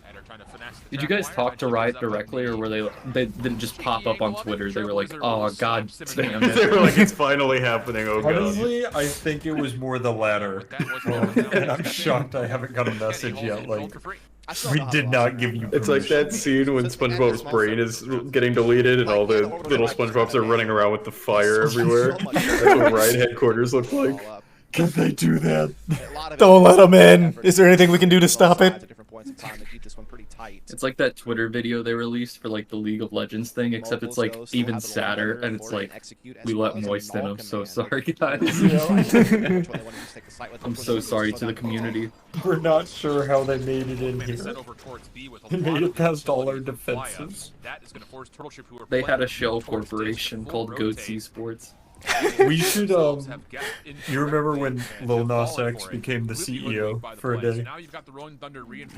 And are trying to finesse the
Did you
trap
guys
wire.
talk to
Eventually
Riot
goes up on
directly, or
the-
were they didn't just pop up on Twitter? They were like, "Oh God damn
They
it!"
were like, it's finally happening. Oh god.
Honestly, I think it was more the latter. And I'm shocked I haven't got a message yet. Like,
I still
we
know how
did
to
not
watch
give you.
It's like that scene when SpongeBob's brain is getting deleted and all the little SpongeBobs are running around with the fire everywhere. That's what Riot headquarters look like.
Can they do that?
Don't let him in. Is there anything we can do to stop it?
It's like that Twitter video they released for like the League of Legends thing, except it's like even sadder, and it's like, "We let Moist in. I'm so sorry, guys. I'm so sorry to the community."
We're not sure how they made it in here. They made it past all our defenses.
They had a shell corporation called Goats Esports.
We should, you remember when Lil Nas X became the CEO for a day?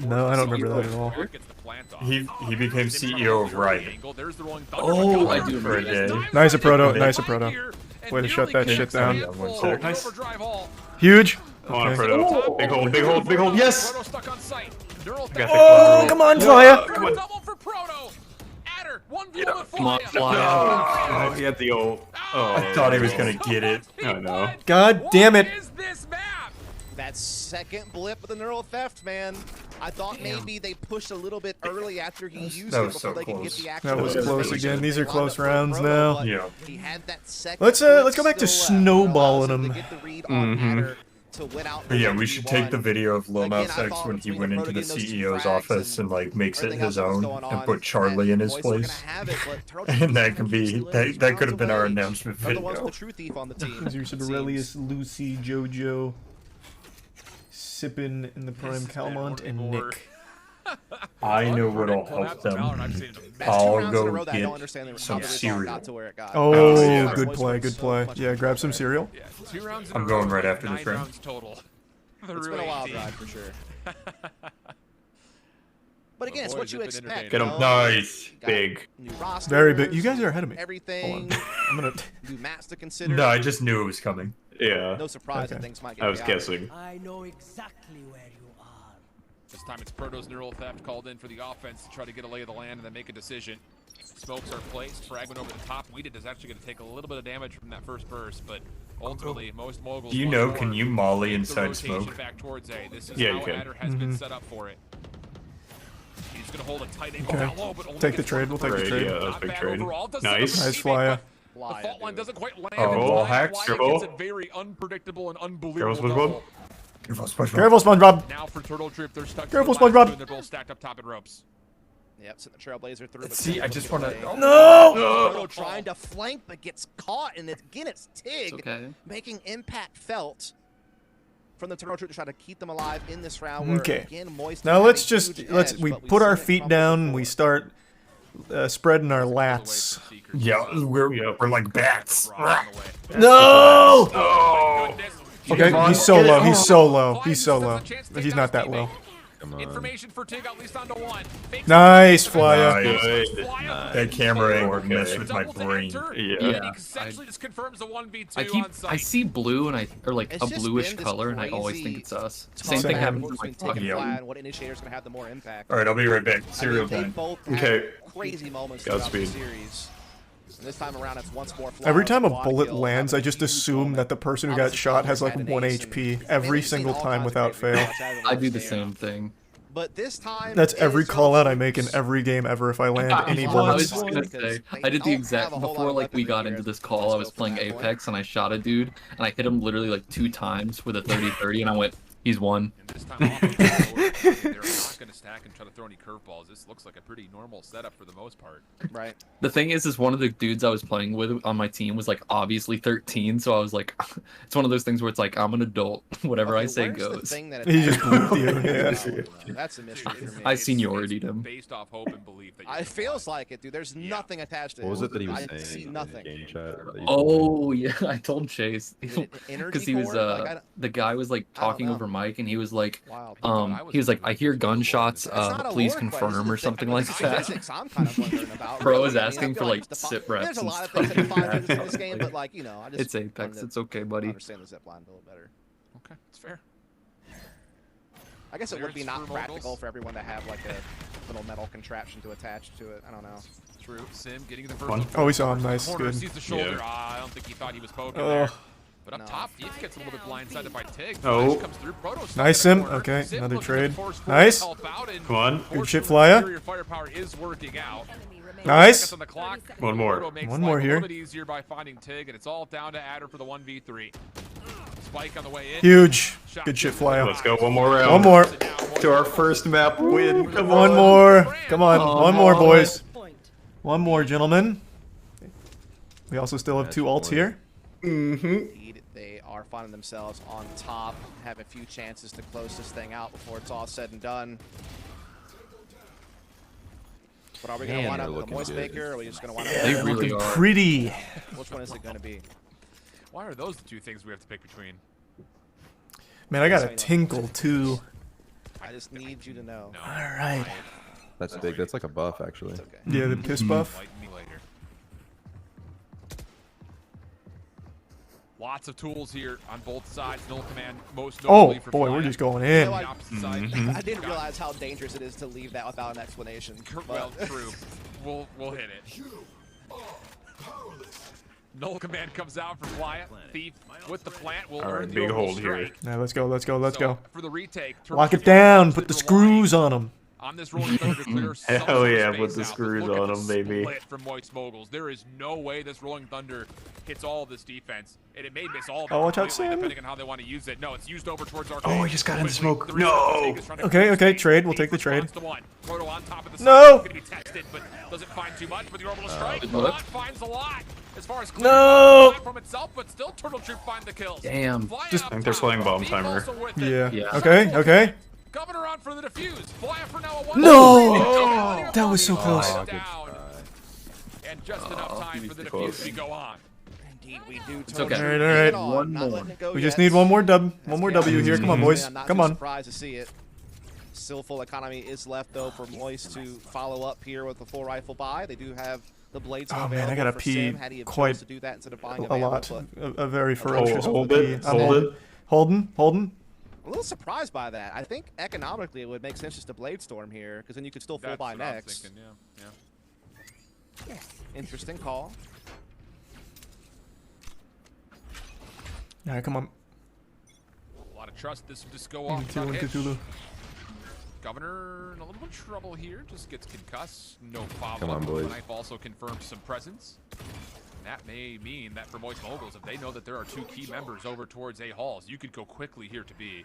No, I don't remember that at all.
He became CEO of Riot.
Oh, I do
for a day.
Nice a proto. Nice a proto. Way to shut that shit down.
Nice.
Huge.
Come on,
Okay.
Proto. Big hold, big hold, big hold. Yes!
Oh, come on, Flya.
Come on.
Come on, fly.
Oh, he had the old. Oh,
I thought he was gonna get it.
I know.
God damn it.
That second blip of the neural theft, man. I thought maybe they pushed a little bit early after he used
That
it
was
before
so
they could get
close.
the action.
That was
It
close
really
again. These are
lined
close
up for
rounds
Proto,
now.
but
Yeah.
He had that second
Let's
blip
go back to
still left.
snowballing
It allows
him.
to get the read on Adder to win out
But yeah,
in
we should
1v1.
take the video of Lil Nas
Again, I
X
thought
when he
between
went
the
into the
Proto getting those
CEO's
frags
office and like makes it
everything
his
else that was
own
going
and
on,
put Charlie in his
Boys were gonna
place.
have it, but Turtle
And that
just
could be
still
that
rounds
could have been our
away
announcement
from the ones
video.
with the true thief on the team.
Zeus
it
Aurelius,
seems.
Lucy, Jojo, Sippin in the Prime, Calmont, and Nick.
I know what'll help them.
That's 2
I'll
rounds in a
go
row that I don't
get
understand how
some
the result
cereal.
got to where it got.
Oh,
yeah.
good play, good play. Yeah, grab some cereal.
I'm going right after this round.
It's been a wild ride for sure. But again, it's what you expect.
Get him. Nice. Big.
Very big. You guys are ahead of me.
Everything.
I'm gonna.
New maps to consider.
No, I just knew it was coming. Yeah.
No surprise that things might get
I was guessing.
I know exactly where you are.
This time it's Proto's neural theft called in for the offense to try to get a lay of the land and then make a decision. Smokes are placed. Fragment over the top. Weeded is actually going to take a little bit of damage from that first burst, but ultimately most moguls.
Do you know? Can you molly inside smoke?
Back towards A. This is
yeah,
how
you can.
Adder has been set up for it. He's going to hold a tight angle
Okay.
down low, but only
Take the trade. We'll take the trade.
Yeah, that's big trade.
Nice.
Nice flyer.
The fault line doesn't quite land.
Oh, wall hacks.
It's a very unpredictable and unbelievable.
Careful, SpongeBob.
Careful, SpongeBob.
Now for Turtle Troop, they're stuck.
Careful,
to the last
SpongeBob.
two, and they're both stacked up top in ropes.
Yep, sent the Trailblazer through.
See, I just want to.
No!
Proto trying to flank, but gets caught, and again, it's Tig making impact felt from the Turtle Troop to try to keep them alive in this round. Where,
Okay.
again, Moist
Now let's
had a
just
huge
let's
edge,
we
but we've
put our
seen it
feet
crumble
down.
before.
We start spreading our lats.
Yeah, we're like bats.
No!
Oh.
Okay, he's so low. He's so low. He's so low. But he's not that low.
Information for Tig at least onto one.
Nice, Flyer.
Nice.
That camera angle messed with my brain.
Yeah. He essentially just confirms the 1v2 on site.
I see blue and or like
It's
a
just
bluish
been this
color, and I always think
crazy
it's us.
tough
Same thing
Same.
happened
between
with my
Tig and
fucking
Fly, and what initiator's gonna have the more impact.
All right, I'll be right back.
I
Serial
mean, they
time.
both had
Okay.
crazy moments
Godspeed.
throughout the series. And this time around, it's once more.
Every time a
Fly
bullet
kill,
lands, I
having a
just
huge
assume
moment.
that the person who got
Obviously,
shot has like
had an
1
ace,
HP
and
every
we've seen
single
all
time
kinds of
without
great
fail.
results out of
I do the
game.
same thing.
But this time,
That's
it
every
is
call out I
Turtle
make in
Troops.
every game ever if I land any
I was
bullets.
just gonna say, I did the exact before like we got into this call. I was playing Apex and I shot a dude and I hit him literally like 2 times with a 30-30 and I went, he's won.
And this time off, they're not going to stack and try to throw any curveballs. This looks like a pretty normal setup for the most part.
Right.
The thing is one of the dudes I was playing with on my team was like obviously 13, so I was like, it's one of those things where it's like I'm an adult. Whatever I say
where's the
goes.
thing that
He just
attacks
moved you,
you?
yeah.
That's a mystery for me.
I seniority'd him.
Based off hope and belief that
It feels like it, dude. There's nothing attached to it.
What was it that he was
I see
saying
nothing.
in the game chat? that you
Oh yeah, I told Chase
energy
because he was
core? Like,
the guy was like
I don't
talking
know.
over mic and he was like
Wild.
he was like I hear gunshots
It's not a
please
lore question,
confirm or
it's
something
the
like that.
physics I'm kind of wondering about.
Bro
really.
is
I mean, I
asking
feel
for
like
like
the
sit
There's
reps
a
and
lot of
stuff.
things that defy
like
physics in
that.
this game, but like, you know, I just
It's Apex, it's okay, buddy.
understand the zipline a little better.
Okay, it's fair.
I guess it would be
Clearance
not
for
practical
Moguls.
for everyone to have like a little metal contraption to attach to it. I don't know.
True. Sim getting the first.
Oh, we saw him. Nice.
Corner
Good.
sees the shoulder.
Yeah.
I don't think he thought he was poking
Oh.
there. But up top, Thief gets a little bit blindsided by Tig.
Oh.
Flash comes through. Proto's
Nice,
stuck in
Sim.
a corner.
Okay,
Sim
another
looking to
trade.
force forward
Nice.
to help out, and
Come on.
Good shit,
fortunately,
Flyer.
Superior firepower is working out.
Nice.
Seconds on the clock.
One more.
Proto makes
One
life
more
a
here.
little bit easier by finding Tig, and it's all down to Adder for the 1v3. Spike on the way in.
Huge. Good shit, Flyer.
Let's go. One more round.
One more.
To our first map win. Come
One
on.
more. Come on. One more,
on.
boys. One more, gentlemen. We also still have 2 ults here.
Indeed, they are finding themselves on top, have a few chances to close this thing out before it's all said and done. But are we going to
Man,
wind
they're
up with a
looking
moist
good.
maker, or are we just going to wind up
They
with
really
Looking
are.
pretty.
which one is it going to be?
Why are those the two things we have to pick between?
Man, I got a tinkle too.
I just need you to know.
All right.
That's big. That's like a buff, actually.
It's okay.
Yeah, the piss buff.
Fight me later. Lots of tools here on both sides. Null command most
Oh
notably for
boy,
Fly.
we're just going
You
in.
know,
The opposite side.
I didn't realize how dangerous it is to leave that without an explanation.
Well,
but-
true. We'll hit it. Null command comes out for Fly. Thief with the plant will
All right,
earn the
big
orbital
hold here.
strike.
Now let's go. Let's go. Let's
So,
go.
For the retake, Turtle
Lock it
Troop
down.
is
Put the
relying
screws on them.
on this rolling thunder to clear some
Hell
of the
yeah,
space
put the
out. But
screws
look at
on
the
'em, baby.
split from Moist Moguls. There is no way this rolling thunder hits all of this defense, and it may miss all of it
Oh, watch out,
completely,
Sam.
depending on how they want to use it. No, it's used over towards our.
Oh, he just got in the smoke. No.
Okay, trade. We'll take the trade.
Proto on top of the
No.
side. Gonna be tested, but doesn't find too much. But the orbital strike,
good luck.
Not finds a lot. As far as
No.
from itself, but still Turtle Troop find the kills.
Damn.
Fly
Just-
up
I think they're
top.
playing bomb
Thief
timer.
also with it.
Yeah.
Yeah.
Okay. Okay.
Governor on for the defuse. Fly for now. A
No!
Oh,
That was so close.
Down. And just enough time for the
close.
defuse to go on.
Indeed, we do.
It's okay.
Turtle Troop
All right,
lead
all
on,
right.
not letting it go
We
yet.
just need one more dub. One
That's
more
beyond
W here. Come on, boys.
I'm not
Come
too
on.
surprised to see it. Still full economy is left though for Moist to follow up here with the full rifle buy. They do have the blades
Oh
available
man, I gotta
for
pee
Sim. Had he have
quite
chose to do that instead of buying
a lot.
but
A very ferocious
hold
pee.
it,
I'm
hold it.
Holding.
a little surprised by that. I think economically it would make sense just to blade storm here because then you could still full buy next.
Thinking, yeah.
Interesting call.
Yeah, come on.
A lot of trust. This would just go off. without hitch. Governor in a little bit of trouble here. Just gets concussed. No follow-up.
Come on, boys.
Knife also confirms some presence. And that may mean that for Moist Moguls, if they know that there are 2 key members over towards A halls, you could go quickly here to B.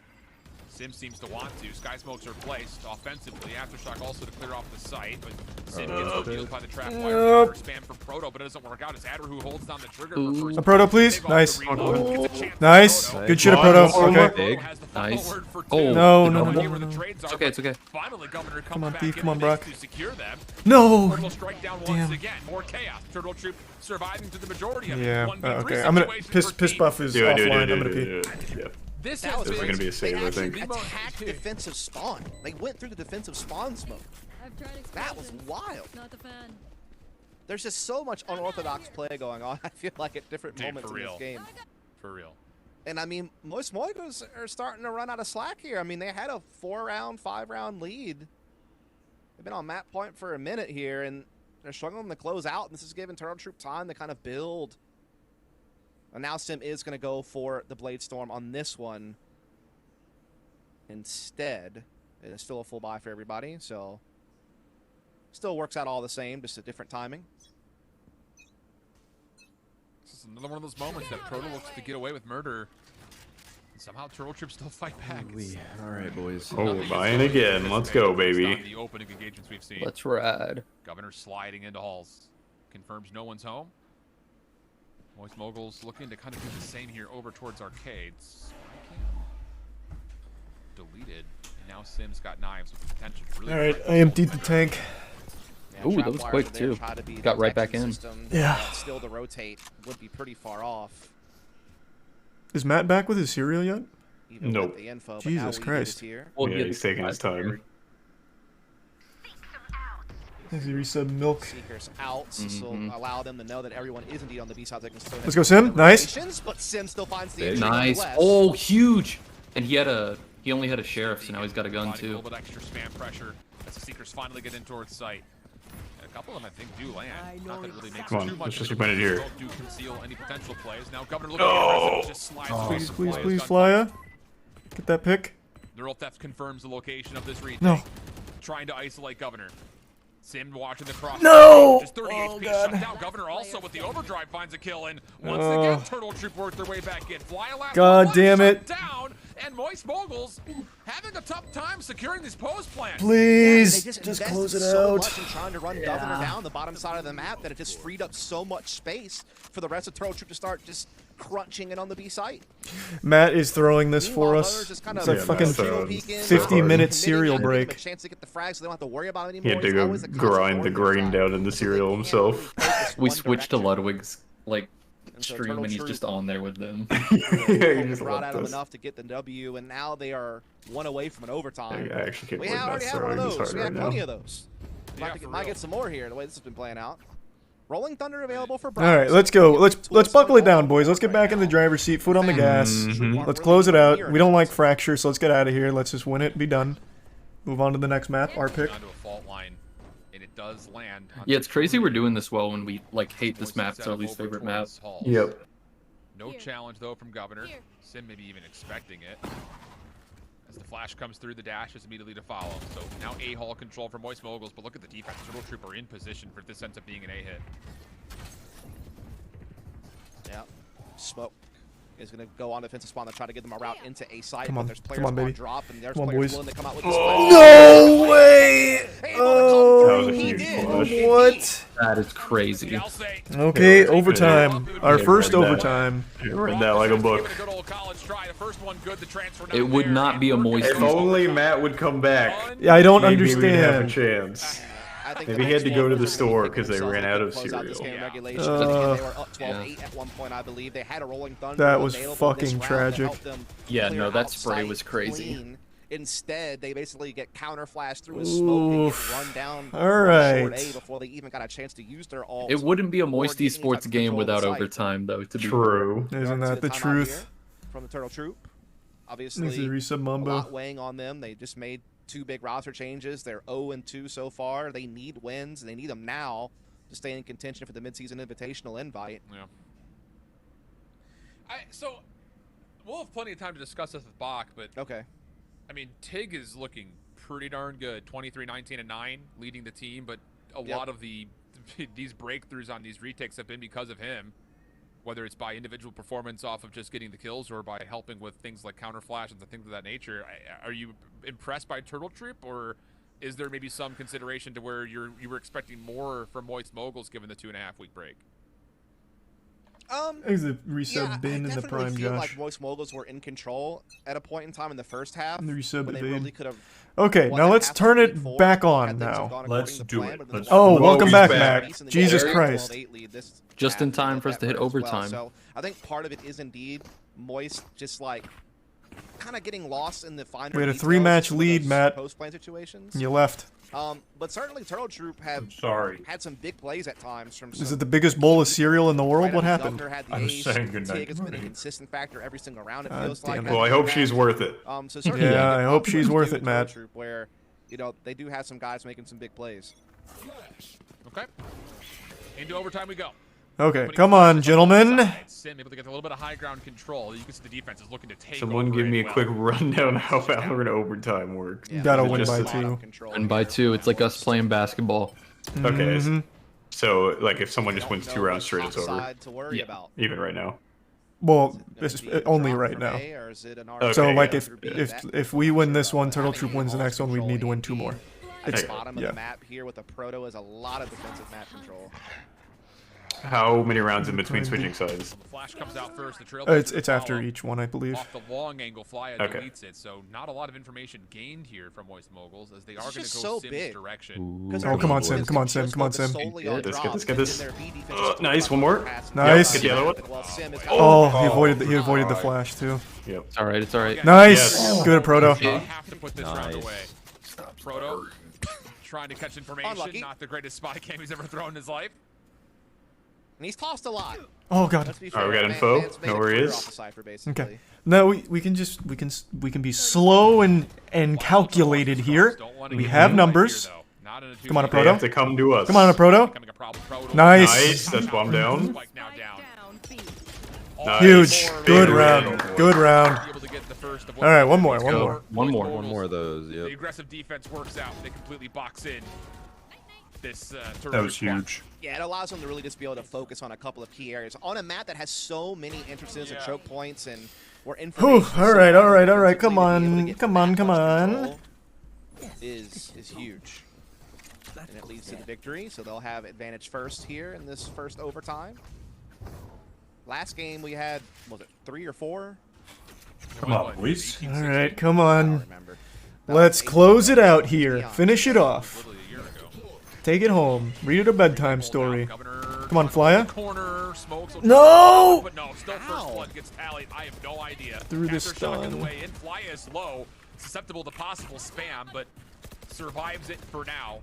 Sim seems to want to. Sky smokes are placed offensively. Aftershock also to clear off the site, but Sim gets revealed by the trap wire. Spam for Proto, but it doesn't work out. It's Adder who holds down the trigger for first.
A Proto, please. Nice. Nice. Good shit, Proto. Okay.
Nice.
No.
It's okay, it's okay.
Finally, Governor
Come on,
back
Thief.
in
Come on,
the mix
Brock.
to secure them.
No.
Turtle strike down once again. More chaos. Turtle Troop surviving to the majority of it.
Yeah.
1v3
Okay. I'm gonna
situation
piss
for
buff is offline. I'm gonna pee.
Yeah.
This
That was
has
gonna be a save, I
They
think.
actually attacked defensive spawn. They went through the defensive spawn smoke. That was wild.
Not a fan.
There's just so much unorthodox play going on. I feel like at different moments in this game.
For real.
And I mean, most Moigos are starting to run out of slack here. I mean, they had a 4-round, 5-round lead. They've been on map point for a minute here, and they're struggling to close out. And this is giving Turtle Troop time to kind of build. And now Sim is going to go for the Blade Storm on this one instead. It's still a full buy for everybody, so still works out all the same, just a different timing.
This is another one of those moments that Proto looks to get away with murder. And somehow Turtle Troop still fight back.
All right, boys.
Oh, buying again. Let's go, baby.
The opening engagements we've seen.
Let's ride.
Governor sliding into halls. Confirms no one's home. Moist Moguls looking to kind of do the same here over towards arcades. Deleted. And now Sim's got knives with potential to really.
Alright, I emptied the tank.
Yeah, ooh, that was quick too. Got right back in.
Yeah.
Still the rotate would be pretty far off.
Is Matt back with his cereal yet?
Nope.
Jesus Christ.
Well,
yeah, he's taking his time.
Has he resub milk?
Seekers out, so allow them to know that everyone is indeed on the B side.
Let's go, Sim. Nice.
But Sim still finds the
nice. Oh, huge. And he only had a sheriff, so now he's got a gun too.
A little bit extra spam pressure as the Seekers finally get in towards sight. And a couple of them, I think, do land. Not that it really makes
Come on,
too much.
let's just put it here.
Do conceal any potential plays. Now Governor looking aggressive, just slides through some
Please, Flya. Get that pick.
Neural Theft confirms the location of this retake.
No.
Trying to isolate Governor. Sim watching the cross.
No!
Just 30
Oh,
HP
God.
shut down. Governor also with the overdrive finds a kill, and once again, Turtle Troop worked their way back in. Fly last
God damn it.
down, and Moist Moguls having a tough time securing these post plants.
Please,
they
just close it
so
out.
much in trying to run Governor down the bottom side of the map that it just freed up so much space for the rest of Turtle Troop to start just crunching in on the B site.
Matt is throwing this for
Meanwhile,
us.
others just kind
It's
of
a fucking
Judo peek in,
50-minute cereal
committing,
break.
a chance to get the frags so they don't have to worry about it
He
anymore.
had to go grind the grain down in the cereal himself.
We switched to Ludwig's like
so
stream,
Turtle
and he's
Troop-
just on there with them.
He just
brought
left
out him
us.
enough to get the W, and now they are one away from an overtime.
I actually can't
We
believe
already
Matt's
have one of
throwing this
those.
hard
We have
right
plenty
now.
of those.
Yeah,
Might get some more here, the way this has been playing out. Rolling Thunder available for
All
Browns.
right, let's go. Let's buckle it down, boys. Let's get back in the driver's seat. Foot on the gas. Let's close it out. We don't like fracture, so let's get out of here. Let's just win it. Be done. Move on to the next map. Our pick.
Onto a fault line, and it does land.
Yeah, it's crazy we're doing this well when we like hate this map. It's our least favorite map.
Yep.
No challenge though from Governor. Sim maybe even expecting it. As the flash comes through, the dash is immediately to follow. So now A-Hall control for Moist Moguls, but look at the defense. Turtle Troop are in position for this ends up being an A-hit.
Yeah. Smoke is going to go on defensive spawn to try to get them a route into A site,
Come
but
on.
there's players
Come on, baby.
drop, and there's
Come on,
players
boys.
willing to come out with this
No way! Oh,
That was a huge flash.
what?
That is crazy.
Okay, overtime. Our first overtime.
Read that like a book.
It would not be a moist.
If only Matt would come back.
Yeah, I don't
maybe we'd have a
understand.
chance.
I think
Maybe he had to go to the store because they ran out of cereal.
Again, they were up 12-8 at one point, I believe. They had a rolling thunder.
That was
available in this
fucking
round to
tragic.
help them
Yeah,
clear
no, that
out
spray
site
was crazy.
clean. Instead, they basically get counter flashed through a smoke and get run down
All right.
short A before they even got a chance to use their ult.
It wouldn't be a
or
Moist
get any type
Esports
of
game
control of the
without
site.
overtime, though. To be
True.
Isn't that the
Timeout
truth?
here from the Turtle Troop.
This is
Obviously,
Risa
a
Mumbo.
lot weighing on them. They just made 2 big roster changes. They're 0-2 so far. They need wins, and they need them now to stay in contention for the midseason invitational invite.
Yeah. So, we'll have plenty of time to discuss this with Bach, but
okay.
I mean, Tig is looking pretty darn good. 23, 19, and 9, leading the team, but a lot of these breakthroughs on these retakes have been because of him. Whether it's by individual performance off of just getting the kills or by helping with things like counter flash and things of that nature. Are you impressed by Turtle Troop, or is there maybe some consideration to where you were expecting more from Moist Moguls given the 2.5-week break?
Is it resub bin in the prime,
feel
Josh?
like Moist Moguls were in control at a point in time in the first half.
The resub
when they
bin.
really could have.
Okay, now let's turn it back on now.
Let's do it.
Oh, welcome back,
back.
Mac. Jesus Christ.
Just in time for us to hit overtime.
So I think part of it is indeed Moist just like kind of getting lost in the finer
We had a
details
3-match
of
lead,
those
Matt.
post-plan situations.
You left.
But certainly Turtle Troop have had some big plays at times from.
Is it the biggest bowl of cereal in the world? What happened?
I'm saying goodnight.
Tig has been a consistent factor every single round. It
Ah,
feels like.
damn it.
Well, I hope she's worth it.
So certainly
Yeah, I hope she's worth
with
it,
Turtle
Matt.
Troop, where they do have some guys making some big plays.
Okay. Into overtime we go.
Okay, come on, gentlemen.
Sim able to get a little bit of high ground control. You can see the defense is looking to take
Someone
over
give me
as
a
well.
quick rundown how Valorant overtime works.
You gotta
Is it
win
just
by
a-
2.
And by 2, it's like us playing basketball.
Okay.
Mhm.
So, like, if someone just wins 2 rounds straight, it's over.
Side to worry about.
Even right now.
Well, only right now.
Or is it an
So,
Okay,
like,
yeah.
if we win this one, Turtle Troop wins the next one, we'd need to win 2 more.
At the
It's,
bottom of
yeah.
the map here with the Proto is a lot of defensive map control.
How many rounds in between switching sides?
Flash comes out first. The trail
It's after each one, I believe.
off the long angle. Flya
Okay.
deletes it, so not a lot of information gained here from Moist Moguls as they are going to go
just so
Sim's
big.
direction.
Oh, come on, Sim. Come on, Sim. Come on, Sim.
Let's get this. Nice, one more.
Nice.
Get the other one.
Oh, he avoided the flash, too.
Yep.
It's alright, it's alright.
Nice.
Yes.
Good, Proto.
They have to put this round away. Proto trying to catch information.
Unlucky.
Not the greatest spy cam he's ever thrown in his life.
And he's tossed a lot.
Oh god.
Let's be
Alright, we
fair,
got info.
Man's made
Know
a
where he
career
is.
off the Cypher, basically.
Okay. No, we can be slow and calculated here. We have numbers. Come on, a
They
Proto.
have to come to us.
Come on, a Proto.
Nice.
Nice.
That's bomb down. Nice.
Huge. Good
Big
round.
win.
Good round. All right, one more. One more.
One more.
One more of those,
The
yep.
aggressive defense works out. They completely box in this
That was huge.
Yeah, it allows them to really just be able to focus on a couple of key areas on a map that has so many entrances and choke points and where
Whew.
information.
All right. All right. All right. Come on. Come on. Come on.
Is huge, and it leads to the victory. So they'll have advantage first here in this first overtime. Last game we had, was it 3 or 4?
Come on, boys.
All right. Come on. Let's close it out here. Finish it off. Take it home. Read it a bedtime story. Come on, Flya.
Corner, smokes.
No!
But no, still first blood gets tallied. I have no idea.
Through the
After shotgun
stun.
the way in, Flya is low, susceptible to possible spam, but survives it for now.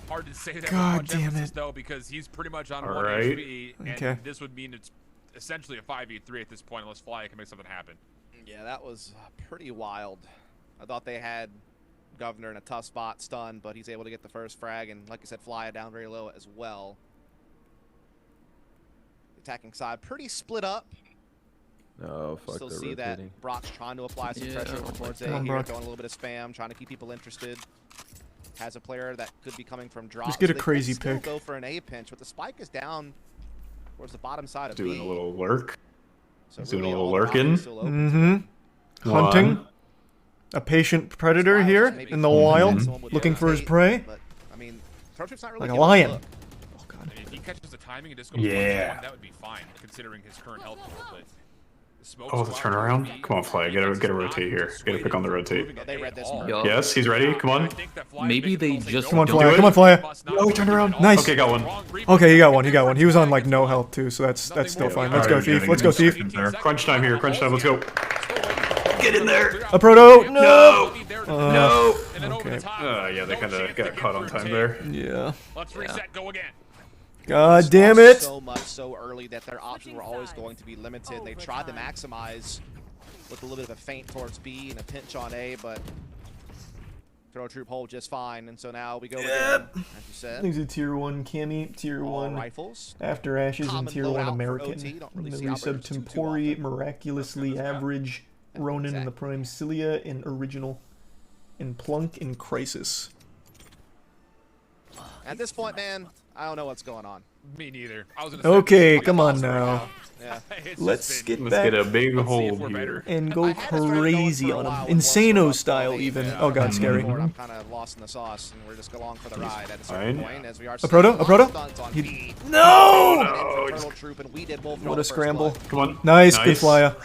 Hard to say that with
God
much
damn
emphasis,
it.
though, because he's pretty much on
All
1
right.
HP, and
Okay.
this would mean it's essentially a 5v3 at this point, unless Flya can make something happen.
Yeah, that was pretty wild. I thought they had Governor in a tough spot, stunned, but he's able to get the first frag, and like you said, Flya down very low as well. Attacking side pretty split up.
Oh, fuck,
Still
they're
see
rotating.
that Brock's trying to apply some
Yeah,
pressure
oh my
towards
God.
A
Come on,
here,
Brock.
going a little bit of spam, trying to keep people interested. Has a player that could be coming from drop.
Just get
so
a
they could
crazy
still
pick.
Go for an A pinch, but the spike is down towards the bottom side of
Doing
B.
a little lurk.
So
doing a
really
little
all the
lurking.
options still open.
Mm-hmm. Hunting.
One.
A patient predator here in the wild, looking for his prey.
But, I mean, Turtle Troop's not really
Like a
giving
lion.
look.
Oh god.
I mean, if he catches the timing and just goes
Yeah.
1v1, that would be fine, considering his current health pool, but the smokes
Oh, the
go out
turnaround.
towards B.
Come on, Flya. Get a
Defense is
rotate
not
here. Get a pick on the rotate.
moving
They read this
at all.
one.
Yes, he's ready. Come on.
I think that Flya
Maybe
makes
they
calls
just
Come on,
don't
Flya.
do
Come on,
it.
Flya.
Oh, he turned around.
Nice.
Okay, got one.
Okay, he got one. He got one. He was on like no health too, so that's still fine. Let's go,
Alright,
Thief.
getting
Let's go,
these
Thief.
seconds there. Crunch time here. Crunch time. Let's go. Get in there.
A proto. No.
No.
Okay.
Yeah, they kind of got caught on time there.
Yeah.
Let's reset. Go again.
God damn it.
So much so early that their options were always going to be limited. They tried to maximize with a little bit of a feint towards B and a pinch on A, but Turtle Troop hold just fine. And so now we go again, as you said.
Things a tier 1 Cami, tier 1
rifles.
After Ashes, and
Common
tier 1
loadout for
American.
OT. Don't really
And
see
the resub
Albert's too
Tempori,
often.
miraculously average, Ronin in the Prime Cilia, in Original, and Plunk in Crisis.
At this point, man, I don't know what's going on.
Me neither. I was gonna
Okay, come on now.
Yeah.
Let's get
Let's
back
get a big hold here.
and go crazy on him. Insano style even. Oh god, scary.
I'm kind of lost in the sauce, and we're just along for the ride at a certain point as we are.
A proto? A proto? No!
Turtle Troop, and we did both.
What a scramble.
Come on.
Nice, good flyer.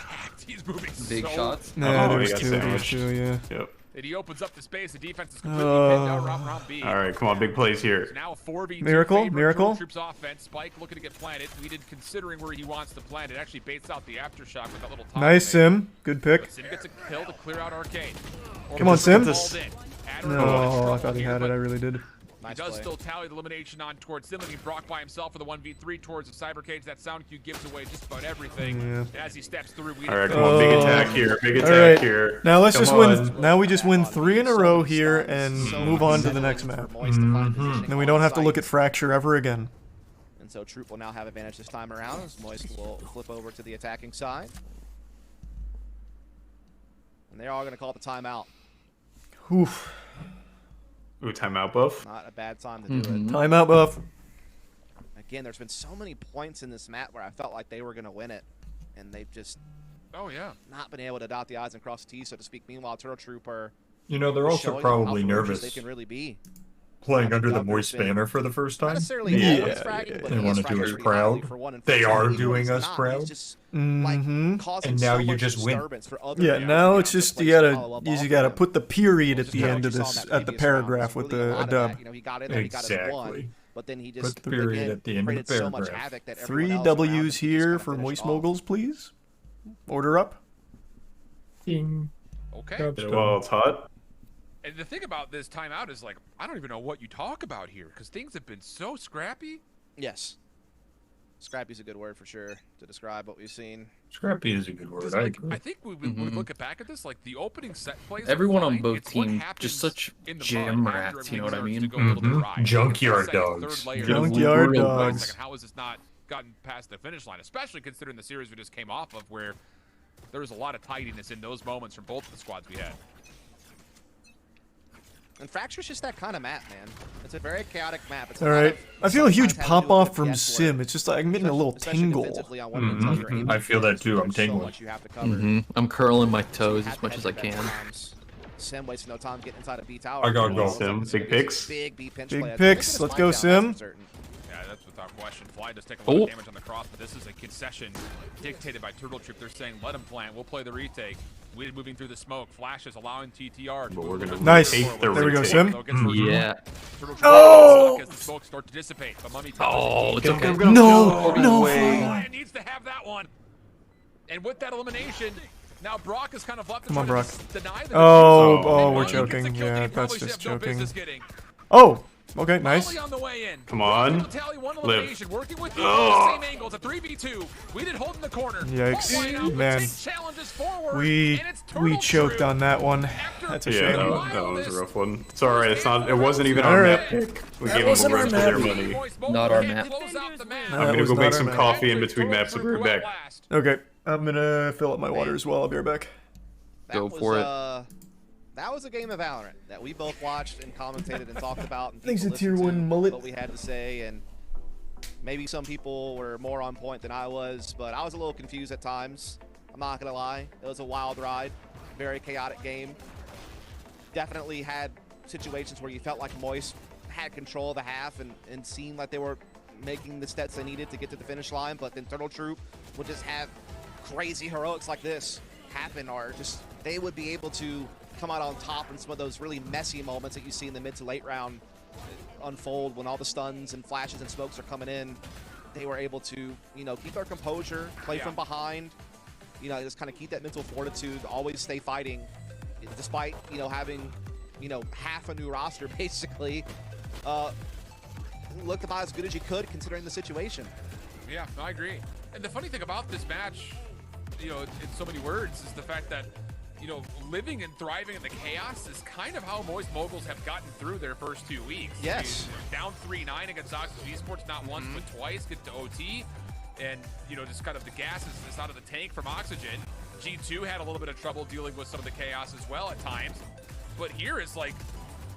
He's moving
Big
so
shots.
Yeah,
Oh,
there's
he got
two, there's
sandwiched.
two, yeah.
Yep.
And he opens up the space. The defense is completely pinned down around B.
All right, come on, big plays here.
So now a 4v2
Miracle,
favor,
miracle.
Troops offense. Spike looking to get planted. Weeded considering where he wants to plant. It actually baits out the aftershock with that little top.
Nice Sim, good pick.
Sim gets a kill to clear out Arcade.
Come on, Sim.
No,
No, I thought he had it, I really did.
He does still tally the elimination on towards Sim, leaving Brock by himself for the 1v3 towards the Cyber Cage. That sound cue gives away just about everything.
Yeah.
And as he steps through,
All right, come on, big attack here, big attack
Alright.
here.
Now let's
Come
just
on.
win. Now we just win 3 in a row here and move on to the next map. Then we don't have to look at Fracture ever again.
And so Troop will now have advantage this time around as Moist will flip over to the attacking side. And they're all going to call the timeout.
Oof.
Ooh, timeout buff.
Not a bad time to do it.
Timeout buff.
Again, there's been so many points in this map where I felt like they were going to win it. And they've just not been able to dot the I's and cross the T's, so to speak. Meanwhile, Turtle Troop are
You know, they're also
showing
probably
how ferocious
nervous.
they can really be.
Playing under the Moist banner for the first time.
They
want to do us proud. They are doing us proud.
Mm-hmm.
And now you just win.
Yeah, now it's just you gotta put the period at the end of this at the paragraph with a dub.
Exactly.
But then he just
Put the period at the end of the
so much
paragraph.
havoc that
3
everyone else around
W's
him
here
just
for
kinda
Moist
finished off.
Moguls, please. Order up.
Ding.
Okay.
Well, it's hot.
And the thing about this timeout is, like, I don't even know what you talk about here because things have been so scrappy.
Yes. Scrappy's a good word for sure to describe what we've seen.
Scrappy is a good word. I agree.
I think we look back at this, like the opening set plays.
Everyone
are
on
fine.
both
It's what
teams
happens
just such
in the
gym
mud after
rats, you know what I
everything
mean?
starts to go a little bit awry.
Junkyard
Second,
dogs.
third layer.
Junkyard
Wait a
dogs.
second, how has this not gotten past the finish line? Especially considering the series we just came off of, where there was a lot of tidiness in those moments from both of the squads we had.
And Fracture's just that kind of map, man. It's a very chaotic map. It's
All right. I feel a huge pop off from Sim. It's just like I'm getting a little tingle.
I feel that too. I'm tingling.
I'm curling my toes as much as I can.
Sim wastes no time getting inside a B tower.
I gotta go.
Sim, big picks.
Big B pinch
Big
play.
picks. Let's go, Sim.
Yeah, that's without question. Fly does take a lot of damage on the cross, but this is a concession dictated by Turtle Troop. They're saying, let him plant. We'll play the retake. We're moving through the smoke. Flashes allowing TTR to move a little
Nice.
forward.
There we go, Sim.
Yeah.
Oh!
As the smoke start to dissipate, but Mummy
Oh, it's okay.
No, no.
Lion needs to have that one. And with that elimination, now Brock is kind of left to
Come on,
try to
Brock.
deny the
Oh,
defense.
oh,
And
we're
Mummy gets a
joking.
kill that
Yeah,
he probably
that's
should
just
have no
joking.
business getting.
Oh, okay, nice.
Molly on the way in.
Come on.
Able to tally one
Live.
elimination, working with you
Oh.
the same angle. It's a 3v2. We did hold in the corner.
Yikes,
Won't line up, but
man.
take challenges forward,
We
and it's Turtle
choked
Troop.
on that one. That's a
Yeah,
shame.
that was a rough one. It's alright. It's not. It wasn't even our
Alright.
map pick. We
That
gave them
wasn't
a
our
run for their
map.
money.
Not our map.
I'm gonna go make some coffee in between maps and be right back.
Okay, I'm gonna fill up my water as well. I'll be right back.
Go for it.
That was a game of Valorant that we both watched and commentated and talked about. And
Thanks
people
to Tier
listened
1 mullet.
What we had to say, and maybe some people were more on point than I was, but I was a little confused at times. I'm not gonna lie. It was a wild ride, very chaotic game. Definitely had situations where you felt like Moist had control of the half and seemed like they were making the steps they needed to get to the finish line, but then Turtle Troop would just have crazy heroics like this happen, or just they would be able to come out on top in some of those really messy moments that you see in the mid to late round unfold when all the stuns and flashes and smokes are coming in. They were able to, you know, keep their composure, play from behind, you know, just kind of keep that mental fortitude, always stay fighting, despite, you know, having, you know, half a new roster basically. Looked about as good as you could considering the situation.
Yeah, no, I agree. And the funny thing about this match, you know, in so many words, is the fact that, you know, living and thriving in the chaos is kind of how Moist Moguls have gotten through their first 2 weeks.
Yes.
Down 3-9 against Oxys Esports, not once but twice, get to OT, and, you know, just kind of the gas is out of the tank from Oxygen. G2 had a little bit of trouble dealing with some of the chaos as well at times, but here it's like,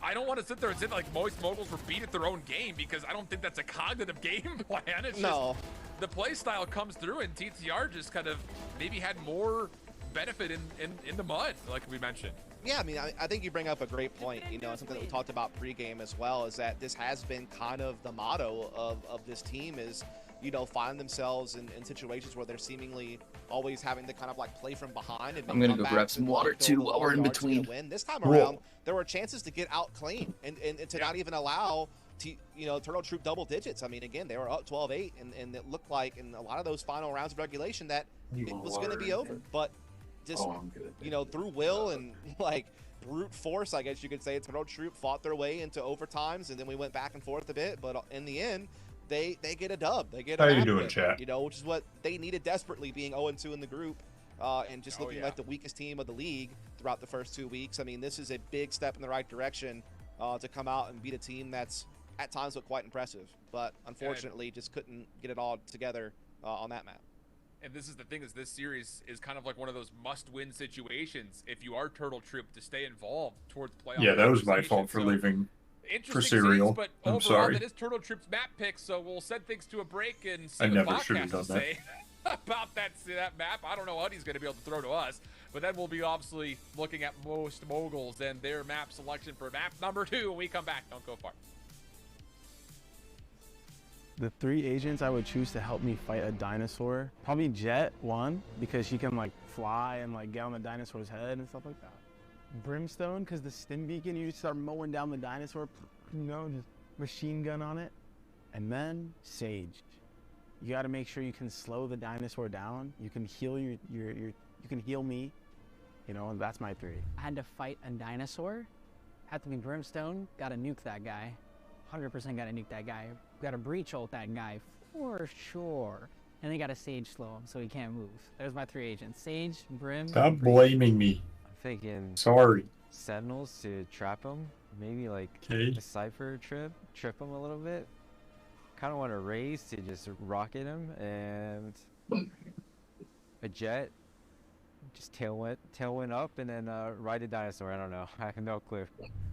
I don't want to sit there and say like Moist Moguls were beat at their own game, because I don't think that's a cognitive game plan. It's just the play style comes through, and TTR just kind of maybe had more benefit in the mud, like we mentioned.
Yeah, I mean, I think you bring up a great point, you know, and something that we talked about pregame as well, is that this has been kind of the motto of this team is, you know, find themselves in situations where they're seemingly always having to kind of like play from behind. And
I'm gonna go grab some water too while we're in between.
This time around, there were chances to get out clean and to not even allow, you know, Turtle Troop double digits. I mean, again, they were up 12-8, and it looked like in a lot of those final rounds of regulation that it was going to be over. But just, you know, through will and like brute force, I guess you could say, Turtle Troop fought their way into overtimes, and then we went back and forth a bit. But in the end, they get a dub. They get a
How you doing, chat?
You know, which is what they needed desperately, being 0-2 in the group. And just looking like the weakest team of the league throughout the first 2 weeks. I mean, this is a big step in the right direction to come out and beat a team that's at times looked quite impressive, but unfortunately just couldn't get it all together on that map.
And this is the thing, is this series is kind of like one of those must-win situations if you are Turtle Troop to stay involved towards playoff.
Yeah, that was my fault for leaving for cereal.
But
I'm
overall,
sorry.
that is Turtle Troop's map pick, so we'll send things to a break and see
I
what
never
Bach
should
has
have
to
done
say about that map. I don't know what he's going to be able to throw to us, but then we'll be obviously looking at Moist Moguls and their map selection for map number 2 when we come back. Don't go far.
The 3 agents I would choose to help me fight a dinosaur, probably Jet, one, because she can like fly and like get on the dinosaur's head and stuff like that. Brimstone, because the stim beacon, you just start mowing down the dinosaur, you know, just machine gun on it. And then Sage. You got to make sure you can slow the dinosaur down. You can heal you can heal me, you know, and that's my 3.
I had to fight a dinosaur. Had to be Brimstone. Got to nuke that guy. 100% got to nuke that guy. Got to breach ult that guy for sure. And they got to Sage slow him so he can't move. There's my 3 agents: Sage, Brim.
Stop blaming me.
I'm thinking.
Sorry.
Sentinels to trap him. Maybe like
a
Cypher trip him a little bit. Kind of want to raise to just rocket him, and a Jet. Just tailwind up and then ride a dinosaur. I don't know. I have no clue.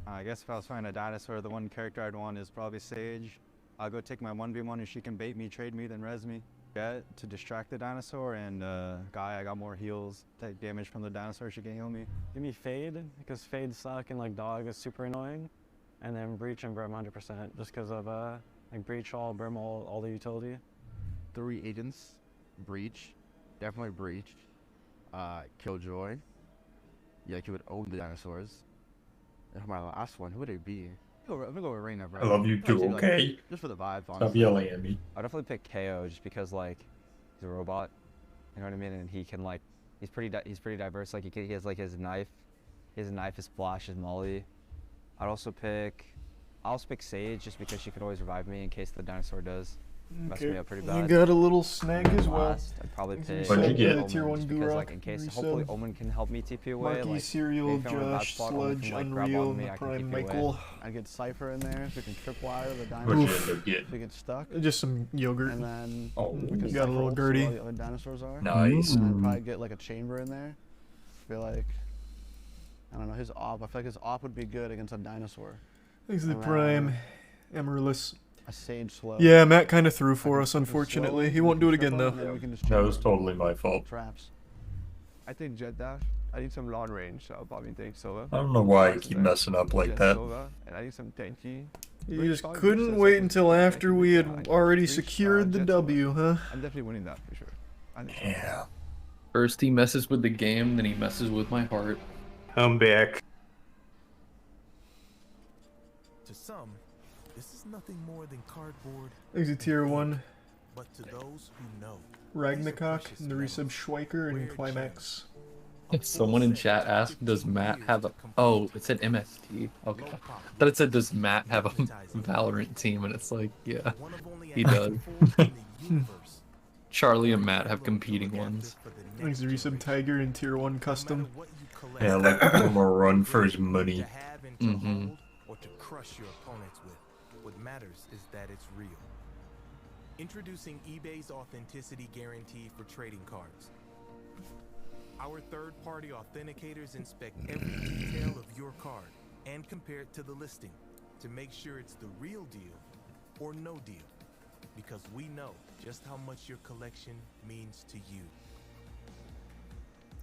I guess if I was fighting a dinosaur, the one character I'd want is probably Sage. I'll go take my 1v1 if she can bait me, trade me, then res me. Jet to distract the dinosaur, and Guy, I got more heals. Take damage from the dinosaur, she can heal me.
Give me Fade, because Fade suck and like Dog is super annoying. And then Breach and Brim 100%, just because of like Breach all, Brim all the utility.
3 agents, Breach, definitely Breach. Killjoy. Yeah, he would own the dinosaurs. And my last one, who would it be? I'm gonna go with Reyna, bro.
I love you too, okay?
Just for the vibes, honestly.
Stop yelling at me.
I'd definitely pick KO just because like he's a robot. You know what I mean? And he can like he's pretty diverse. Like he has like his knife, his flash, his molly. I'll also pick Sage just because she could always revive me in case the dinosaur does mess me up pretty bad.
You got a little snag as well.
I'd probably pick
What'd you get?
Omen
Tier 1
just because, like,
Gurok,
in case
resub.
hopefully Omen can help me TP away.
Monkey,
like,
Cereal,
if I'm in a bad
Josh,
spot, Omen
Sludge,
can, like, grab
Unreal,
on me, I can
Prime,
TP away.
Michael.
I get Cypher in there, we can tripwire the
What'd you
dinosaur.
end up getting?
We get stuck.
Just some yogurt.
And then
you
we can
got a
cycle
little
ult
dirty.
where all the other dinosaurs are.
Nice.
And then probably get like a chamber in there. I feel like, I don't know, his op. I feel like his op would be good against a dinosaur.
Thanks to the
And
Prime, Amaryllis.
A Sage slow.
Yeah, Matt kind of threw for us, unfortunately. He won't do it again, though.
That was totally my fault.
Traps.
I think Jet Dash. I need some long range, so I'll probably take Sova.
I don't know why you keep messing up like that.
Sova, and I need some tanky.
You just couldn't wait until after we had already secured the W, huh?
I'm definitely winning that for sure.
Yeah.
First he messes with the game, then he messes with my heart.
I'm back.
To some, this is nothing more than cardboard.
Thanks to Tier 1.
but to those who know.
Ragnarok, Narisub Schweiker, and Climax.
Someone in chat asked, does Matt have a... Oh, it said MST. Okay. I thought it said, does Matt have a Valorant team? And it's like, yeah, he does. Charlie and Matt have competing ones.
Thanks, Narisub Tiger and Tier 1 Custom.
Yeah, like him a run for his money.
Or to crush your opponents with. What matters is that it's real. Introducing eBay's authenticity guarantee for trading cards. Our third-party authenticators inspect every detail of your card and compare it to the listing to make sure it's the real deal or no deal. Because we know just how much your collection means to you.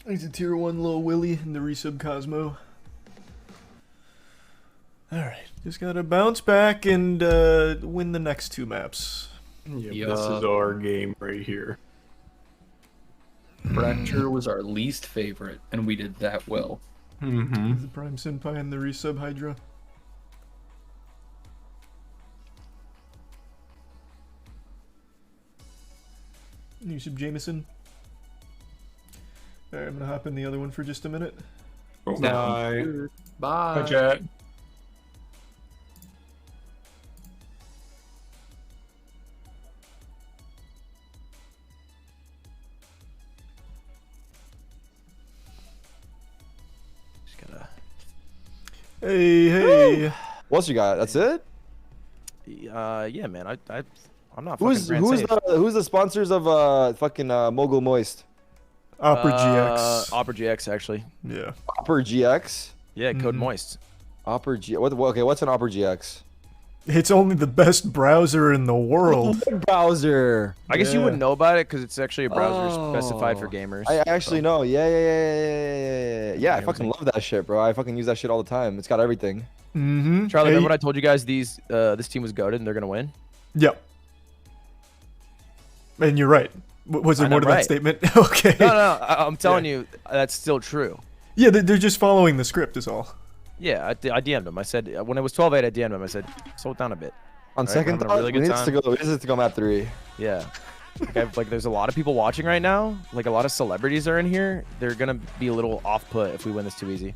Thanks to Tier 1 Lil Willy and the Resub Cosmo. Alright, just gotta bounce back and win the next 2 maps.
Yep, this is our game right here.
Fracture was our least favorite, and we did that well.
The Prime Senpai and the Resub Hydra. Yusuf Jameson. Alright, I'm gonna hop in the other one for just a minute.
Bye.
Bye.
Bye, chat.
Hey.
What else you got? That's it?
Yeah, man. I'm not.
Who's the sponsors of fucking Mogul Moist?
Opera GX.
Opera GX actually.
Yeah.
Opera GX.
Yeah, code Moist.
Opera G. Okay, what's an Opera GX?
It's only the best browser in the world.
Browser.
I guess you wouldn't know about it because it's actually a browser specified for gamers.
I actually know. Yeah. I fucking love that shit, bro. I fucking use that shit all the time. It's got everything.
Charlie, remember when I told you guys this team was goated and they're gonna win?
Yep. And you're right. Was there more to that statement? Okay.
No. I'm telling you, that's still true.
Yeah, they're just following the script is all.
Yeah, I DM'd him. I said when it was 12-8, I DM'd him. I said, slow it down a bit.
On second thought, we need to go map 3.
Yeah. Like there's a lot of people watching right now. Like a lot of celebrities are in here. They're gonna be a little off put if we win this too easy.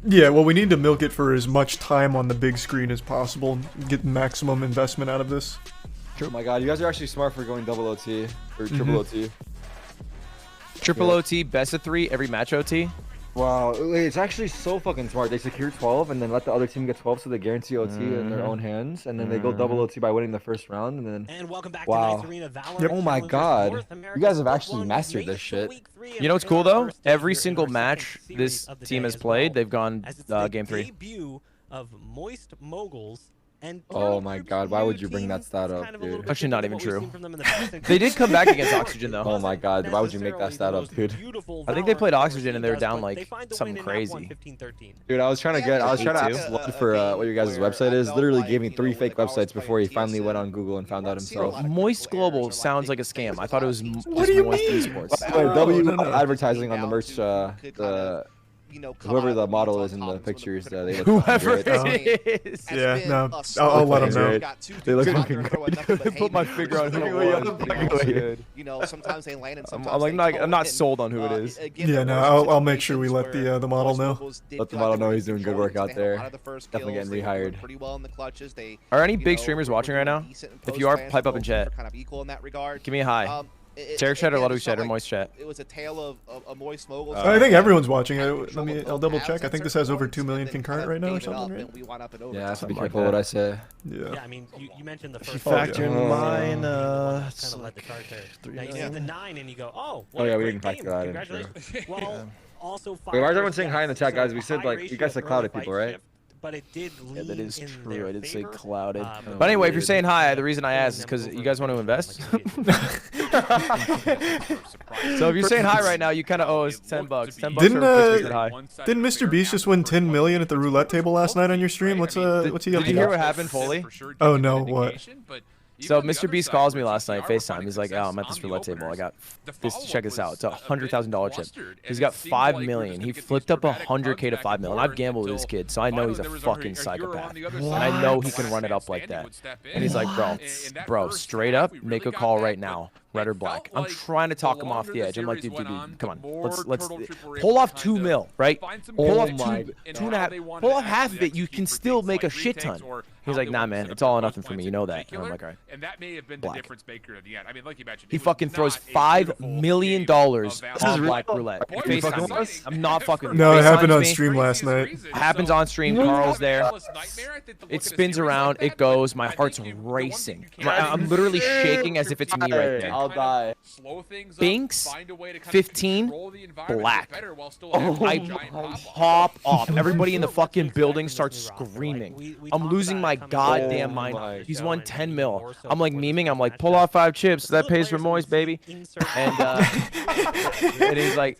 Yeah, well, we need to milk it for as much time on the big screen as possible. Get maximum investment out of this.
Oh my god, you guys are actually smart for going double OT or triple OT.
Triple OT, best of 3, every match OT.
Wow, it's actually so fucking smart. They secure 12 and then let the other team get 12 so they guarantee OT in their own hands, and then they go double OT by winning the first round, and then
and welcome back
wow.
to Arena Valorant.
Oh my god, you guys have actually mastered this shit.
You know what's cool though? Every single match this team has played, they've gone game 3.
Debut of Moist Moguls. And
oh my god, why would you bring that stat up, dude?
Actually, not even true. They did come back against Oxygen, though.
Oh my god, why would you make that stat up, dude?
I think they played Oxygen and they were down like something crazy.
Dude, I was trying to ask Blood for what your guys' website is. Literally gave me 3 fake websites before he finally went on Google and found out himself.
Moist Global sounds like a scam. I thought it was
what do you
Moist
mean?
Esports.
W advertising on the merch, whoever the model is in the pictures, they look
whoever
it
is.
Yeah, no, I'll let them know.
They look fucking great.
Put my finger on who it was.
You know, sometimes they land and sometimes
I'm like, I'm not sold on who it is.
Yeah, no, I'll make sure we let the model know.
Let the model know he's doing good work out there. Definitely getting rehired.
Are any big streamers watching right now? If you are, pipe up in chat. Give me a hi. Tarek chat or Ludwig chat or Moist chat?
It was a tale of Moist Moguls.
I think everyone's watching. I'll double check. I think this has over 2 million concurrent right now or something, right?
Yeah, I have to be careful what I say.
Yeah.
I mean, you mentioned the first.
Factor in mine.
Kind of let the chart there. Now you see the 9 and you go, oh.
Oh yeah, we didn't factor that in.
Congratulations. Well, also.
Wait, why is everyone saying hi in the chat, guys? We said like you guys said clouded people, right?
But it did lean
that is true. I did say
favor.
clouded. But anyway, if you're saying hi, the reason I asked is because you guys want to invest. So if you're saying hi right now, you kind of owe us $10. $10
Didn't
Didn't
Mr. Beast just win 10 million at the roulette table last night on your stream? What's he up to?
Did you hear what happened fully?
Oh no, what?
So Mr. Beast calls me last night, FaceTime. He's like, "Oh, I'm at this roulette table. I got this. Check this out. It's a $100,000 chip. He's got 5 million. He flipped up 100K to 5 million. I've gambled with this kid, so I know he's a fucking psychopath, and I know he can run it up like that. And he's like, bro, straight up, make a call right now, red or black. I'm trying to talk him off the edge. I'm like, dude, come on, let's pull off 2 mil, right? Pull off 2.5. Pull off half of it. You can still make a shit ton." He's like, "Nah, man, it's all or nothing for me. You know that." And I'm like, "All right."
And that may have been the difference maker at the end. I mean, like you mentioned,
he fucking throws $5 million on black roulette. I'm not fucking.
No, it happened on stream last night.
Happens on stream. Carl's there. It spins around. It goes. My heart's racing. I'm literally shaking as if it's me right there.
I'll die.
Binks, 15, black. I pop off. Everybody in the fucking building starts screaming. I'm losing my goddamn mind. He's won 10 mil. I'm like memeing. I'm like, pull off 5 chips. That pays for Moist, baby. And he's like,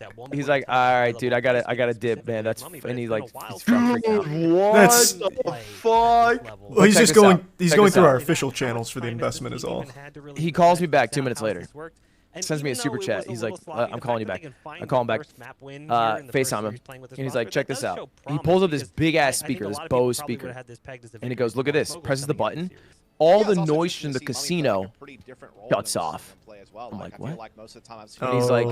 all right, dude, I gotta dip, man. That's and he's like, he's freaking out.
That's
the fuck.
Well, he's just going. He's going through our official channels for the investment, is all.
He calls me back 2 minutes later. Sends me a super chat. He's like, "I'm calling you back." I call him back. FaceTime him, and he's like, "Check this out." He pulls up this big ass speaker, this Bose speaker, and he goes, "Look at this." Presses the button. All the noise from the casino shuts off. I'm like, what? And he's like,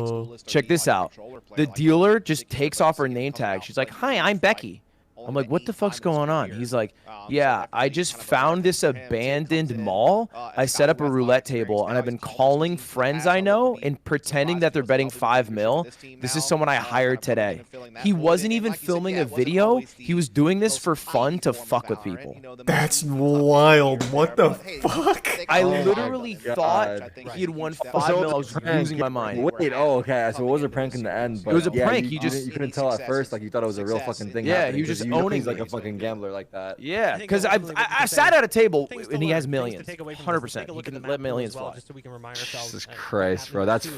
"Check this out." The dealer just takes off her name tag. She's like, "Hi, I'm Becky." I'm like, "What the fuck's going on?" He's like, "Yeah, I just found this abandoned mall. I set up a roulette table, and I've been calling friends I know and pretending that they're betting 5 mil. This is someone I hired today." He wasn't even filming a video. He was doing this for fun to fuck with people.
That's wild. What the fuck?
I literally thought he had won 5 mil. I was losing my mind.
Wait, okay, so it was a prank in the end. But
it was a prank.
You couldn't tell at first, like you thought it was a real fucking thing.
Yeah, he was just owning
like a fucking gambler like that.
Yeah, because I sat at a table and he has millions, 100%. He can let millions fly.
Jesus Christ, bro, that's you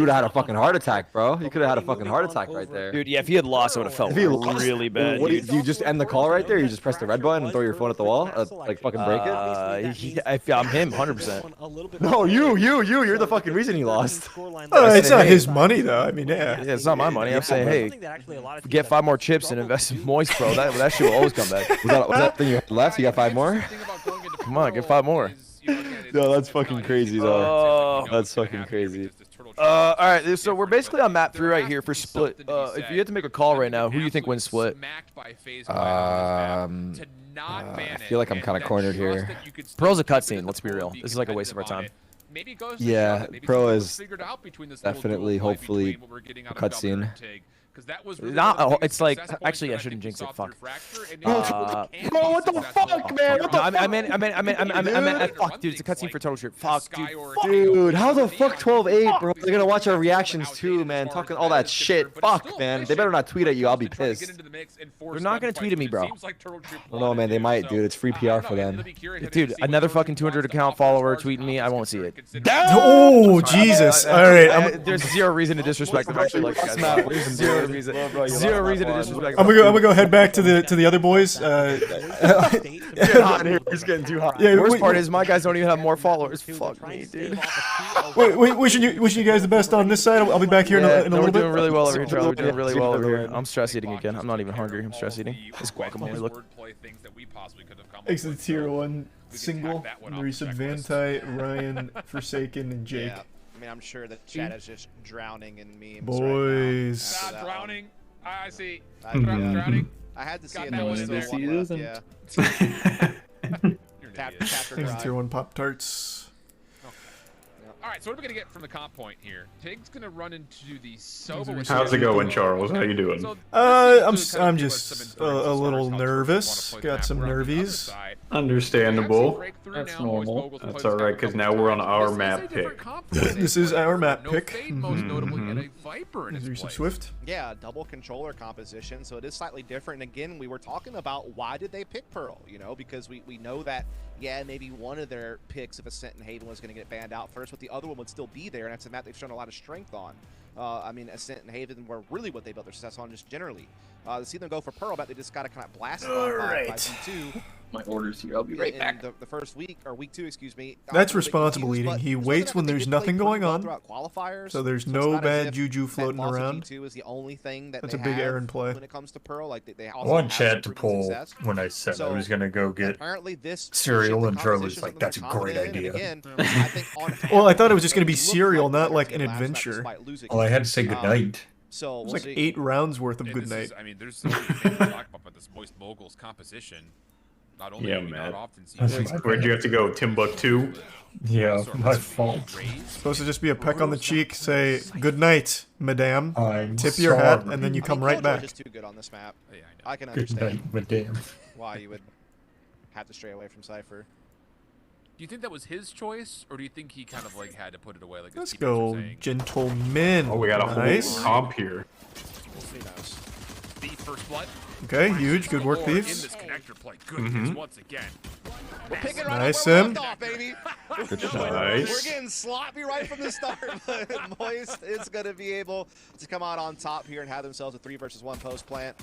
would have had a fucking heart attack, bro. You could have had a fucking heart attack right there.
Dude, yeah, if he had lost, I would have felt really bad.
Do you just end the call right there? You just press the red button and throw your phone at the wall, like fucking break it?
I'm him, 100%.
No, you're the fucking reason he lost.
It's not his money though. I mean, yeah,
it's not my money. I'm saying, hey, get 5 more chips and invest in Moist, bro. That shit will always come back.
Was that thing you had left? You got 5 more?
Come on, get 5 more.
No, that's fucking crazy though. That's fucking crazy.
All right, so we're basically on map 3 right here for split. If you had to make a call right now, who do you think wins split?
I feel like I'm kind of cornered here.
Pro's a cutscene. Let's be real. This is like a waste of our time.
Yeah, Pro is definitely, hopefully, a cutscene.
It's like actually I shouldn't jinx it. Fuck.
Bro, what the fuck, man? What the
I meant fuck, dude. It's a cutscene for Total Trip. Fuck,
dude. How the fuck 12-8, bro? They're gonna watch our reactions too, man. Talking all that shit. Fuck, man. They better not tweet at you. I'll be pissed.
They're not gonna tweet at me, bro.
Well, no, man. They might, dude. It's free PR for them.
Dude, another fucking 200 account follower tweeting me. I won't see it.
Oh Jesus! All right,
there's zero reason to disrespect them. Actually, like zero reason. Zero reason to disrespect.
I'm gonna go head back to the other boys.
It's getting hot in here. It's getting too hot.
Yeah, the worst part is my guys don't even have more followers. Fuck me, dude.
Wishing you guys the best on this side. I'll be back here in a little bit.
We're doing really well over here, Charlie. We're doing really well over here. I'm stress eating again. I'm not even hungry. I'm stress eating. It's guacamole. Look.
Thanks to the tier 1 single. Marisa Vantai, Ryan, Forsaken, and Jake.
I mean, I'm sure that chat is just drowning in memes.
Boys.
Right now.
Drowning. I see.
Drowning. I had to see it. There was still one left, yeah.
Thanks to tier 1 Pop-Tarts.
All right, so what are we gonna get from the comp point here? Tig's gonna run into the Sova.
How's it going, Charles? How you doing?
I'm just a little nervous. Got some nervies.
Understandable. That's normal. That's all right, because now we're on our map pick.
This is our map pick.
Is
Swift?
Yeah, double controller composition, so it is slightly different. And again, we were talking about why did they pick Pearl? You know, because we know that, yeah, maybe one of their picks of Ascent and Haven was going to get banned out first, but the other one would still be there, and that's a map they've shown a lot of strength on. I mean, Ascent and Haven were really what they built their success on, just generally. To see them go for Pearl, but they just got to kind of blast it on by V2.
my orders here. I'll be right back.
The first week, or week 2, excuse me.
That's responsible eating. He waits when there's nothing going on, so there's no bad juju floating around.
Is the only thing that
That's a big Aaron play.
When it comes to Pearl, like they
I want Chad to pull when I said I was gonna go get cereal, and Charlie's like, "That's a great idea."
Well, I thought it was just gonna be cereal, not like an adventure.
Well, I had to say goodnight.
So
it was like 8 rounds worth of goodnight.
I mean, there's so many things to talk about this Moist Moguls composition. Not only do we not often see
Where'd you have to go, Timbuktu?
Yeah, my fault.
Supposed to just be a peck on the cheek, say good night, madame,
I'm
tip your hat,
sorry.
and then you come right back.
Just too good on this map. Yeah, I know. I can
Good
understand
night, madame.
why you would have to stray away from Cypher.
Do you think that was his choice, or do you think he kind of like had to put it away? Like
Let's go, gentlemen.
Oh, we got a
nice.
whole comp here.
Thief first blood.
Okay, huge. Good work,
In
Thieves.
this connector play, goodness, once again.
We're picking right
Nice,
up where we
Sim.
left off, baby.
Nice.
We're getting sloppy right from the start, but Moist is going to be able to come out on top here and have themselves a 3 versus 1 post plant.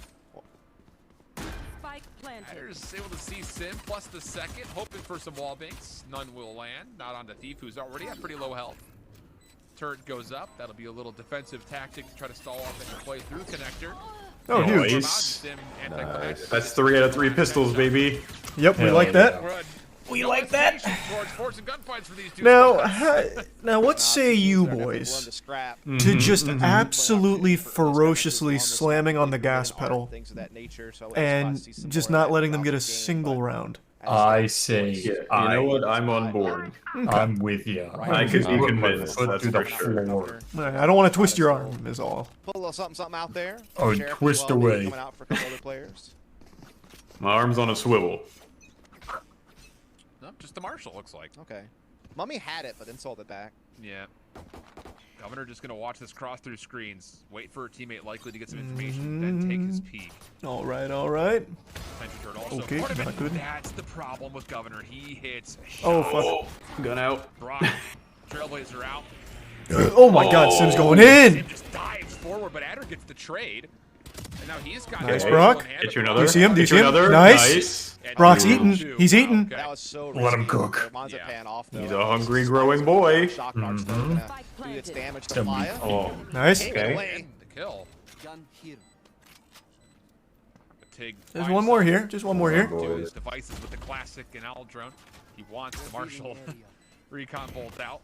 Matters able to see Sim plus the second, hoping for some wall banks. None will land. Not onto Thief, who's already at pretty low health. Turret goes up. That'll be a little defensive tactic to try to stall off and play through connector.
Oh, huge.
Nice. That's 3 out of 3 pistols, baby.
Yep, we like that.
We like that.
Now, what say you boys to just absolutely ferociously slamming on the gas pedal and just not letting them get a single round?
I say,
You know what? I'm on board.
I'm with you.
I could be convinced. That's for sure.
I don't want to twist your arm, is all.
Pull a little something out there.
Oh,
Sheriff as
twist
well, maybe
away.
coming out for a couple other players.
My arm's on a swivel.
No, just the Marshal looks like.
Okay. Mummy had it, but then sold it back.
Yeah. Governor just gonna watch this cross through screens, wait for a teammate likely to get some information, then take his peek.
All right, all right.
Also
Okay,
part of
not
it,
good.
That's the problem with Governor. He hits.
Oh, fuck.
Gun out.
Brock, Trailblazer out.
Oh my god, Sim's going in!
Sim just dives forward, but Adder gets the trade. And now he's got
Nice, Brock.
Get you
Do
another.
you see him? Do you
Get
see him?
another.
Nice. Brock's eating. He's eating.
That was so
Let him
risky.
cook.
Pan off, though.
He's a hungry, growing boy.
Shock dart's still gonna do its damage to Maya.
Oh,
Nice.
Okay.
The kill.
There's one more here. Just one more here.
His devices with the classic and owl drone. He wants the Marshal. Recon bolt out.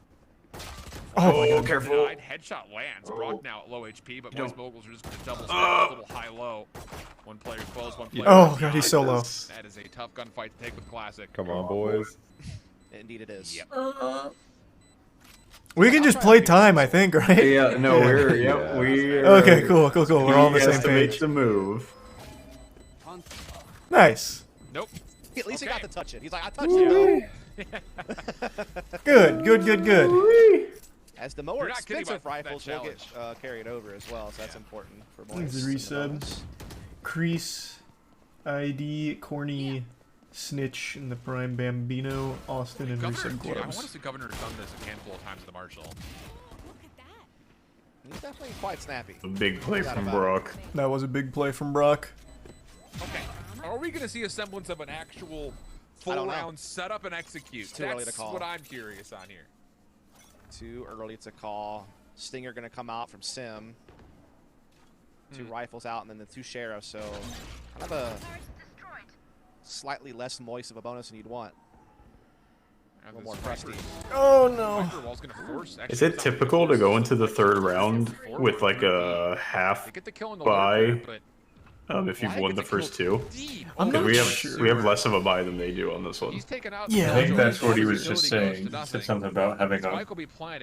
Oh my god.
Careful.
Denied. Headshot lands. Brock now at low HP, but Moist Moguls are just going to double stack a little high-low. One player close, one player
Oh god, he's so low.
That is a tough gunfight to take with Classic.
Come on, boys.
Indeed it is.
Yep.
We can just play time, I think, right?
Yeah, no, we're
Okay, cool. We're all on the
He has
same
to make
page.
the move.
Nice.
Nope.
At least he got to touch it. He's like, I touched it.
Good.
As the more expensive rifles will get carried over as well, so that's important for Moist.
Here's the resub. Crease, ID, Corny, Snitch, and the Prime Bambino, Austin, and
Governor,
resub
dude, I want to
gloves.
see Governor have done this a handful of times with the Marshal.
He's definitely quite snappy.
A big play from Brock.
That was a big play from Brock.
Okay. Are we going to see a semblance of an actual full-round setup and execute?
Too early to
That's
call.
what I'm curious on here.
Too early to call. Stinger going to come out from Sim. 2 rifles out, and then the 2 sheriffs, so kind of a slightly less moist of a bonus than you'd want. A little more crusty.
Oh no.
Is it typical to go into the 3rd round with like a half buy if you've won the first 2?
I'm not sure.
We have less of a buy than they do on this one.
Yeah.
I think that's what he was just saying. He said something about having a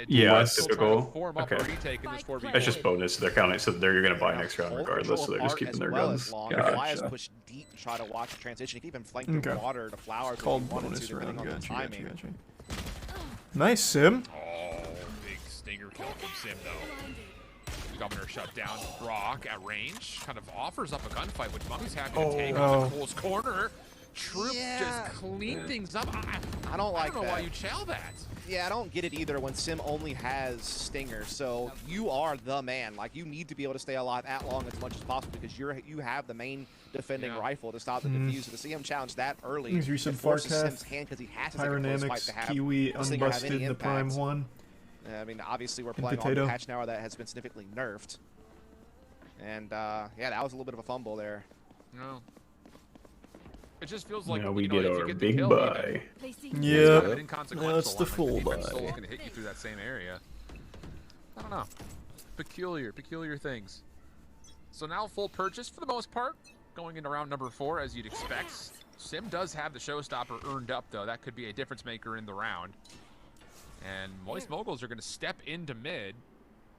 Yeah,
less
typical. Okay. That's just bonus. They're counting, so they're gonna buy next round regardless. So they're just keeping their guns.
Elias pushed deep to try to watch the transition. He can even flank through water to flowers.
Called
if he wanted
bonus
to, depending
round.
on the timing.
Gotcha. Nice, Sim.
Oh, big stinger kill from Sim, though. Governor shut down. Brock at range kind of offers up a gunfight, which Mummy's happy to take on the Cole's corner. Troop just clean things up.
I don't like
I don't know
that.
why you chow that.
Yeah, I don't get it either when Sim only has Stinger. So you are the man. Like, you need to be able to stay alive at long as much as possible because you have the main defending rifle to stop the defuse. So to see him challenge that early,
He's recent
it forces
Farcath,
Sim's hand because he has to take a close fight to have
Kiwi,
the Stinger have any
Unbusted, the Prime
impact.
one.
I mean, obviously we're playing on
Potato.
a patch now that has been significantly nerfed. And yeah, that was a little bit of a fumble there.
No. It just feels like
Now we
you know,
get
if you
our
get the
big
kill,
buy.
Yeah,
inconsequential
that's the
one, like,
full
defense
buy.
still looking to hit you through that same area. I don't know. Peculiar things. So now full purchase for the most part, going into round number 4 as you'd expect. Sim does have the showstopper earned up though. That could be a difference maker in the round. And Moist Moguls are going to step into mid.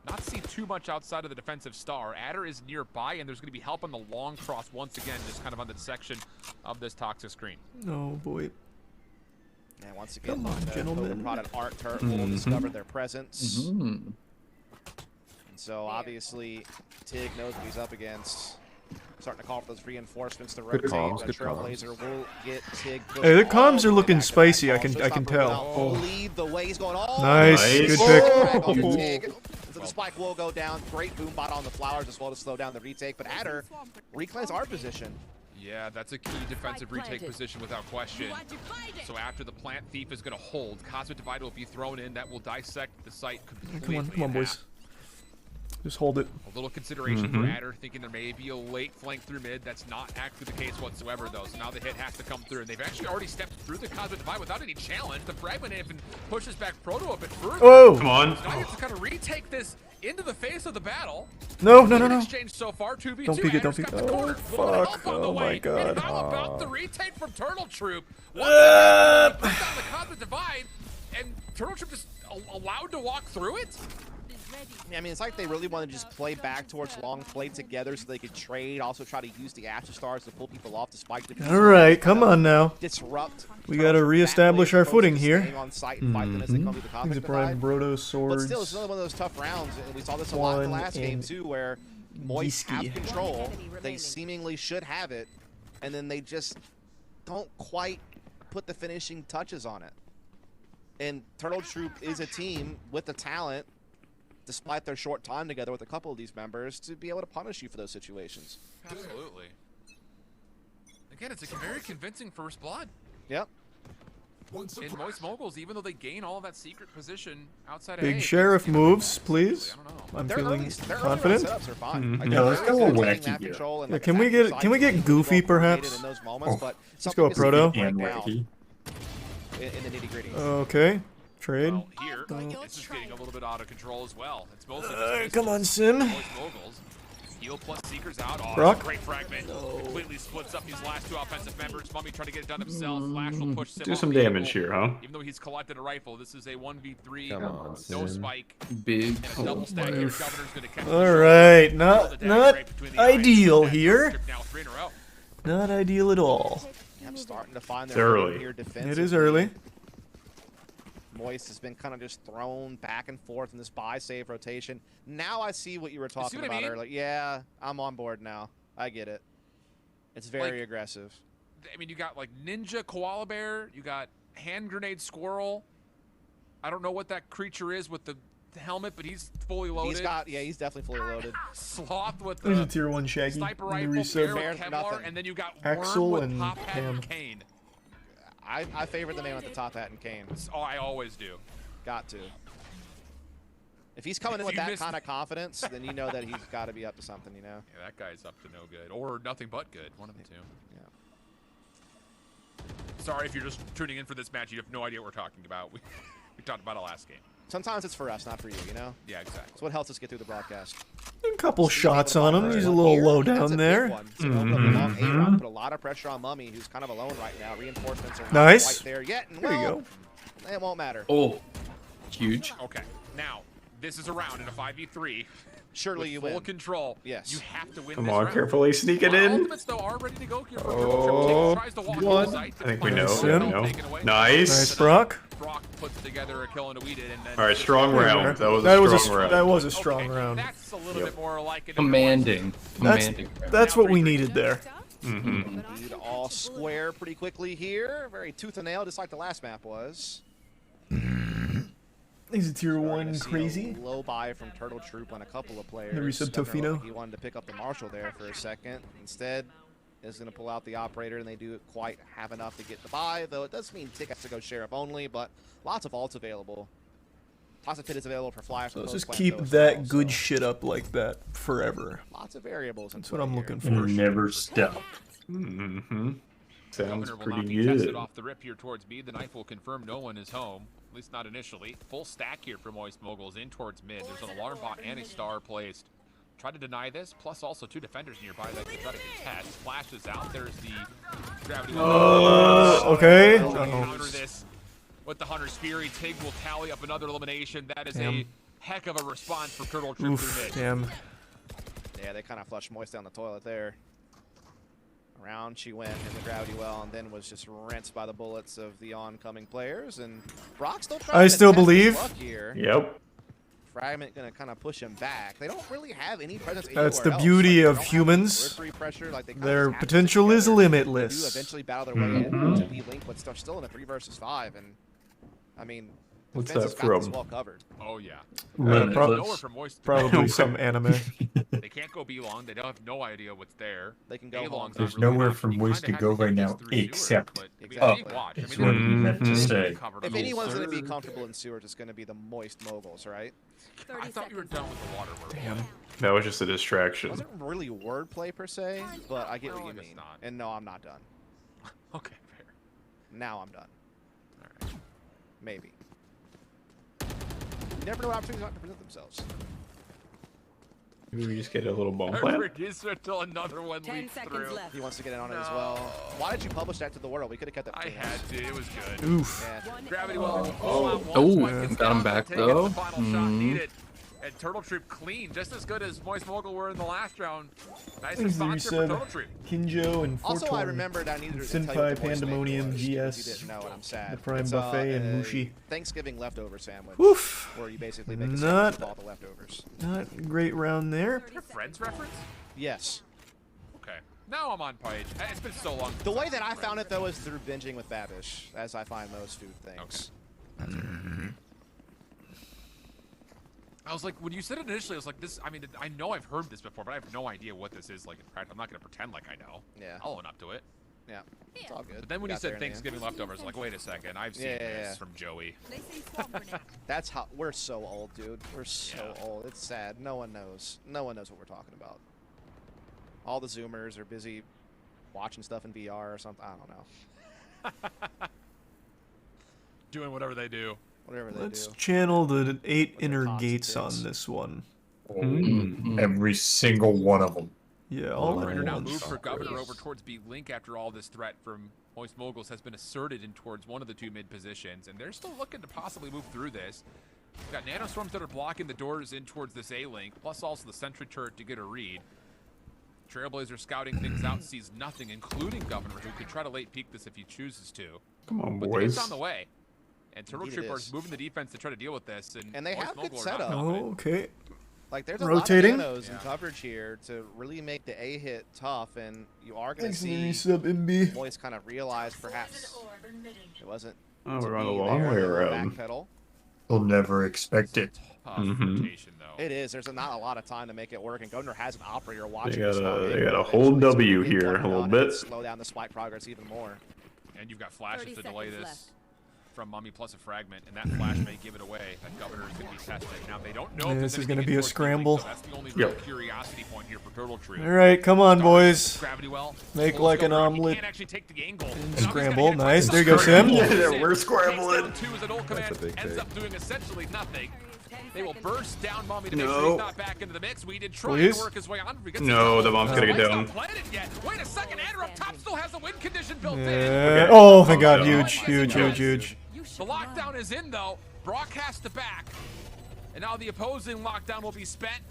Not see too much outside of the defensive star. Adder is nearby, and there's going to be help on the long cross once again, just kind of on the section of this toxic screen.
Oh boy.
And once again,
Come on, gentlemen.
prodded Art Turret will discover their presence. And so obviously, Tig knows what he's up against. Starting to call for those reinforcements to rotate.
comms,
The
good
Trailblazer will get Tig.
Hey, the comms are looking spicy. I can tell.
Oh. Lead the way. He's going all
Nice, good pick.
Oh. Tig. So the spike will go down. Great boom bot on the flowers as well to slow down the retake. But Adder reclaims our position.
Yeah, that's a key defensive retake position without question. So after the plant thief is going to hold, Cosmic Divide will be thrown in. That will dissect the site completely.
Come on, boys. Just hold it.
A little consideration for Adder, thinking there may be a late flank through mid. That's not actually the case whatsoever, though. So now the hit has to come through. And they've actually already stepped through the Cosmic Divide without any challenge. The Fragment even pushes back Proto a bit further.
Oh!
Come on.
So now you have to kind of retake this into the face of the battle.
No.
Exchange so far, 2v2.
Don't peek it, don't
Adder's
peek
got
it.
the
Oh,
corner.
fuck. Oh, my God.
And how about the retake from Turtle Troop? Once again, he puts down the Cosmic Divide, and Turtle Troop just allowed to walk through it?
I mean, it's like they really want to just play back towards long play together so they could trade, also try to use the Ashes Stars to pull people off the spike.
All right, come on now.
Disrupt.
We got to reestablish our footing here.
He's a
Prime Brodo swords.
But still, it's another one of those tough rounds, and we saw this a lot in the last game too, where Moist have control. They seemingly should have it, and then they just don't quite put the finishing touches on it. And Turtle Troop is a team with the talent, despite their short time together with a couple of these members, to be able to punish you for those situations.
Absolutely. Again, it's a very convincing first blood.
Yep.
In Moist Moguls, even though they gain all of that secret position outside of
Big
A,
Sheriff moves, please. I'm
Their
feeling
early
confident.
setups are fine. Like,
Yeah, let's
they're
go
really
wacky
taking that
here.
control and,
Yeah,
like,
can we get goofy perhaps?
in those moments, but
Let's go, Proto.
in the nitty-gritty.
Okay, trade.
Well, here, this is getting a little bit out of control as well. It's mostly just
Come on, Sim.
Moist Moguls. Heal plus Seekers out. Oh,
Brock?
that's a great fragment. Completely splits up these last two offensive members. Mummy trying to get it done himself. Flash will push Sim
Do
off
some
the
damage
angle.
here, huh?
Even though he's collected a rifle, this is a 1v3.
Come on,
No
Sim.
spike.
Big.
And a double stack here. Governor's going to catch the
All
shot.
right, not
Build a dagger right between the eyes.
ideal
That
here.
trip now 3 in a row.
Not ideal at all.
I'm starting to find
It's
their
early.
footing here defensively.
It is early.
Moist has been kind of just thrown back and forth in this buy save rotation. Now I see what you were talking
what I
about
mean?
earlier. Yeah, I'm on board now. I get it. It's very
Like-
aggressive.
I mean, you got like Ninja Koala Bear. You got Hand Grenade Squirrel. I don't know what that creature is with the helmet, but he's fully loaded.
He's definitely fully loaded.
Sloth with
There's a
the
tier 1 Shaggy.
sniper
in
rifle,
the
Bear
resub.
with Kevlar,
nothing.
and then you got
Axel
Worm with
and
Top Hat
Pam.
and Kane.
I favor the man with the top hat and cane.
Oh, I always do.
Got to. If he's coming in with
You
that
missed-
kind of confidence, then you know that he's got to be up to something, you know?
Yeah, that guy's up to no good. Or nothing but good. One of the two.
Yeah.
Sorry if you're just tuning in for this match. You have no idea what we're talking about. We talked about it last game.
Sometimes it's for us, not for you, you know?
Yeah, exactly.
It's what helps us get through the broadcast.
A couple shots on him. He's a little low down there.
So open up a long A-Rock, put a lot of pressure on Mummy, who's kind of alone right now. Reinforcements are not
Nice.
quite there yet. And
There you
well,
go.
It won't matter.
Oh, huge.
Okay, now this is a round in a 5v3.
Surely
with
you
full
win.
control.
Yes.
You have to win
Come
this
on,
round.
carefully sneak it
While
in.
Ultimates, though, are ready to go here.
Oh,
Tries to walk
one.
the site.
I think we know.
Nice,
We
Sim.
know.
Taken away.
Nice.
Nice, Brock.
Brock puts together a kill and a weeded, and then
All right, strong round. That was a strong round.
That was a strong round.
That's a little bit more like it.
Commanding.
That's
Commanding.
that's what we needed there.
Indeed, all square pretty quickly here. Very tooth and nail, just like the last map was.
Is it tier 1 crazy?
Low buy from Turtle Troop on a couple of players.
The resub
Governor looked
Tofino.
like he wanted to pick up the Marshal there for a second. Instead, is going to pull out the Operator, and they do quite have enough to get the buy, though it does mean tickets to go Sheriff only, but lots of ults available. Toxic Pit is available for Flash.
So let's just keep that good shit up like that forever.
Lots of variables.
That's what I'm looking for.
And never stop. Sounds
Governor will
pretty
not be tested
good.
off the rip here towards B. The knife will confirm no one is home, at least not initially. Full stack here for Moist Moguls in towards mid. There's an alarm bot and a star placed. Try to deny this, plus also 2 defenders nearby that can try to contest. Flashes out. There's the gravity.
Okay.
Counter this with the Hunter's Fury. Tig will tally up another elimination. That is a heck of a response for Turtle Troop through mid.
Damn.
Yeah, they kind of flushed Moist down the toilet there. Around she went in the gravity well, and then was just rinsed by the bullets of the oncoming players. And Brock still trying
I
to
still
test his
believe.
luck here.
Yep.
Fragment gonna kind of push him back. They don't really have any presence.
That's
anywhere
the beauty
else.
of humans.
Pressure, like they kinda
Their
just have to
potential
stick
is
together. They do
limitless.
eventually battle their way into B-Link, but they're still in a 3 versus 5, and I mean,
What's
defense has
that
got this
from?
well covered.
Oh yeah.
Limitless.
Probably some anime.
They can't go B long. They don't have no idea what's there.
They can go
A-long's
There's
not really
nowhere
enough.
for
You
Moist to
kinda
go
have to
right
get
now
this through
except
sewer, but
Exactly.
big watch.
It's
I mean,
what he meant to say.
covered
If
a
anyone's
little
going to be
further.
comfortable in sewers, it's going to be the Moist Moguls, right?
I thought you were done with the water work.
Damn.
That was just a distraction.
It wasn't really wordplay per se, but I get what
No,
you
it's
mean.
not.
And no, I'm not done.
Okay, fair.
Now I'm done. Maybe. You never know what opportunities might present themselves.
Maybe we just get a little bomb
I
plant.
reduced it till another one leaks through.
He wants to get in on it as well. Why did you publish that to the world? We could have kept that.
I had to. It was good.
Oof.
Yeah.
Gravity well.
Got him back though.
Final shot needed. And Turtle Troop clean, just as good as Moist Mogul were in the last round. Nice
Thanks to
response here for
resub.
Turtle Troop.
Kinjo and
Also, I
Fortorn.
remembered I needed to tell you
Senpai
what the voice
Pandemonium
mate was, because you
GS.
didn't know, and I'm sad.
The Prime
It's,
Buffet and
a
Mushi.
Thanksgiving leftover sandwich.
Oof.
Where you basically make a
Not-
sandwich with all the leftovers.
Not a great round there.
Is that a Friends reference?
Yes.
Okay. Now I'm on page. It's been so long.
The way that I found it, though, is through binging with Babish, as I find most food things.
I was like, when you said it initially, I was like, this, I mean, I know I've heard this before, but I have no idea what this is like in practice. I'm not going to pretend like I know.
Yeah.
I'll own up to it.
Yeah. It's all good.
But then when
We
you
got there
said
in the end.
Thanksgiving leftovers, I'm like, wait a second, I've seen this from Joey.
That's how we're so old, dude. We're so old. It's sad. No one knows. No one knows what we're talking about. All the Zoomers are busy watching stuff in VR or something. I don't know.
Doing whatever they do.
Whatever they
Let's
do.
channel the 8 inner gates on this one.
Every single one of them.
Yeah, all
Operator
at
now
once.
moved for Governor over towards B Link after all this threat from Moist Moguls has been asserted in towards one of the 2 mid positions, and they're still looking to possibly move through this. We've got nanostorms that are blocking the doors in towards this A Link, plus also the sentry turret to get a read. Trailblazer scouting things out, sees nothing, including Governor, who could try to late peek this if he chooses to.
Come on,
But
boys.
it's on the way. And Turtle
Indeed it
Troopers
is.
moving the defense to try to deal with this. And
they
Moist
have good
Mogul are not
setup.
confident.
Oh, okay.
Like, there's
Rotating.
a lot of nanos in coverage here to really make the A hit tough, and you are going to
Thanks for
see
the resub, MB.
Moist kind of realize perhaps it wasn't.
Oh,
to
we're on
be
the long
there,
way
they'll
around.
backpedal.
They'll never expect it.
Tough rotation, though.
It is. There's not a lot of time to make it work, and Governor has an operator watching.
They
this
got
whole
a
game,
whole
eventually, so
W
he can
here,
come
a little
around and
bit.
slow down the spike progress even more.
And you've got flashes
30
to delay
seconds
this
left.
from Mummy plus a fragment, and that flash may give it away. That Governor is going to be tested. Now, they don't know
Yeah,
if
this
there's
is gonna
anything
be
in
a
towards B Link,
scramble.
so that's the only real curiosity point here for Turtle Troop.
All right, come on, boys.
Gravity well.
Make
Pulls
like
go
an
around. He
omelet.
can't actually take the angle.
And
Mummy's gotta
scramble.
hit it
Nice.
twice.
There you go, Sim.
Yeah, we're scrambling.
Takes down 2 as an old command
That's a big
ends
take.
up doing essentially nothing. They will burst down Mummy to
No.
make sure he's not back into the mix. We did try
Please?
to work his way on.
No, the bomb's gotta get
Light's
down.
not planted yet. Wait a second, Andrew up top still has a win condition built in.
Yeah. Oh, thank God.
Okay.
Huge, huge, huge, huge.
The lockdown is in though. Brock has to back. And now the opposing lockdown will be spent.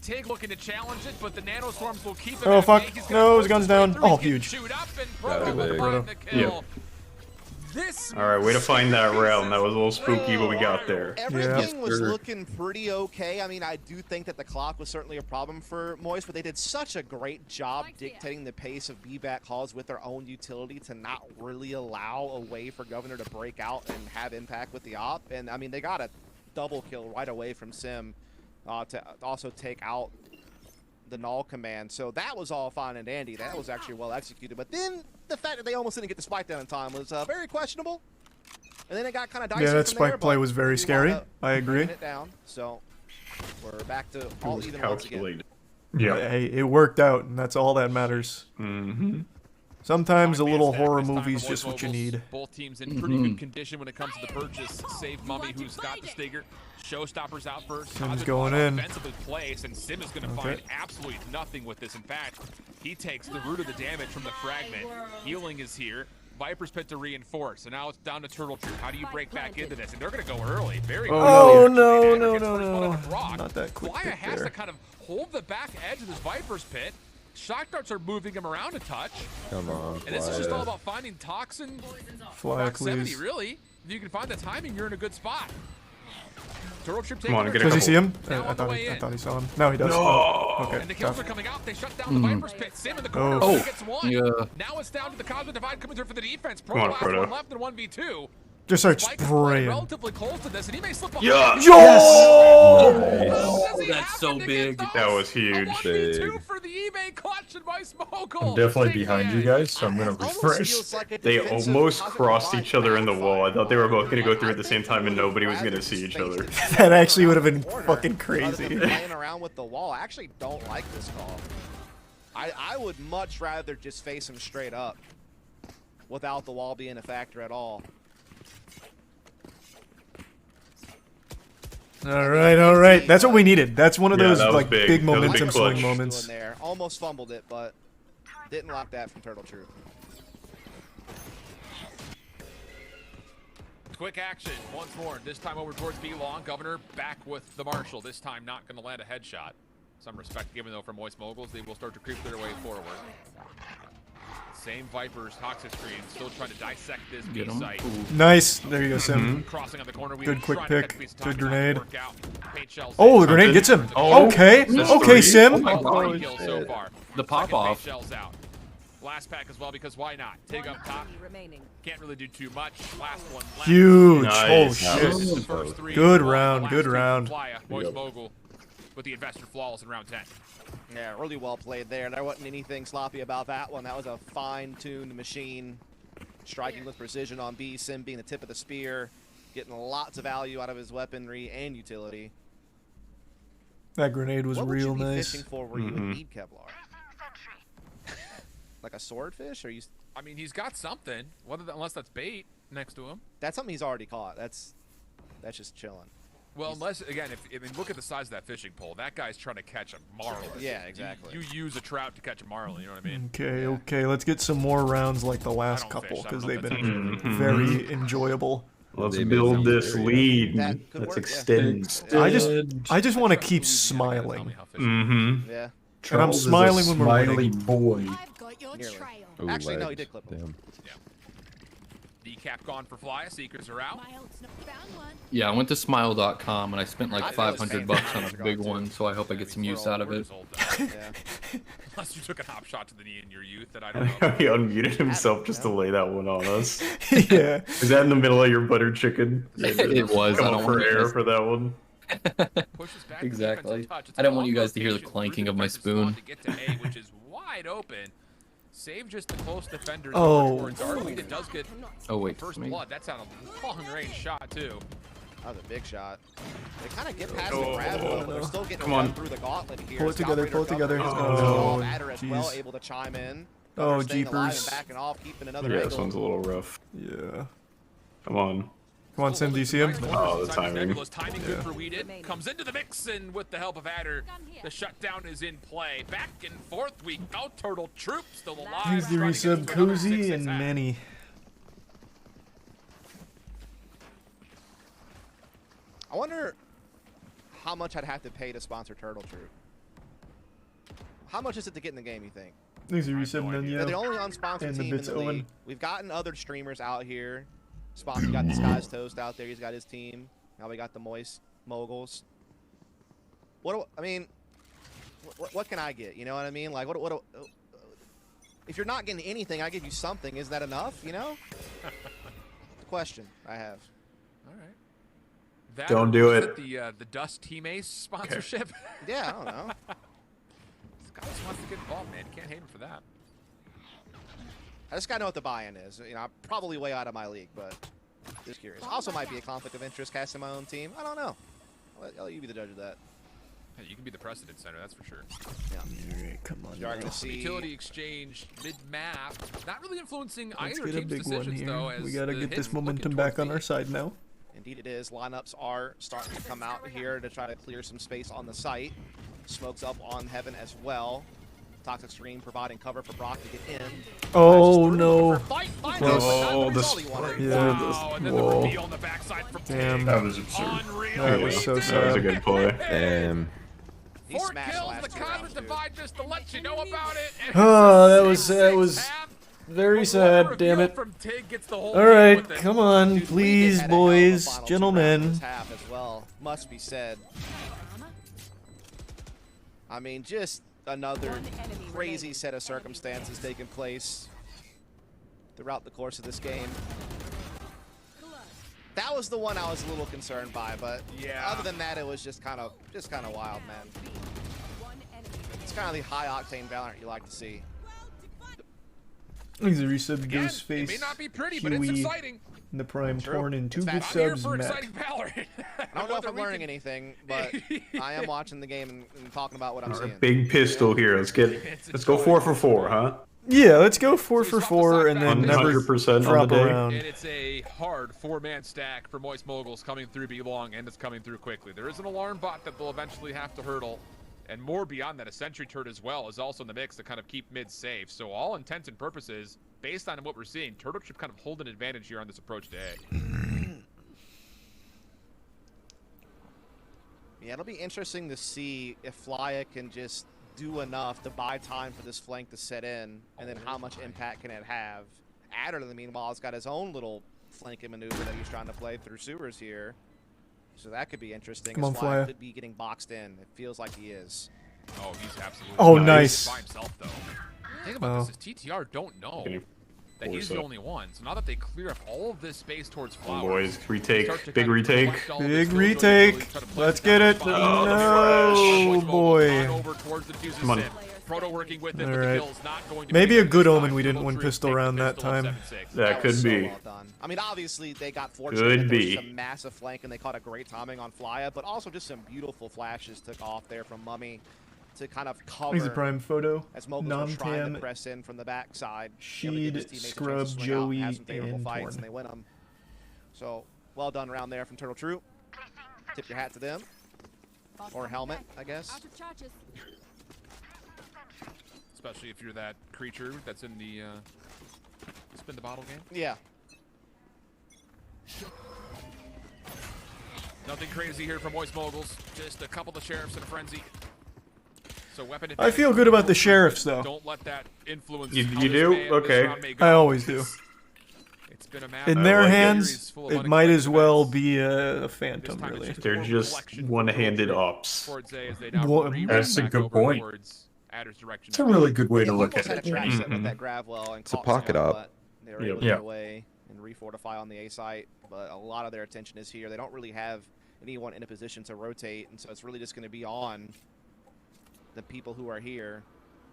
Tig looking to challenge it, but the nanoswarms will keep him
Oh,
at
fuck.
bay. He's
No,
gonna
his gun's
push way
down.
through.
Oh,
He can
huge.
shoot up and
Got
Proto
it,
will
big.
find the kill. This
All right, way to find that round. That was a little spooky, but we got there.
Everything was looking pretty okay. I mean, I do think that the clock was certainly a problem for Moist, but they did such a great job dictating the pace of B-back calls with their own utility to not really allow a way for Governor to break out and have impact with the op. And I mean, they got a double kill right away from Sim to also take out the null command. So that was all fine and dandy. That was actually well executed. But then the fact that they almost didn't get the spike down in time was very questionable. And then it got kind of dicey.
Yeah, that
from
spike
there,
play
but
was very
we
scary.
wound up
I agree.
getting it down. So we're back to all even once again.
Yeah.
Hey, it worked out, and that's all that matters.
Mm-hmm.
Sometimes a little horror movie's just what you need.
Both teams in pretty good condition when it comes to the purchase. Save Mummy, who's got the Stinger. Showstoppers out first.
Sim's going in.
Offensively placed, and Sim is going to find absolutely nothing with this. In fact, he takes the root of the damage from the fragment. Healing is here. Viper's Pit to reinforce, and now it's down to Turtle Troop. How do you break back into this? And they're going to go early, very early.
No,
Actually,
no.
Rock.
Not that quick
Flya
pick
has
there.
to kind of hold the back edge of this Viper's Pit. Shock darts are moving him around a touch.
Come on,
And this is just all about finding Toxin proximity,
please.
really. If you can find the timing, you're in a good spot. Turtle Troop
Come on,
taking
does he see him?
Now
I
on the
thought
way
I
in.
thought he saw him. No, he does.
No.
Okay.
And the kills
tough.
are coming out. They shut down the Viper's Pit. Sim in the corner.
Oh.
He gets one.
Yeah.
Now it's down to the Cosmic Divide coming through for the defense.
Come on,
Last
Proto.
one left in 1v2.
Just start
Spike is playing
spraying.
relatively close to this, and he may slip behind.
Yeah.
How does he
That's so big.
That was huge.
Two for the eBay clutch and Vice Mogul.
I'm definitely behind you guys, so I'm gonna refresh.
They almost crossed each other in the wall. I thought they were both going to go through at the same time and nobody was going to see each other.
That actually would have been fucking
Other
crazy.
than playing around with the wall, I actually don't like this call. I would much rather just face him straight up without the wall being a factor at all.
All right. That's what we needed. That's one of
Yeah,
those
that was
like
big.
big
That was a
momentum
big
swing
clutch.
moments.
Doing there. Almost fumbled it, but didn't lock that from Turtle Troop.
Quick action once more. This time over towards B Long. Governor back with the Marshal. This time not going to land a headshot. Some respect given though for Moist Moguls. They will start to creep their way forward. Same Vipers, toxic screen, still trying to dissect this B site.
Nice. There you go, Sim.
Crossing on the corner.
Good quick pick. Good grenade.
Paint shells
Oh, the grenade gets him.
Oh,
Okay.
that's
Okay,
three.
Sim.
Oh my
Three
God.
kills so far.
The pop
Second
off.
paint shells out. Last pack as well because why not? Take up top. Can't really do too much. Last one. Last
Huge.
Nice.
Oh,
That
shit.
was
First three.
Good
The
round.
last
Good
two
round.
Flya, Moist Mogul with the investor flawless in round 10.
Yeah, really well played there. There wasn't anything sloppy about that one. That was a fine-tuned machine. Striking with precision on B. Sim being the tip of the spear. Getting lots of value out of his weaponry and utility.
That grenade was
What would
real
you be
nice.
fishing for where you would need Kevlar? Like a swordfish? Or you?
I mean, he's got something. Unless that's bait next to him.
That's something he's already caught. That's just chilling.
Well, unless, again, I mean, look at the size of that fishing pole. That guy's trying to catch a marlin.
Yeah, exactly.
You use a trout to catch a marlin, you know what I mean?
Okay. Let's get some more rounds like the last
don't
couple
fish, I
because
don't
they've
know if
been
that's
very enjoyable.
Let's build this lead.
That could
Let's
work,
extend.
I just want to keep smiling.
Mm-hmm.
Yeah.
And I'm smiling when we're
smiley
winning.
boy.
Nearly.
Ooh,
Actually, no, he
ledge.
did clip him.
Damn.
Decap gone for Flya. Seekers are out.
Yeah, I went to smile.com and I spent like
I thought it was
$500 on a big one, so I hope I get some use out of it.
Unless you took a hop shot to the knee in your youth that I don't know.
He unmuted himself just to lay that one on us.
Yeah.
Is that in the middle of your butter chicken?
It was. I
Come
don't
up for
want
air
you
for that one.
Pushes back
Exactly.
defensive touch. It's
I didn't
a
want you
long
guys to hear the
rotation
clanking
through
of my
defensive slot
spoon.
To get to A, which is wide open. Save just the close defenders.
Oh.
Towards Arlead. It does get
Oh, wait.
first
me.
blood. That's on a long-range shot, too.
That was a big shot. They kind of get past
Oh.
the grab one, but they're still getting
Come on.
run through the gauntlet here.
Pull it together, pull it together.
Oh,
Oh,
Adder as well,
jeez.
able to chime in.
Oh,
Staying alive and
jeepers.
backing off, keeping another
Yeah, this
angle.
one's a little rough.
Yeah.
Come on.
Come on, Sim, do you see him?
Oh, the timing.
Timing good for Weeded. Comes into the mix, and with the help of Adder, the shutdown is in play. Back and forth we go. Turtle Troop still alive.
Thanks to
trying to get
resub
into another
Cozy
6
and
half.
Manny.
I wonder how much I'd have to pay to sponsor Turtle Troop. How much is it to get in the game, you think?
Thanks to resub
They're the
Nunyo.
only unsponsored
And the
team in
bits
the
Owen.
league. We've gotten other streamers out here Spock, you got the Sky's Toast out there. He's got his team. Now we got the Moist Moguls. I mean, what can I get? You know what I mean? Like, if you're not getting anything, I give you something. Is that enough? You know? The question I have.
All right. That
Don't do it.
The Dust Team Ace sponsorship.
Okay. Yeah, I don't know.
This guy just wants to get involved, man. You can't hate him for that.
I just gotta know what the buy-in is. You know, I'm probably way out of my league, but just curious. Also, might be a conflict of interest casting my own team. I don't know. I'll let you be the judge of that.
Hey, you can be the precedent center, that's for sure.
Yeah.
All right, come on.
You are gonna see
utility exchange mid-map, not really influencing
Let's
either
get a
team's
big one
decisions
here.
though. As
We gotta
the
get this
hidden
momentum
looking
back
towards
on our side now.
Indeed it is. Lineups are starting to come out here to try to clear some space on the site. Smokes up on Heaven as well. Toxic Stream providing cover for Brock to get in.
Oh no.
Oh, this.
Wow, and then the
Whoa.
reveal on the backside from
Damn.
That was absurd.
Unreal.
That was so
That was
sad.
a good play.
Damn.
4 kills, the Cosmic Divide just to let you know about it.
Oh, that was very sad. Damn it. All right, come on, please, boys, gentlemen.
Half as well, must be said. I mean, just another crazy set of circumstances taking place throughout the course of this game. That was the one I was a little concerned by, but
yeah.
Other than that, it was just kind of wild, man. It's kind of the high octane Valorant you like to see.
Thanks, Arisa,
Again,
Ghost Face,
it may not be pretty, but it's
Huey,
exciting.
and the Prime Torn, and 2
It's
good
that-
I'm here
subs,
for
Matt.
exciting Valorant.
I don't know if I'm learning anything, but I am watching the game and talking about what I'm seeing.
Big pistol here. Let's go 4 for 4, huh?
Yeah, let's go 4 for 4 and then never
100% on
drop
the day.
around.
And it's a hard 4-man stack for Moist Moguls coming through B long, and it's coming through quickly. There is an alarm bot that they'll eventually have to hurdle, and more beyond that, a sentry turret as well is also in the mix to kind of keep mid safe. So all intents and purposes, based on what we're seeing, Turtle should kind of hold an advantage here on this approach to A.
Yeah, it'll be interesting to see if Flya can just do enough to buy time for this flank to set in, and then how much impact can it have. Adder, in the meanwhile, has got his own little flanking maneuver that he's trying to play through sewers here. So that could be interesting.
Come on,
Flya
Flya.
could be getting boxed in. It feels like he is.
Oh, he's absolutely
Oh,
nice.
nice.
By himself, though. The thing about this is TTR don't know that he's the only one. So now that they clear up all of this space towards Flowers,
Boys, retake.
start to
Big
kind of
retake.
collect all of
Big
this
retake.
ability, try to
Let's
play
get it.
down
No, boy.
over towards the Deuce's
Come on.
Sim. Proto working with it,
All
but the
right.
kill's not going to
Maybe
be
a
there
good
this
omen
time.
we didn't
Turtle
win
3
pistol
takes the
round that
pistol on
time.
7-6.
That
was
could
so
be.
well done. I mean, obviously, they got fortunate.
Could
that there was
be.
some massive flank, and they caught a great timing on Flya, but also just some beautiful flashes took off there from Mummy to kind of cover.
Here's a Prime photo.
As Moguls are trying to
Non-tam,
press in from the backside.
Sheed, Scrub, Joey,
have some favorable
and
fights,
Torn.
and they win them. So, well done around there from Turtle Troop. Tip your hat to them. Or helmet, I guess.
Especially if you're that creature that's in the spin the bottle game.
Yeah.
Nothing crazy here from Moist Moguls. Just a couple of sheriffs in a frenzy. So weapon
I feel good about the sheriffs, though.
Don't let that influence.
You
how
do?
this man- this
Okay.
round may go.
I always do.
It's been a map
In
of
their
series
hands,
full of
it might as
unexpected
well
events.
be a
This
phantom,
time it's
really.
just
They're
more
just
reflection
one-handed
from
ops.
towards A as they now
What-
reroute
That's a
back
good
over
point.
towards Adder's direction.
It's a really good way to look
Almost
at
had
it.
a trap set with
Mhm.
that grav well and
It's a
caught
pocket
someone,
op.
but they were
Yep.
able to
Yeah.
get away and refortify on the A site. But a lot of their attention is here. They don't really have anyone in a position to rotate, and so it's really just going to be on the people who are here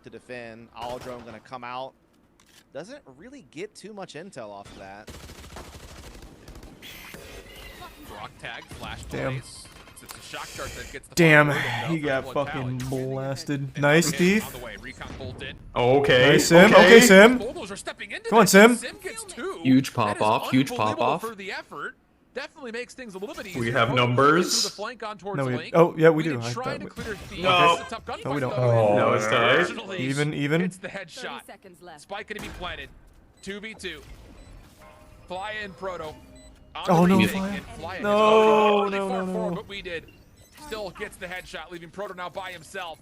to defend. Aldrome going to come out. Doesn't really get too much intel off of that.
Rock tag, flash
Damn.
place. It's a shock dart that gets the
Damn,
final word
he
though
got
for Blood
fucking
Tally.
blasted. Nice, Steve.
On the way, recon bolt in.
Okay.
Nice, Sim.
Okay.
Okay, Sim.
Moguls are stepping into
Come on,
that.
Sim.
Sim gets 2.
Huge
That is
pop-off, huge
unbelievable
pop-off.
for the effort. Definitely makes things a little bit easier.
We have
Proto
numbers.
through the flank on towards
No, we,
Link.
oh, yeah, we
We
do.
did
I
try
thought
to
we,
clear the
No.
This is a tough gunfight,
no, we don't.
though.
No, it's tight.
Unfortunately,
Even?
It's the headshot. Spike going to be planted. 2v2. Fly in Proto.
Oh, no,
retake,
Flya.
and Flya
No,
has gone really
no,
far
no,
forward,
no.
but we did. Still gets the headshot, leaving Proto now by himself.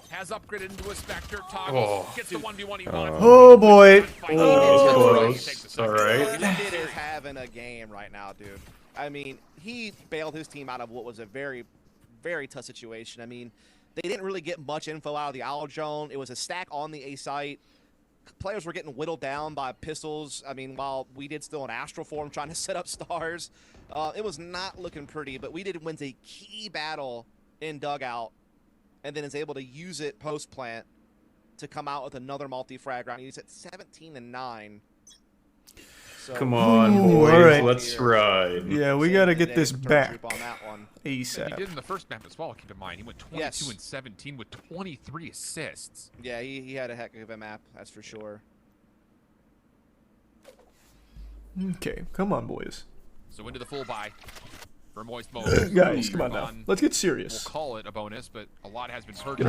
Has upgraded into a Spectre. Toggles.
Oh.
Gets the 1v1 he wants.
Oh, boy.
Fight.
Oh,
He
close.
takes the
all right.
Kid is having a game right now, dude. I mean, he bailed his team out of what was a very, very tough situation. I mean, they didn't really get much info out of the Owl Drone. It was a stack on the A site. Players were getting whittled down by pistols. I mean, while we did still an astral form trying to set up stars, it was not looking pretty. But we did win a key battle in dugout, and then is able to use it post plant to come out with another multi-frag round. He's at 17-9. So,
Come on, boys,
all right.
let's ride.
Yeah, we gotta get this back
on that one.
ASAP.
He did in the first map as well, keep in mind. He went 22 and 17 with 23 assists.
Yeah, he had a heck of a map, that's for sure.
Okay, come on, boys.
So into the full buy for Moist Moguls.
Guys, come on now. Let's get serious.
We'll call it a bonus, but a lot has been heard.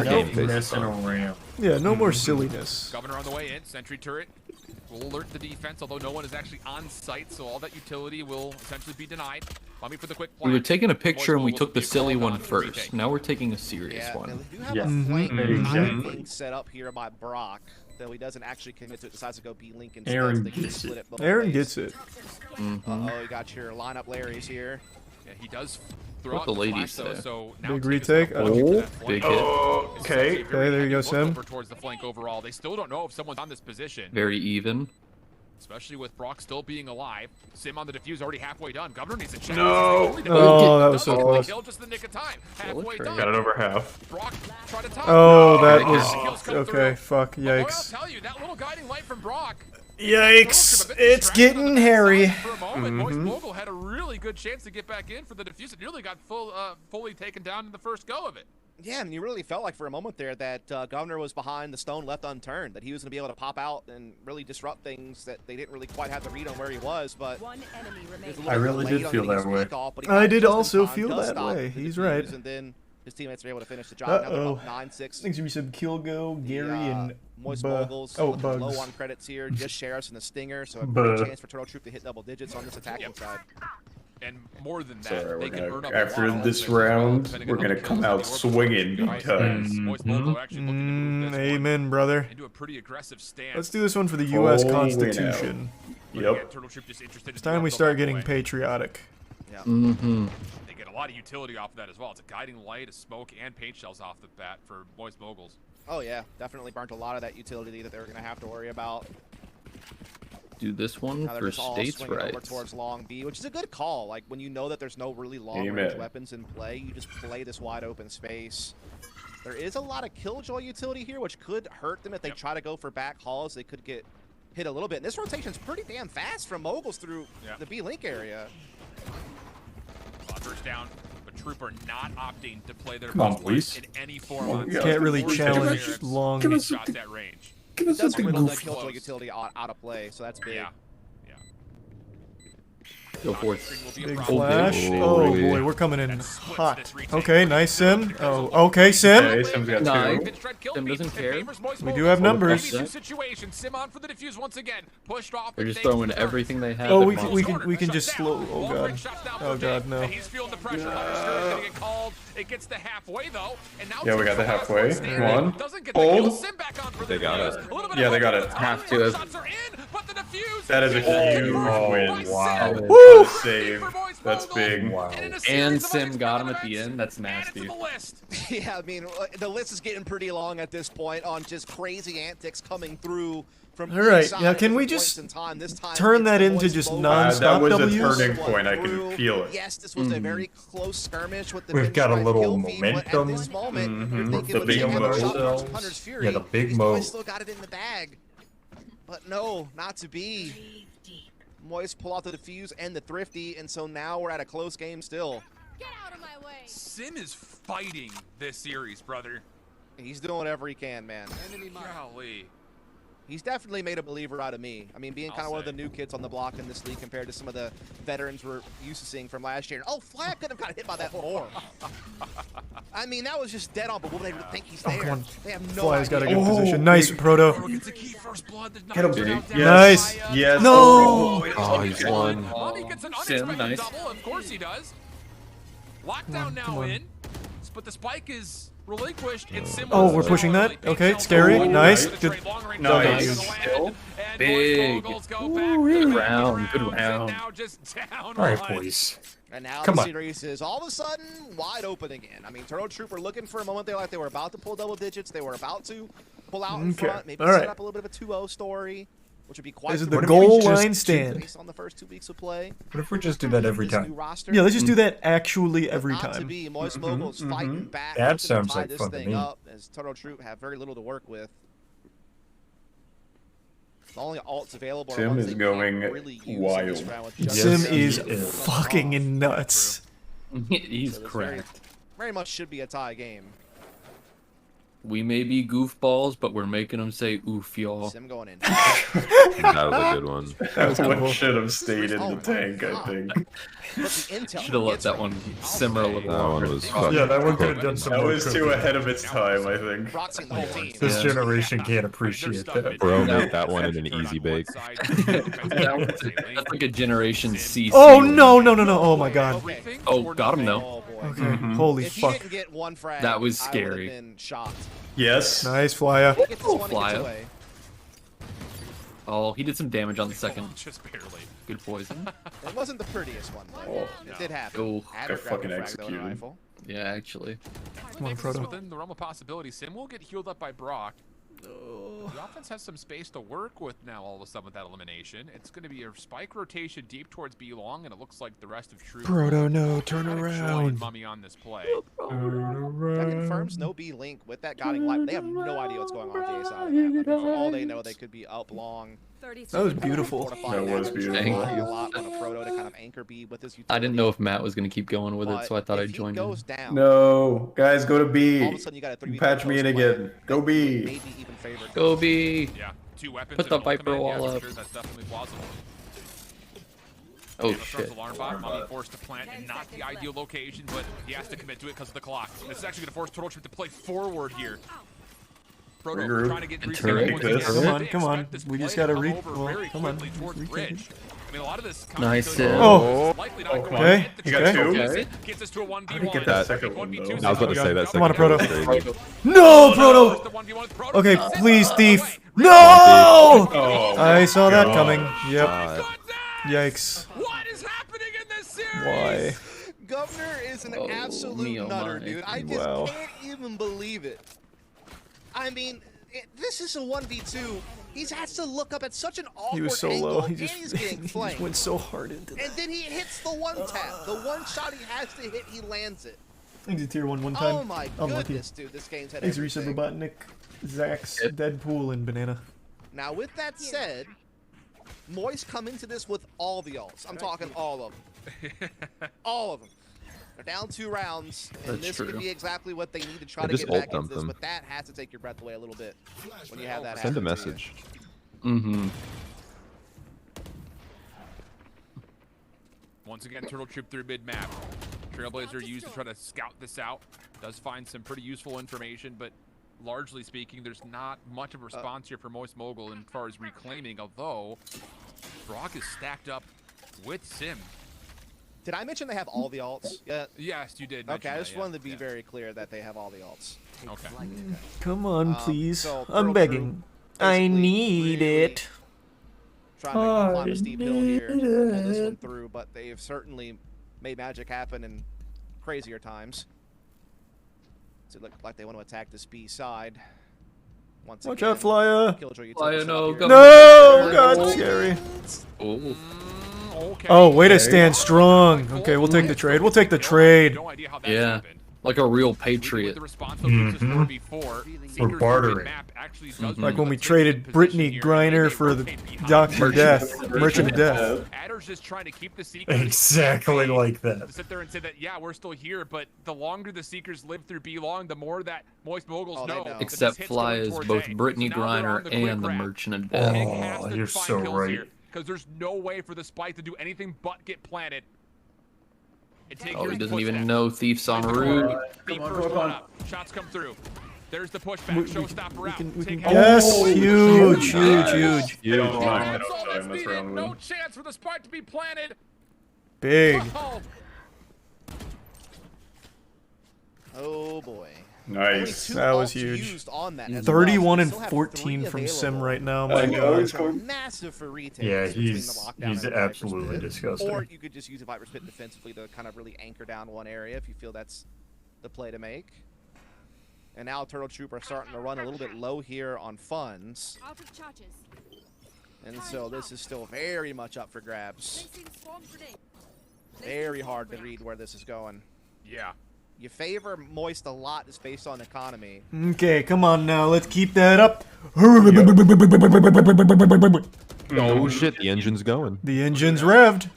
Yeah, no more silliness.
Governor on the way in, sentry turret will alert the defense, although no one is actually on site, so all that utility will essentially be denied. Let me for the quick plan.
We were taking a picture and we took the silly one first. Now we're taking a serious one.
They do have a flank being set up here by Brock, though he doesn't actually commit to it, decides to go B link instead.
Aaron
so
gets it.
Aaron gets it.
Oh, you got your lineup Larry's here.
Yeah, he does throw
What
out
the
the
ladies
flash, though,
say.
so now
Big retake. Oh,
big hit.
Okay.
Okay, there you go, Sim.
Towards the flank overall. They still don't know if someone's on this position.
Very even.
Especially with Brock still being alive. Sim on the defuse already halfway done. Governor needs a check.
No.
Oh, that was so close.
Kill just in the nick of time. Halfway done.
Got it over half.
Brock tried to top.
Oh, that
No.
was okay. Fuck,
But boy, I'll
yikes.
tell you, that little guiding light from Brock.
Yikes! It's getting hairy.
For a moment, Moist Mogul had a really good chance to get back in for the defuse. It nearly got fully taken down in the first go of it.
Yeah, and you really felt like for a moment there that Governor was behind the stone left unturned, that he was going to be able to pop out and really disrupt things that they didn't really quite have the read on where he was, but
I really did feel that way.
I did also feel that way. He's right.
And then his teammates were able to finish the job. Now they're
Uh-oh.
up 9-6.
Thanks to be some Kilgo, Gary, and
Moist
Bu-
Moguls
oh,
looking
Bugs.
low on credits here. Just Sheriffs and the Stinger, so a
Bu-
great chance for Turtle Troop to hit double digits on this attacking side.
And more than that,
So
they can earn up
after
a lot of
this
points as well,
round,
depending
we're
on
gonna
the
come
kills
out
and the
swinging big
Moist
time.
Moist Mogul actually looking to move this one
Amen, brother.
into a pretty aggressive stance.
Let's do this one for the U.S.
Oh,
Constitution.
Yep.
Turtle Troop just interested
It's
in
time we
the
start
back
getting
way.
patriotic.
Yeah.
They get a lot of utility off of that as well. It's a guiding light, a smoke, and paint shells off the bat for Moist Moguls.
Oh yeah, definitely burnt a lot of that utility that they were going to have to worry about.
Do this one
Now they're
for
just all
states'
swinging over
rights.
towards long B, which is a good call. Like when you know that there's no really long range
Amen.
weapons in play, you just play this wide open space. There is a lot of Killjoy utility here, which could hurt them if they try to go for back hauls. They could get hit a little bit. And this rotation's pretty damn fast from Moguls through the B link area.
First down, but Trooper not opting to play their
Come on,
best
please.
in any form.
Oh,
on
yeah.
Can't really
Force
challenge
interference,
long.
Give us
shots at range.
Give
It
us
does
something
whittle the
goofy.
Killjoy utility out of play, so that's big.
Yeah.
Go forth.
Big flash.
big.
Oh boy, we're coming in hot. Okay, nice Sim. Oh, okay, Sim.
Okay, Sim's got
Nice.
two.
Sim doesn't care.
We do have numbers.
Situation. Sim on for the defuse once again. Pushed off.
They're just throwing everything they have.
Oh,
at
we
once.
can just slow. Oh god. Oh god, no.
He's feeling the pressure. Understood. Gonna get called. It gets the halfway though, and now
Yeah, we got the halfway. Come on.
Doesn't get the kill.
Hold.
Sim back on for
They
the
got
defuse.
it.
A little bit
Yeah,
of
they got
help
it.
at the time.
Have to.
Shots are in, but the defuse.
That is a huge win.
Wow.
What
Woo!
a save. That's big. Wow.
And Sim got him at the end. That's nasty.
Yeah, I mean, the list is getting pretty long at this point on just crazy antics coming through from
All right,
each side
yeah,
at
can we
different
just
points in time. This time
turn
it's
that
the
into
Moist
just
Moguls.
non-stop
That was a
W's?
turning point. I could feel it.
Yes, this was a very close skirmish with the
We've got a
pinstripe
little
kill feed, but at
momentum.
this moment,
Mhm.
you're thinking
The
when
big
you have a shot
mo.
from Hunter's Fury,
Yeah, the big
these
mo.
boys still got it in the bag. But no, not to be. Moist pull out the defuse and the thrifty, and so now we're at a close game still.
Sim is fighting this series, brother.
He's doing whatever he can, man.
Golly.
He's definitely made a believer out of me. I mean, being kind of one of the new kids on the block in this league compared to some of the veterans we're used to seeing from last year. Oh, Flag could have got hit by that orb. I mean, that was just dead on, but will they think he's there?
Come on.
They have no
Fly's got a
idea.
good position. Nice, Proto.
Gets a key first blood. There's
Hit him,
nothing
big.
out there.
Nice.
Yes.
No.
Oh, he's won.
Monty gets an
Sim,
unexpected
nice.
double. Of course he does. Lockdown now
come on.
in. But the spike is relinquished. And Sim
Oh,
was
we're pushing that? Okay, scary. Nice. Good.
Nice.
Big. Good round. Good round.
All right, boys.
And now
Come
the
on.
series is all of a sudden wide open again. I mean, Turtle Troop were looking for a moment there like they were about to pull double digits. They were about to pull out in front, maybe set up a little bit of a 2-0 story, which would be quite
This is the goal line stand.
based on the first 2 weeks of play.
What if we just do that every time?
Yeah, let's just do that actually every
Not to
time.
be Moist Moguls fighting back.
That
looking to
sounds
tie
like
this
fun to
thing
me.
up as Turtle Troop have very little to work with. The only alts available are
Sim
ones
is
they
going
can't really use in
wild.
this round with just
Sim
the
is
off.
fucking nuts.
He's
So this
cracked.
very much should be a tie game.
We may be goofballs, but we're making them say oof, y'all.
Sim going in.
That was a good one.
That was
That one
cool.
should have stayed in the tank, I think.
But the intel
Should have let
gets
that
right.
one simmer a little
That
longer.
one was fucking
Yeah, that one could
cool.
have done some
That
more
was too
cooking.
ahead of its time, I think.
Roxy and the whole team.
This
Yeah.
generation can't appreciate that.
Bro made that one in an easy bake.
That's like a Generation C.
Oh no no no no! Oh my god.
Oh, got him though.
Oh boy.
Okay. Holy
If he
fuck.
didn't get one frag,
That was
I would
scary.
have been shocked.
Yes.
Nice flyer.
He gets this one, he gets
Flyer.
away.
Oh, he did some damage on the second.
Just barely.
Good poison.
It wasn't the prettiest one, but
Oh.
it did happen.
Oh,
Had to
got
grab
fucking
the frag, though, in a
executed.
rifle.
Yeah, actually.
Come on,
Makes this
Proto.
within the realm of possibility. Sim will get healed up by Brock. The offense has some space to work with now all of a sudden with that elimination. It's going to be a spike rotation deep towards B long, and it looks like the rest of Troop
Proto, no, turn
kinda joined
around.
Mummy on this play.
That confirms no B link with that guiding light. They have no idea what's going on with the A side of the map. I mean, for all they know, they could be up long.
That was beautiful.
Fortifying
That was
that.
beautiful.
Relying a lot on a Proto to kind of anchor B with his utility.
I didn't know if Matt was going to keep going with it, so I thought
But
I'd
if
join
he
in.
goes down,
No, guys, go to B.
all of a sudden you got a 3v3
Patch me in
post play.
again. Go B.
Maybe even favored.
Go B.
Yeah, 2 weapons.
Put
and
the
an
Viper
ultimate.
wall
Yeah, for
up.
sure, that's definitely plausible.
Oh
Yeah,
shit.
Alarm bot, Mummy forced to plant in not the ideal location, but he has to commit to it because of the clock. This is actually going to force Turtle Troop to play forward here. Proto
Regroup.
trying to get
And
reset
take
once
this.
again.
Come on,
They
come on.
expect this
We just
play to
gotta
come over
well,
very
come on.
quickly towards
Retake
Bridge. I mean, a lot of this
Nice.
Oh.
likely not
Oh,
going
come
to
on.
hit the
You got
trigger.
two?
Gets it, gets us to a 1v1.
get
that
second one, though.
I was about to say that
Come on,
second
Proto.
one was crazy.
No, Proto. Okay, please, thief. No!
Oh,
I saw that
God.
coming. Yep.
God.
Yikes.
What is happening in this series?
Why?
Governor is an
Oh,
absolute
me, oh
nutter,
my.
dude. I just
Wow.
can't even believe it. I mean, this is a 1v2. He has to look up at such an awkward
He was so
angle,
low. He
and
just,
he's getting
he just
flanked.
went so hard into that.
And then he hits the one tap. The one shot he has to hit, he lands it.
He's a tier 1 one time.
Oh my
Unlucky.
goodness, dude. This game's had
Thanks, Risa
everything.
Robotnik, Zax, Deadpool, and Banana.
Now, with that said, Moist come into this with all the ults. I'm talking all of them. All of them. They're down 2 rounds, and
That's
this
true.
could be exactly what they need to try
Yeah,
to
just
get back
ult
into
dump
this,
them.
but that has to take your breath away a little bit when you have that
Send a
happen to you.
message.
Mm-hmm.
Once again, Turtle Troop through mid-map. Trailblazer used to try to scout this out. Does find some pretty useful information, but largely speaking, there's not much of a response here for Moist Mogul as far as reclaiming, although Brock is stacked up with Sim.
Did I mention they have all the ults? Yeah.
Yes, you did.
Okay,
mention
I
that,
just
yeah.
wanted to be very clear that they have all the ults.
Okay.
Come on, please.
so
I'm
Turtle
begging.
Troop
I
basically
need
really
it.
Trying to climb a steep hill here to pull this one through, but they have certainly made magic happen in crazier times. So it looked like they want to attack this B side. Once
Watch
again,
out, Flyer.
Killjoy
Flyer,
utility
no,
set
go.
up
No!
here.
God, scary.
Oh.
Okay.
Oh, way to stand strong. Okay, we'll take the trade. We'll take the trade.
No idea how that
Yeah.
happened.
Like a real
With
patriot.
the response of Lucis 4v4, Seekers
bartering.
map actually does
Like when we
put Sim in
traded
position
Brittany
here,
Griner
and they
for the
rotate behind.
Dr. Death. Merchant of Death.
Adder's just trying to keep the Seekers
Exactly like that.
to sit there and say that, yeah, we're still here, but the longer the Seekers live through B long, the more that Moist Moguls
Oh, they
know.
know.
that
Except
this hit's
Fly
going
is
towards
both
A.
Brittany
So now they're on
Griner
the quick
and the
grab.
Merchant of
King
Death.
has to
you're
find
so
kills
right.
here, because there's no way for the Spike to do anything but get planted.
Oh, he doesn't even know Thief's en route.
Thief first one up. Shots come through. There's the pushback. Showstopper out. Take out.
Yes, huge, huge, huge.
You don't
Oh,
mind
that's all that's
this
needed.
round
No
win.
chance for the Spike to be planted.
Big.
Oh,
Oh boy.
Nice.
That was huge.
Used on that
31 and
well.
14 from Sim right now. My
God.
God.
Massive for retakes.
Yeah,
He's
absolutely disgusting.
Or you could just use a Viper's Pit defensively to kind of really anchor down one area if you feel that's the play to make. And now Turtle Troop are starting to run a little bit low here on funds.
Out of charges.
And so this is still very much up for grabs. Very hard to read where this is going.
Yeah.
You favor Moist a lot just based on economy.
Okay, come on now. Let's keep that up.
Oh shit, the engine's going.
The engine's revved.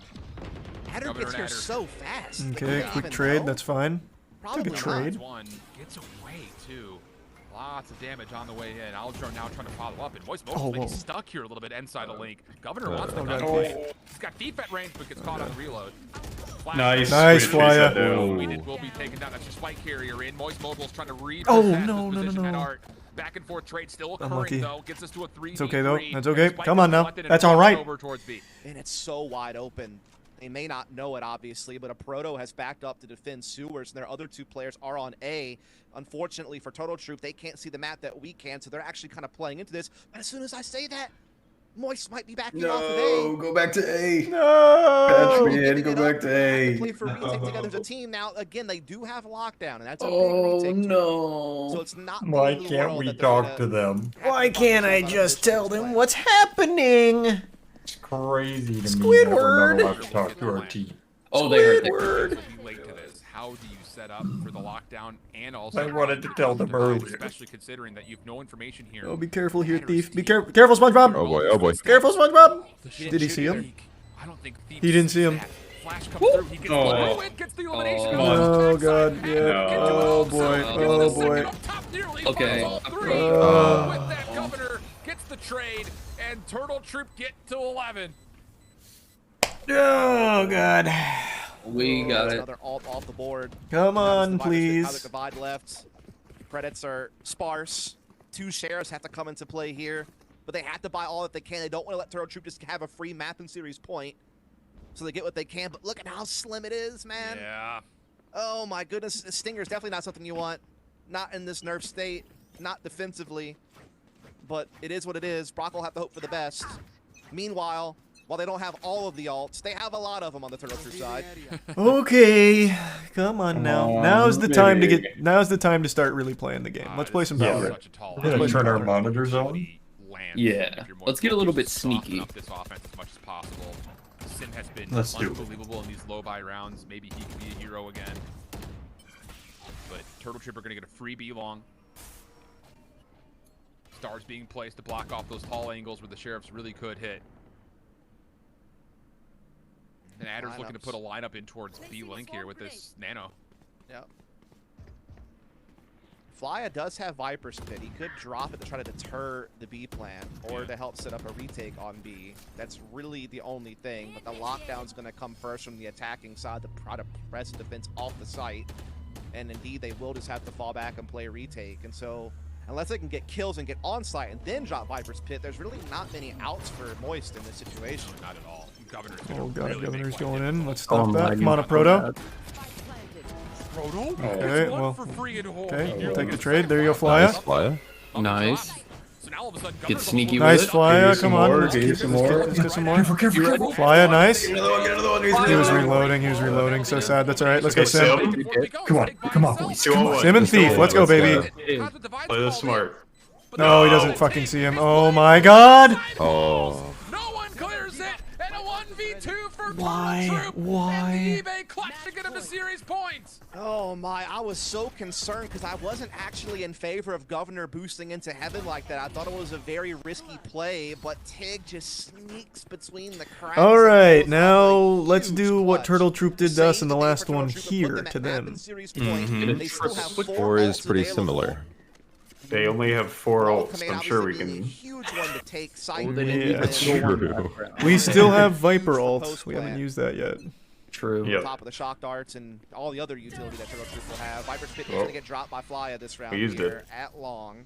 Adder gets here so fast.
Okay, quick trade. That's fine. Took a trade.
One gets away too. Lots of damage on the way in. Aldro now trying to follow up, and Moist
Oh,
maybe
whoa.
stuck here a little bit inside the link. Governor wants to
Oh,
gun
God.
away. He's got deep at range, but gets caught on the reload.
Nice.
Nice, Flyer.
It will be taken down. That's your spike carrier in. Moist Moguls trying to read.
Oh, no.
Back and forth trade still
Unlucky.
occurring though. Gets us to a 3v3.
It's okay though. That's okay. Come on now. That's all right.
And it's so wide open. They may not know it, obviously, but a Proto has backed up to defend sewers, and their other two players are on A. Unfortunately for Turtle Troop, they can't see the map that we can, so they're actually kind of playing into this. But as soon as I say that, Moist might be backing off of A.
Go back to A.
No.
Man, go back to A.
Play for retake together as a team. Now, again, they do have lockdown, and that's a big retake.
No.
So it's not
Why
the end of the
can't
world
we
that they're
talk
gonna
to them?
Why can't I just tell them what's happening?
It's crazy to
Squidward.
me that we're not allowed to talk to our team.
Oh, they heard
Squidward.
We'll be late to this. How do you set up for the lockdown and also
I wanted to tell them
divide,
earlier.
especially considering that you've no information here.
Oh, be careful here, Thief. Be careful, SpongeBob.
Oh boy, oh boy.
Careful, SpongeBob. Did he see him?
I don't think
He didn't see him.
Flash comes through. He gets
Oh.
gets the elimination.
Oh God, yeah.
No.
Oh boy, oh boy.
Okay.
With that, Governor gets the trade, and Turtle Troop get to 11.
Oh God.
We got it.
Another alt off the board.
Come on,
Now
please.
the divide left. Credits are sparse. Two sheriffs have to come into play here, but they have to buy all that they can. They don't want to let Turtle Troop just have a free map and series point, so they get what they can. But look at how slim it is, man.
Yeah.
Oh my goodness, Stinger's definitely not something you want. Not in this nerf state, not defensively, but it is what it is. Brock will have to hope for the best. Meanwhile, while they don't have all of the alts, they have a lot of them on the Turtle Troop side.
Okay, come on now.
Come on,
Now's the time to
baby.
get. Now's the time to start really playing the game. Let's play some Valorant.
We're gonna turn our monitors on.
Yeah. Let's get a little bit sneaky.
This offense as much as possible. Sim has been
Let's do it.
unbelievable in these low buy rounds. Maybe he can be a hero again. But Turtle Troop are gonna get a free B long. Stars being placed to block off those tall angles where the sheriffs really could hit. And Adder's looking to put a lineup in towards B link here with this nano.
Yep. Flya does have Viper's Pit. He could drop it to try to deter the B plan or to help set up a retake on B. That's really the only thing. But the lockdown's going to come first from the attacking side to try to press defense off the site. And indeed, they will just have to fall back and play retake. And so, unless they can get kills and get on site and then drop Viper's Pit, there's really not many outs for Moist in this situation.
Not at all. Governor's
Oh God,
really
Governor's
make
going in. Let's
Oh
stop that.
my
Come on, a
God.
Proto.
Proto?
Okay, well.
For free and
Okay,
you'll
we'll take the trade. There you go, Flya.
Nice, Flyer.
Nice.
So now all of a sudden,
Get sneaky
Nice,
with it.
Flya. Come on.
more,
Let's
give
get
you some more.
let's get some more.
Careful.
Flya, nice.
Get another one.
He was reloading. He was reloading. So sad. That's all right. Let's go, Sim.
Come on, boys.
Sim and Thief. Let's go, baby.
Play this smart.
No, he doesn't fucking see him. Oh my God.
Oh.
No one clears it, and a 1v2 for
Why?
Turtle Troop.
Why?
And the eBay clutch to get him to series points.
Oh my, I was so concerned because I wasn't actually in favor of Governor boosting into heaven like that. I thought it was a very risky play, but Tig just sneaks between the cracks.
All
and
right,
pulls
now
off a
let's
huge
do what
clutch.
Turtle Troop did to us in the
Same thing
last
for Turtle
one
Troop, but put
here
them at
to
map
them.
and series point. They still have four
Or is
ults
pretty
available.
similar.
They only have 4
All
ults.
command
I'm sure we
obviously being a
can.
huge one to take sight.
Yeah,
That's true.
we still have Viper ults.
Post
We haven't
plan.
used that yet.
True.
Yep.
Top of the shock darts and all the other utility that Turtle Troop will have. Viper's Pit is going to get dropped by Flya this round
We used
here at long.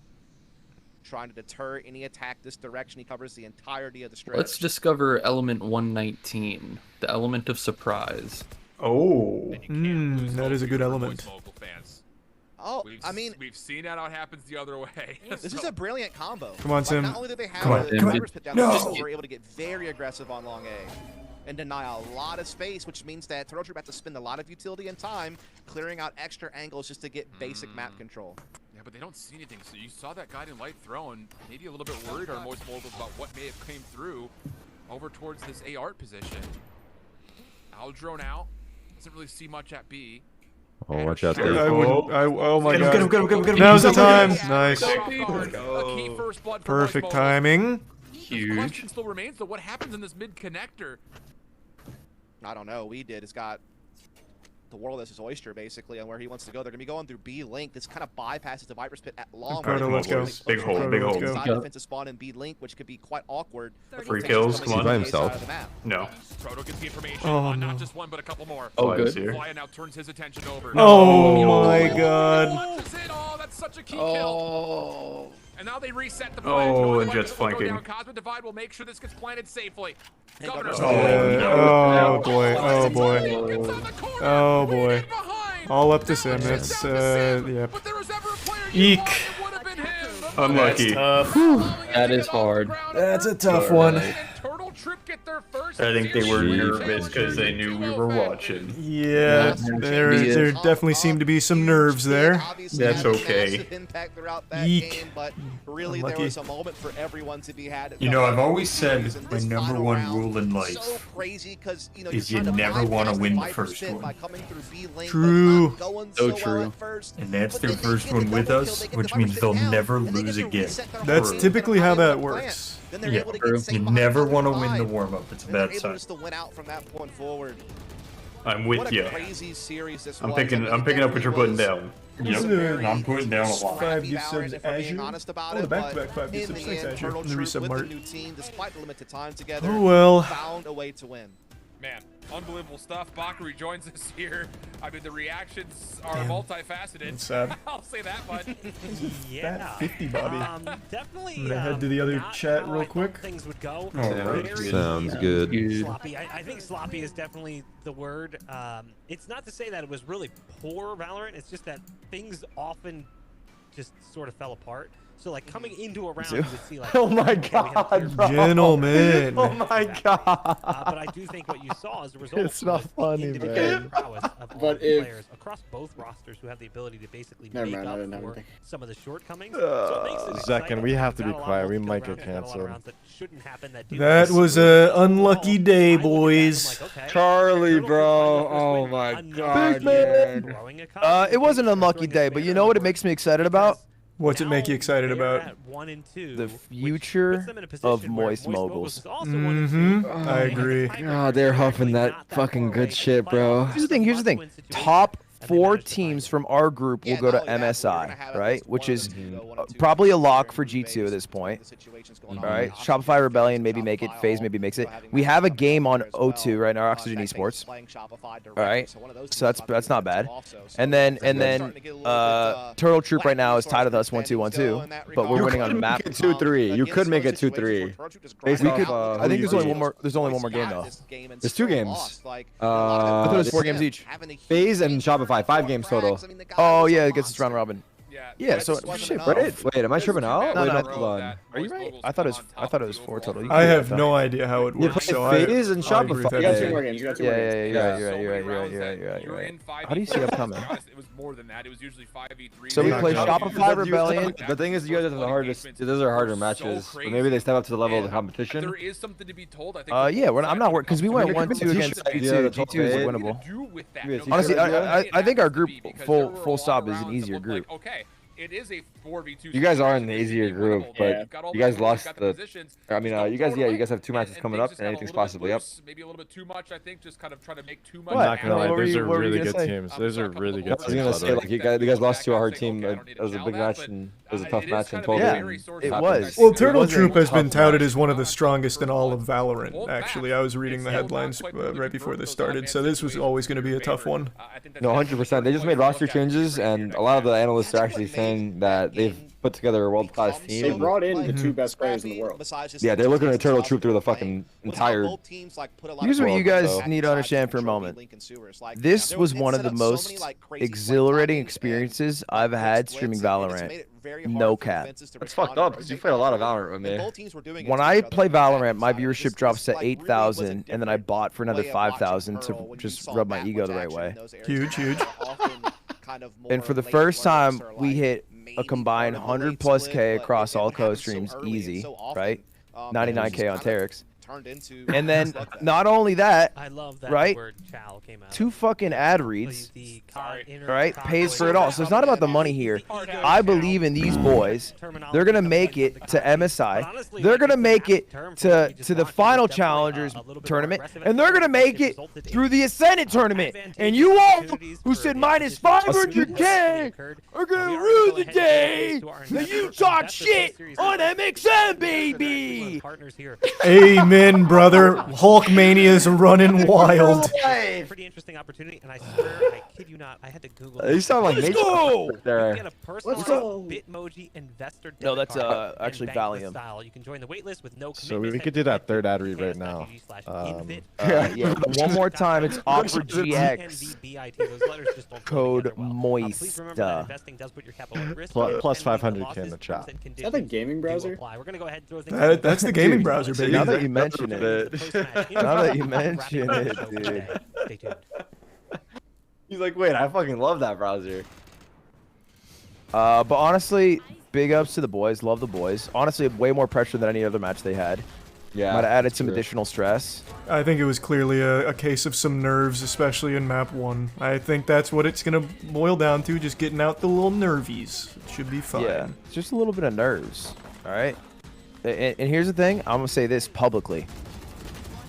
Trying to deter any attack this direction. He covers the entirety of the stretch.
Let's discover element 119, the element of surprise.
Oh.
That is a good element.
Oh, I mean,
we've seen how it happens the other way.
this is a brilliant combo.
Come on, Sim.
Not only did they have
Come on.
the Viper's Pit down,
No.
they also were able to get very aggressive on long A and deny a lot of space, which means that Turtle Troop had to spend a lot of utility and time clearing out extra angles just to get basic map control.
Yeah, but they don't see anything. So you saw that guiding light throw, and maybe a little bit worried are Moist Moguls about what may have came through over towards this A art position. Owl drone out. Doesn't really see much at B.
Oh, watch out there.
Oh my
Get him,
god.
get him, get him, get him.
Now's the time.
Yeah,
Nice.
a key first blood for
Perfect
Moist Moguls.
timing.
The question still remains, though, what happens in this mid connector?
I don't know. We did. It's got the world as his oyster, basically, on where he wants to go. They're going to be going through B Link. This kind of bypasses the Viper's Pit at long range.
Proto, let's go.
Big hole, big hole.
Side defensive spawn in B Link, which could be quite awkward.
Free kills, come on.
By himself.
No.
Proto gets the information
Oh,
on
no.
not just one, but a couple more.
Oh, good.
Flya now turns his attention over.
Oh my god.
Launches it. Oh, that's such a key kill. And now they reset the plan.
Oh, and Jet's flanking.
Cosmic Divide will make sure this gets planted safely.
Oh boy. Oh boy. Oh boy. All up to Sim. That's yeah. Eek.
Unlucky.
That is hard.
That's a tough one.
I think they were nervous because they knew we were watching.
Yeah, there definitely seem to be some nerves there.
That's okay.
Eek.
But really, there was a moment for everyone to be had.
You know, I've always said my number one rule in life
So crazy because
is you never want to win the first one.
True.
So true.
And that's their first one with us, which means they'll never lose again.
That's typically how that works.
Yeah, you never want to win the warm-up. It's a bad sign. I'm with you. I'm picking up what you're putting down. Yep, I'm putting down a lot.
5 gift subs Azure. Oh, the back-to-back 5 gift subs. Thanks, Azure. And the resub Mart. Oh well.
Found a way to win.
Man, unbelievable stuff. Bakary joins us here. I mean, the reactions are multifaceted.
It's sad.
I'll say that much.
Yeah.
That 50, Bobby.
Definitely.
I'm gonna head to the other chat real quick.
Things would go.
Sounds good.
Sloppy. I think sloppy is definitely the word. It's not to say that it was really poor Valorant. It's just that things often just sort of fell apart. So like coming into a round, you would see like.
Oh my god, bro.
Gentlemen.
Oh my god.
But I do think what you saw as a result.
It's not funny, man.
Prowess of all the players across both rosters who have the ability to basically make up for some of the shortcomings. So it makes it
Zach,
exciting.
we have to be
Got a lot
quiet.
of
We
kill
might get
rounds, got a lot of
canceled.
rounds that shouldn't happen that do
That was a unlucky day, boys.
Charlie, bro. Oh my god, man.
It was an unlucky day, but you know what it makes me excited about?
What's it make you excited about?
The future of Moist Moguls.
I agree.
Oh, they're huffing that fucking good shit, bro.
Here's the thing. Top 4 teams from our group will go to MSI, right? Which is probably a lock for G2 at this point. All right, Shopify Rebellion maybe make it. FaZe maybe makes it. We have a game on O2 right now, Oxygen Esports. All right, so that's not bad. And then Turtle Troop right now is tied with us 1-2-1-2, but we're winning on the map.
2-3. You could make it 2-3.
I think there's only one more. There's only one more game though.
There's 2 games.
I thought it was 4 games each.
FaZe and Shopify, 5 games total.
Oh yeah, it gets its round robin.
Yeah, so shit, right? Wait, am I tripping out?
No,
Wait,
no.
hold on.
Are you right? I thought it was 4 total. You
I
can
have
do
no idea how it
You
works.
play
So I
FaZe and
I'll agree with
Shopify.
that.
You got 2
more
games. You're right. How do you see upcoming?
It was more than that. It was usually 5v3.
So we play Shopify Rebellion.
The thing is, you guys have the hardest. Those are harder matches. But maybe they step up to the level of the competition.
There is something to be told. I think.
Yeah, I'm not worried because we went 1-2 against G2. G2 is winnable. Honestly, I think our group full stop is an easier group.
Okay. It is a 4v2.
You guys are in the easier group, but you guys lost the. I mean, you guys have 2 matches coming up, and anything's possibly up.
Maybe a little bit too much. I think just kind of trying to make too much.
I'm not gonna lie, those are
What were you
really
gonna
good
say?
teams. Those are really good
I was
teams.
gonna say, like, you guys lost to a hard team. It was a big match, and it was a tough match in total.
Yeah, it was.
Well, Turtle Troop has been touted as one of the strongest in all of Valorant. Actually, I was reading the headlines right before this started, so this was always going to be a tough one.
No, 100%. They just made roster changes, and a lot of the analysts are actually saying that they've put together a world-class team.
They brought in the two best players in the world.
Yeah, they're looking to Turtle Troop through the fucking entire.
Here's what you guys need to understand for a moment. This was one of the most exhilarating experiences I've had streaming Valorant. No cap.
It's fucked up because you played a lot of Valorant with me.
When I play Valorant, my viewership drops to 8,000, and then I bought for another 5,000 to just rub my ego the right way.
Huge, huge.
And for the first time, we hit a combined 100+ K across all co-streams, easy, right? 99K on Terex. And then not only that, right? 2 fucking ad reads, right? Pays for it all. So it's not about the money here. I believe in these boys. They're gonna make it to MSI. They're gonna make it to the final challengers tournament, and they're gonna make it through the Ascendant tournament. And you all who said minus 500K are gonna rue the day that you talk shit on MXM, baby.
Amen. Brother, Hulkmania's running wild.
Pretty interesting opportunity, and I swear, I kid you not, I had to Google.
You sound like
Let's go!
Let's go! Bitmoji investor.
No, that's actually Valium.
You can join the waitlist with no
So we could do that third ad read right now.
Yeah, one more time, it's offer GX. Code moist.
Plus 500K in the chat.
Is that the gaming browser?
We're gonna go ahead and throw things.
That's the gaming browser, baby.
Now that you mention it, now that you mention it, dude.
Stay tuned.
He's like, wait, I fucking love that browser.
But honestly, big ups to the boys. Love the boys. Honestly, way more pressure than any other match they had.
Yeah,
might have added some additional stress.
I think it was clearly a case of some nerves, especially in map 1. I think that's what it's gonna boil down to, just getting out the little nervies. It should be fine.
Yeah, just a little bit of nerves. All right. And here's the thing. I'm gonna say this publicly.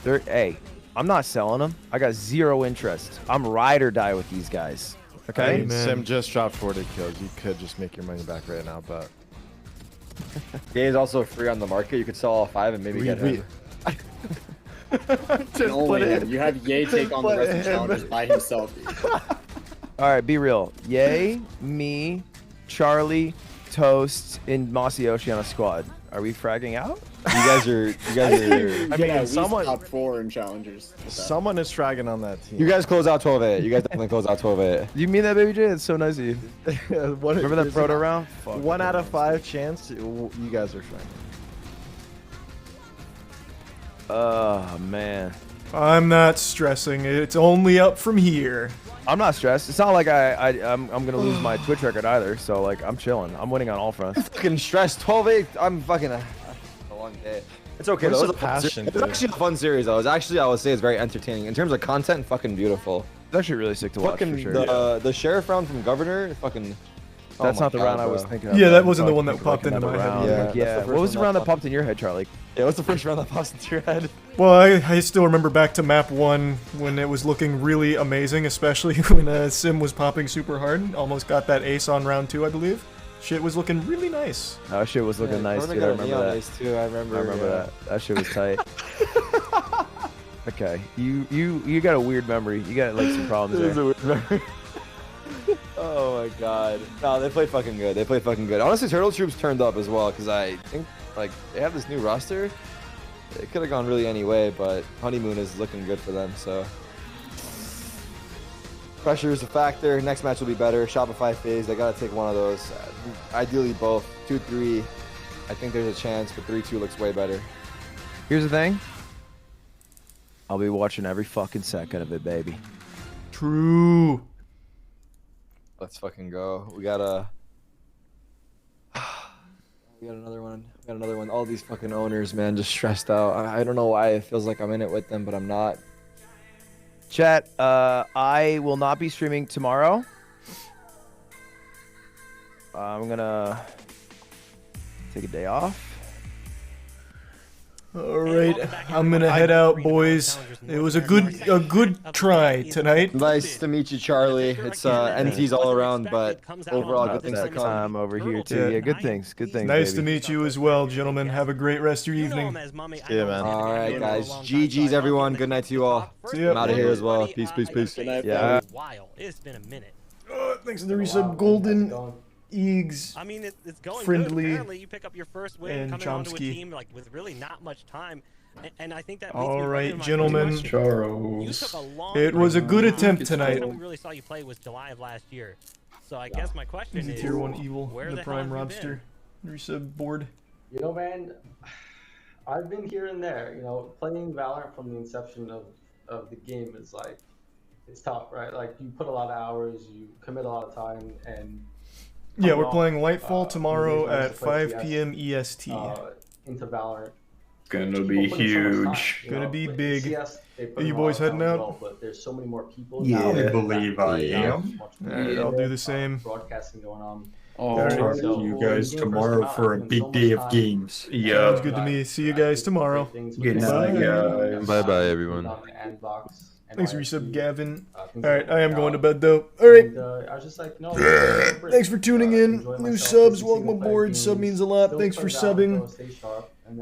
Hey, I'm not selling them. I got 0 interest. I'm ride or die with these guys. Okay.
Sim just dropped 40 kills. You could just make your money back right now, but.
Game is also free on the market. You could sell all 5 and maybe get him.
Just only him. You have Ye take on the rest of the challenges by himself.
All right, be real. Ye, me, Charlie, Toast, and Masayoshi on a squad. Are we fragging out?
You guys are.
I mean, someone
top 4 in challengers.
Someone is fragging on that team.
You guys close out 12-8. You guys definitely close out 12-8.
You mean that, Baby J? It's so nice of you. Remember that proto round?
Fuck 1 out of 5 chance. You guys are fragging.
Oh man.
I'm not stressing. It's only up from here.
I'm not stressed. It's not like I'm gonna lose my Twitch record either. So like I'm chilling. I'm winning on all fronts.
Fucking stressed. 12-8. I'm fucking a long day. It's okay though. It was actually a fun series though. It was actually, I would say, it's very entertaining in terms of content. Fucking beautiful.
It's actually really sick to watch. For sure.
The sheriff round from Governor. Fucking.
That's not the round I was thinking of.
Yeah, that wasn't the one that popped into my head.
Yeah. What was the round that popped in your head, Charlie?
Yeah, what's the first round that pops into your head?
Well, I still remember back to map 1 when it was looking really amazing, especially when Sim was popping super hard. Almost got that ace on round 2, I believe. Shit was looking really nice.
Oh, shit was looking nice, dude. I remember that.
Ace too. I remember
that. That shit was tight. Okay, you got a weird memory. You got like some problems there.
A weird memory. Oh my god. No, they played fucking good. They played fucking good. Honestly, Turtle Troops turned up as well because I think like they have this new roster. It could have gone really any way, but Honeymoon is looking good for them. So pressure is a factor. Next match will be better. Shopify phase. They gotta take one of those. Ideally both. 2-3. I think there's a chance, but 3-2 looks way better.
Here's the thing. I'll be watching every fucking second of it, baby.
True.
Let's fucking go. We got another one. We got another one. All these fucking owners, man, just stressed out. I don't know why it feels like I'm in it with them, but I'm not.
Chat, I will not be streaming tomorrow. I'm gonna take a day off.
All right, I'm gonna head out, boys. It was a good try tonight.
Nice to meet you, Charlie. It's NTs all around, but overall good things to come.
I'm over here too. Yeah, good things. Good things.
Nice to meet you as well, gentlemen. Have a great rest of your evening.
Yeah, man.
All right, guys. GG's, everyone. Good night to you all.
See ya.
I'm out of here as well. Peace, peace, peace.
Good night. Yeah. It's been a minute.
Thanks to the resub, Golden. Eags,
I mean, it's going
Friendly,
good. Apparently, you pick up your first win
and
coming onto a
Chomsky.
team like with really not much time, and I think that.
All right, gentlemen.
You took a long
It was a good attempt
The
tonight.
last time we really saw you play was July of last year. So I guess my question
He's a
is,
tier 1 evil,
where
the
hell have
prime
you
robster. Resub board.
You know, man, I've been here and there. You know, playing Valorant from the inception of the game is like, it's tough, right? Like, you put a lot of hours, you commit a lot of time, and
Yeah, we're playing Lightfall tomorrow at 5 p.m. EST.
Into Valorant.
Gonna be huge.
Gonna be big.
CS,
Are you boys heading out?
well, but there's so many more people.
Yeah.
now.
I believe I am.
Alright, I'll do the same.
Broadcasting going on.
I'll talk to you guys tomorrow for a big day of games.
Sounds
Yeah.
good to me. See you guys tomorrow.
Good night, guys.
Bye bye, everyone.
Thanks for resub, Gavin. Alright, I am going to bed though. Alright.
I was just like, no.
Thanks for tuning in. New subs, welcome aboard. Sub means a lot. Thanks for subbing.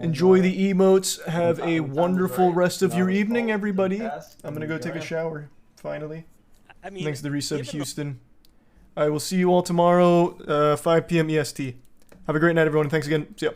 Enjoy the emotes. Have a wonderful rest of your evening, everybody. I'm gonna go take a shower, finally.
I mean,
Thanks to the resub, Houston. I will see you all tomorrow, 5 p.m. EST. Have a great night, everyone. Thanks again. See ya.